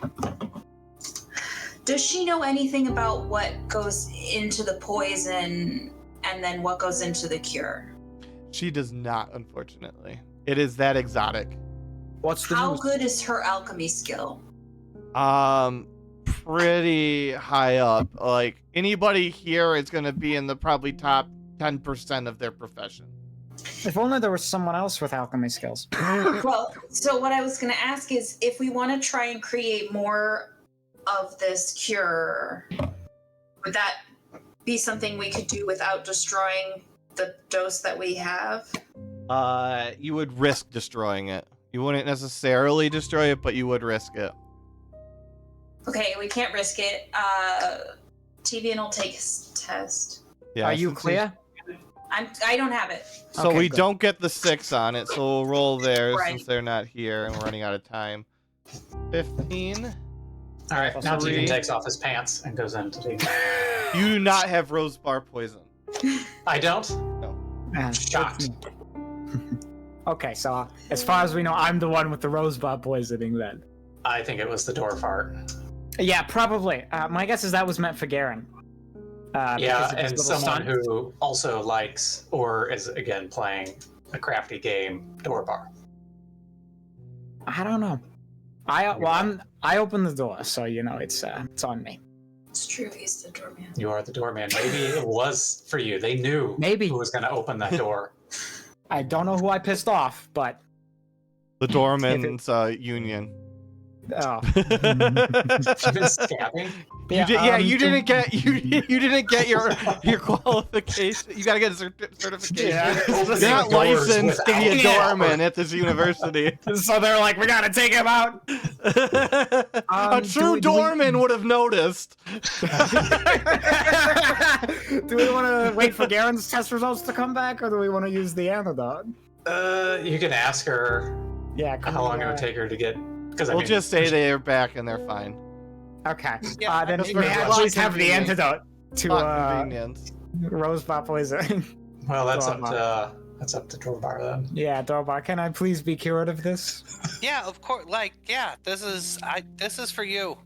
Does she know anything about what goes into the poison and then what goes into the cure? She does not, unfortunately. It is that exotic. What's the How news? good is her alchemy skill? Pretty high up. Like, anybody here is going to be in the probably top 10% of their profession. If only there was someone else with alchemy skills. Well, so what I was going to ask is if we want to try and create more of this cure, would that be something we could do without destroying the dose that we have? You would risk destroying it. You wouldn't necessarily destroy it, but you would risk it. Okay, we can't risk it. TVN will take his test. Yeah. Are you since clear? I don't have it. So Okay, we good. don't get the 6 on it, so we'll roll theirs Right. since they're not here and we're running out of time. 15. All right, now Three. Deacon takes off his pants and goes into the. You do not have Rosebar poison. I don't. Ah, Shocked. Okay, so as far as we know, I'm the one with the rosebud poisoning then. I think it was the door fart. Yeah, probably. My guess is that was meant for Garin. Yeah, because of his and little someone stunt. who also likes or is again playing a crafty game, door bar. I don't know. I opened the door, so you know it's on me. It's true, he's the doorman. You are the doorman. Maybe it was for you. They knew Maybe. who was going to open that door. I don't know who I pissed off, but The Doorman's union. oh. You've been scabbing? You didn't get you didn't get your qualification. You gotta get a certification. Yeah. You're Opening not doors licensed to be a without- doorman at this university. So they're like, we gotta take him out. A do true we- doorman would have noticed. Do we want to wait for Garen's test results to come back, or do we want to use the antidote? You can ask her Yeah. how long it would take her to get. Because We'll just say they're back and they're fine. Okay. Yeah, Then just may for I plot please have the convenience. antidote to Plot convenience. rosebud poison? Well, that's up Dorbar. to Dorbar then. Yeah, Dorbar, can I please be cured of this? Yeah, of course. Like, yeah, this is for you.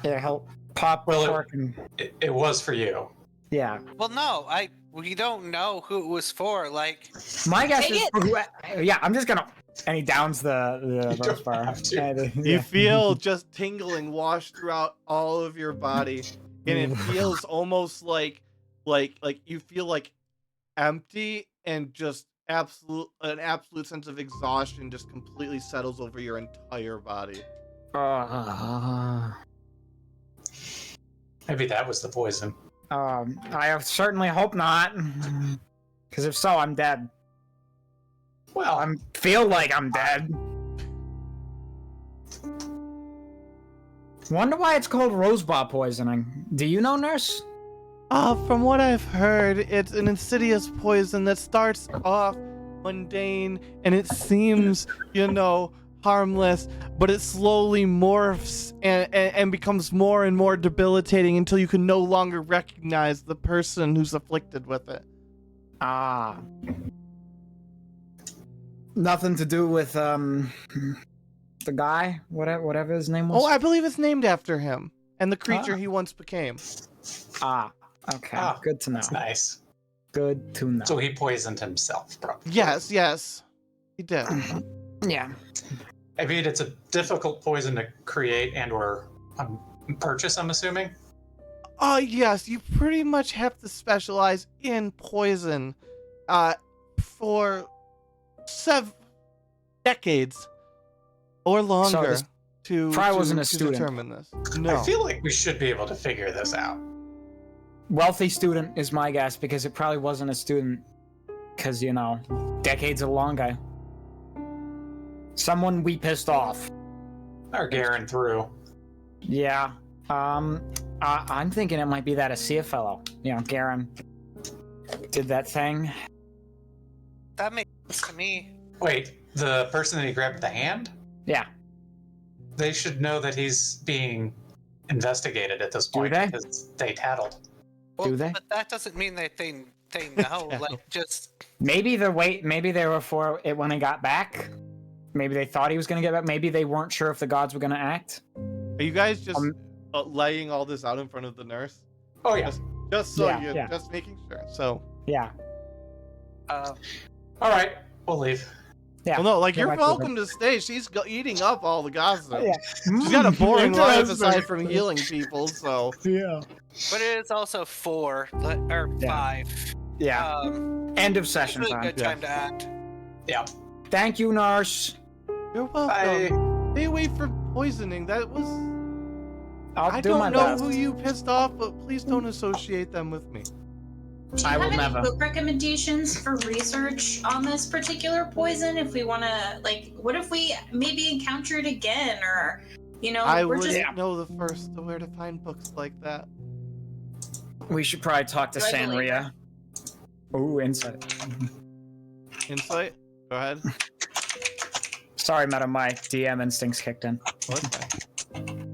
Yeah, help pop Well, cork and It was for you. yeah. Well, no, we don't know who it was for. Like, My guess Take is yeah. I'm just gonna and he downs the don't rose bar. have to. And, You yeah. feel just tingling wash throughout all of your body, and it feels almost like you feel like empty, and just an absolute sense of exhaustion just completely settles over your entire body. Maybe that was the poison. I certainly hope not, because if so, I'm dead. Well, I feel like I'm dead. Wonder why it's called rosebud poisoning. Do you know, nurse? From what I've heard, it's an insidious poison that starts off mundane and it seems, harmless, but it slowly morphs and becomes more and more debilitating until you can no longer recognize the person who's afflicted with it. Nothing to do with the guy, whatever his name was. Oh, I believe it's named after him and the creature he once became. Okay. Ah, Good to know. that's nice. Good to know. So he poisoned himself, probably. Yes, he did. Yeah. I mean, it's a difficult poison to create and/or purchase, I'm assuming. Yes, you pretty much have to specialize in poison for decades or longer to determine this. No. I feel like we should be able to figure this out. Wealthy student is my guess, because it probably wasn't a student, because, decades or longer. Someone we pissed off. Or Garin through. Yeah. I'm thinking it might be that Asia fellow. Garin did that thing. that makes sense to me. Wait, the person that he grabbed the hand? Yeah. They should know that he's being investigated at this point they? because they tattled. Well, Do they? But that doesn't mean that they know. Like, just Maybe they were for it when he got back. Maybe they thought he was going to get back. Maybe they weren't sure if the gods were going to act. Are you guys just laying all this out in front of the nurse? Oh, yeah. Just making sure. So. Yeah. All right, we'll leave. Yeah. Well, no, you're back to welcome to stay. She's eating up all the gossip. Yeah. She's got a boring life Interesting. aside from healing people, so. Yeah. but it is also 4 or 5. Yeah. End of session Really time. good time to act. Yeah. Thank you, nurse. You're welcome. Bye. Stay away from poisoning. That was. I don't know who you pissed off, but please don't associate them with me. Do you I will have any never. book recommendations for research on this particular poison? If we want to, what if we maybe encounter it again, or, I we're wouldn't just. know where to find books like that. We should probably talk to Do I believe Sanria. Ooh, insight. Insight? Go ahead. Sorry, madam, my DM instincts kicked in. Oh, it's fine.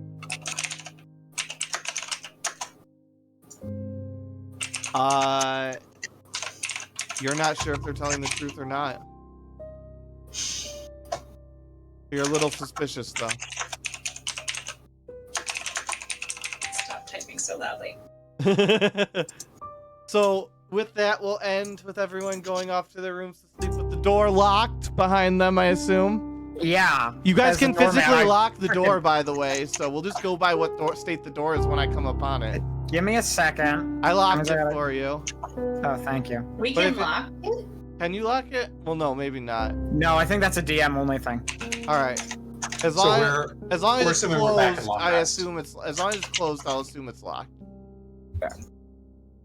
You're not sure if they're telling the truth or not. You're a little suspicious, though. Stop typing so loudly. So, with that, we'll end with everyone going off to their rooms to sleep with the door locked behind them, I assume. Yeah. You guys As can the doorman, physically I lock the door, frickin- by the way, so we'll just go by what state the door is when I come upon it. Give me a second. I locked I it gotta- for you. Oh, thank you. We But can if it- lock it. Can you lock it? Well, no, maybe not. No, I think that's a DM only thing. All right. As So long we're as we're it's assuming we're back in closed, long I rest. assume it's as long as it's closed. I'll assume it's locked. Yeah.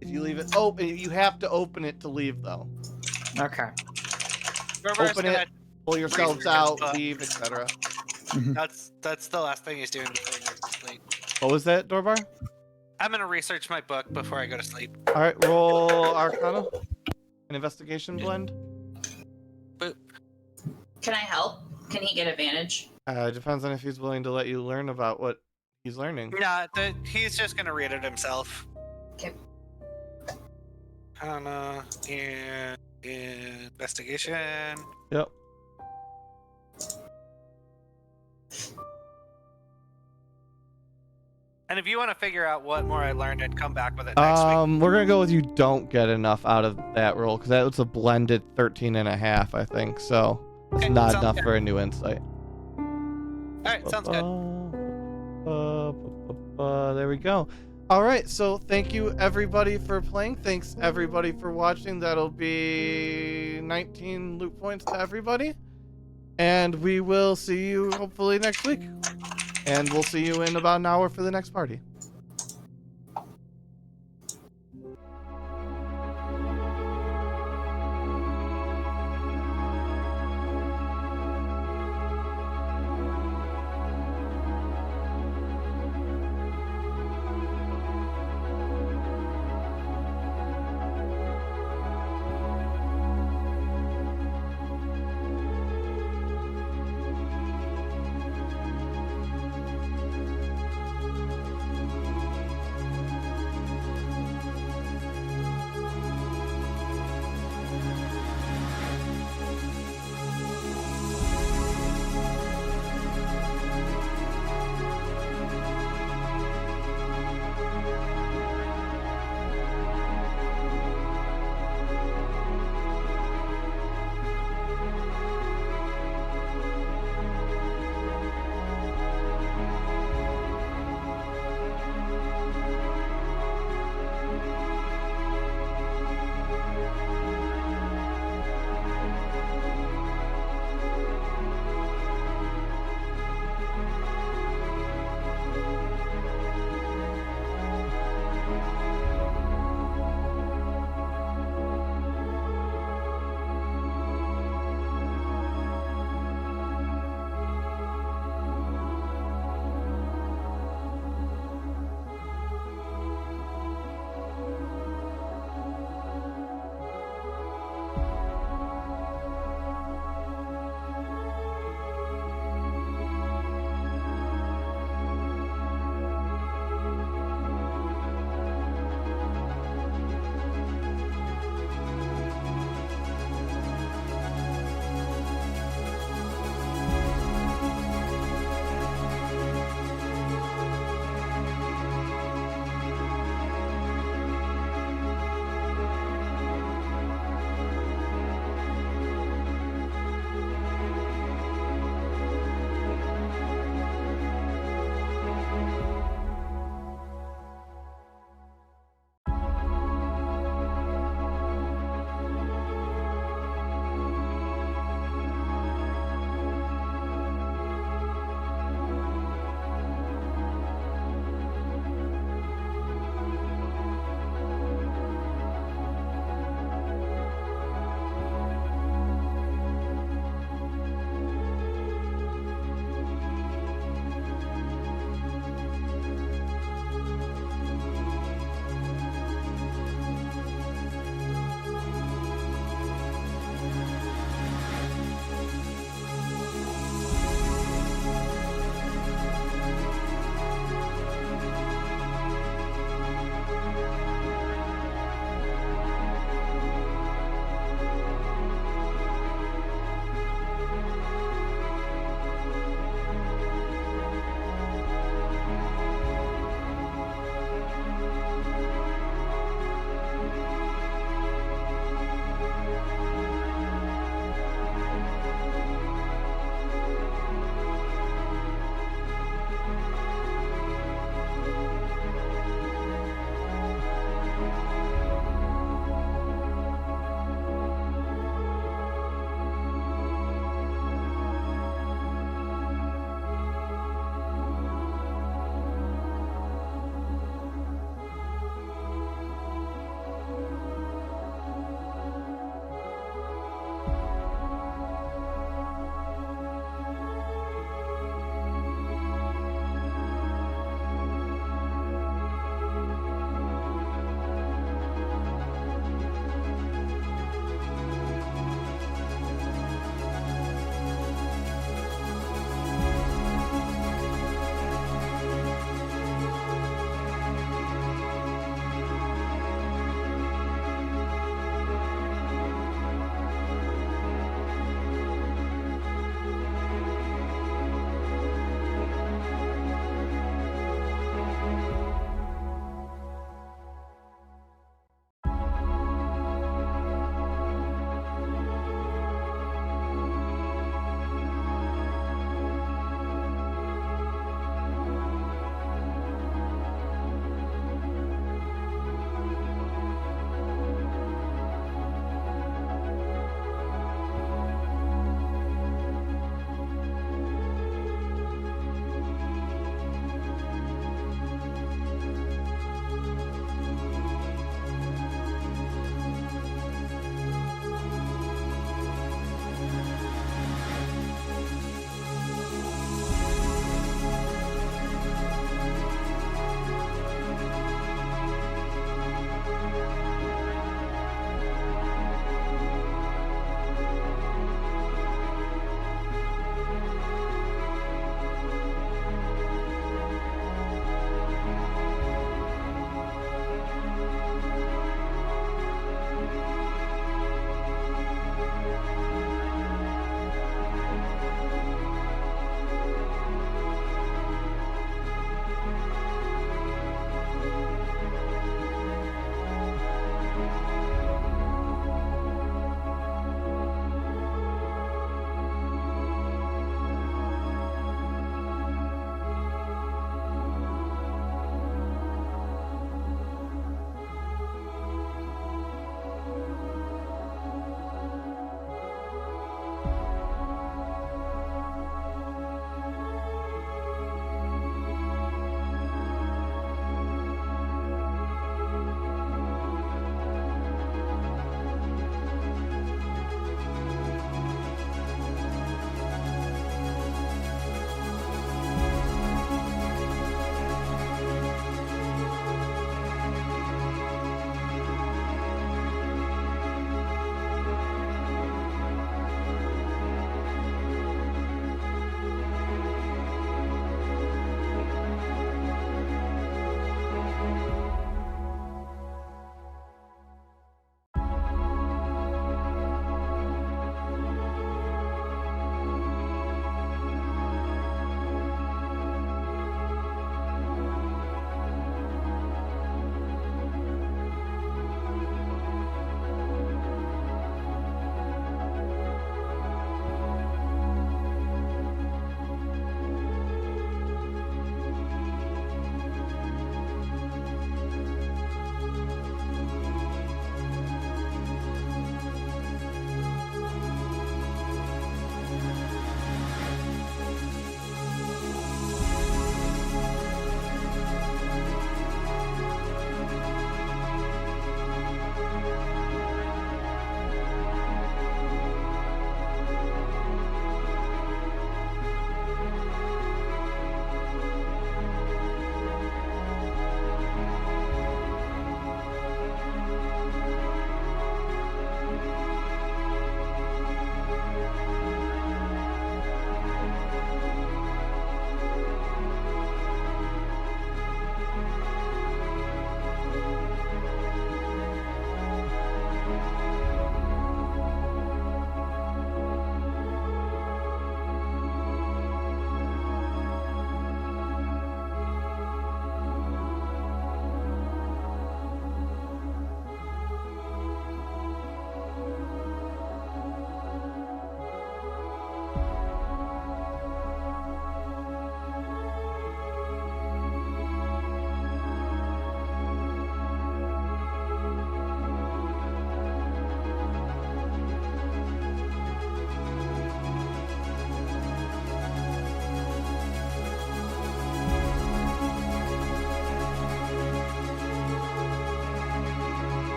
If you leave it open, you have to open it to leave, though. Okay. Whoever's Open gonna- it, pull yourselves research out, stuff. leave, etc. That's the last thing he's doing before he goes to sleep. What was that, Dorbar? I'm gonna research my book before I go to sleep. All right, roll Arcana, an investigation blend. Can I help? Can he get advantage? It depends on if he's willing to let you learn about what he's learning. Nah, he's just gonna read it himself. Arcana and investigation. Yep. And if you want to figure out what more I learned, I'd come back with it next week. We're gonna go with you don't get enough out of that roll because that was a blended 13.5, I think. So it's Okay, not sounds enough good. for a new insight. Alright, sounds good. There we go. All right, so thank you everybody for playing. Thanks everybody for watching. That'll be 19 loot points to everybody. And we will see you hopefully next week. And we'll see you in about an hour for the next party.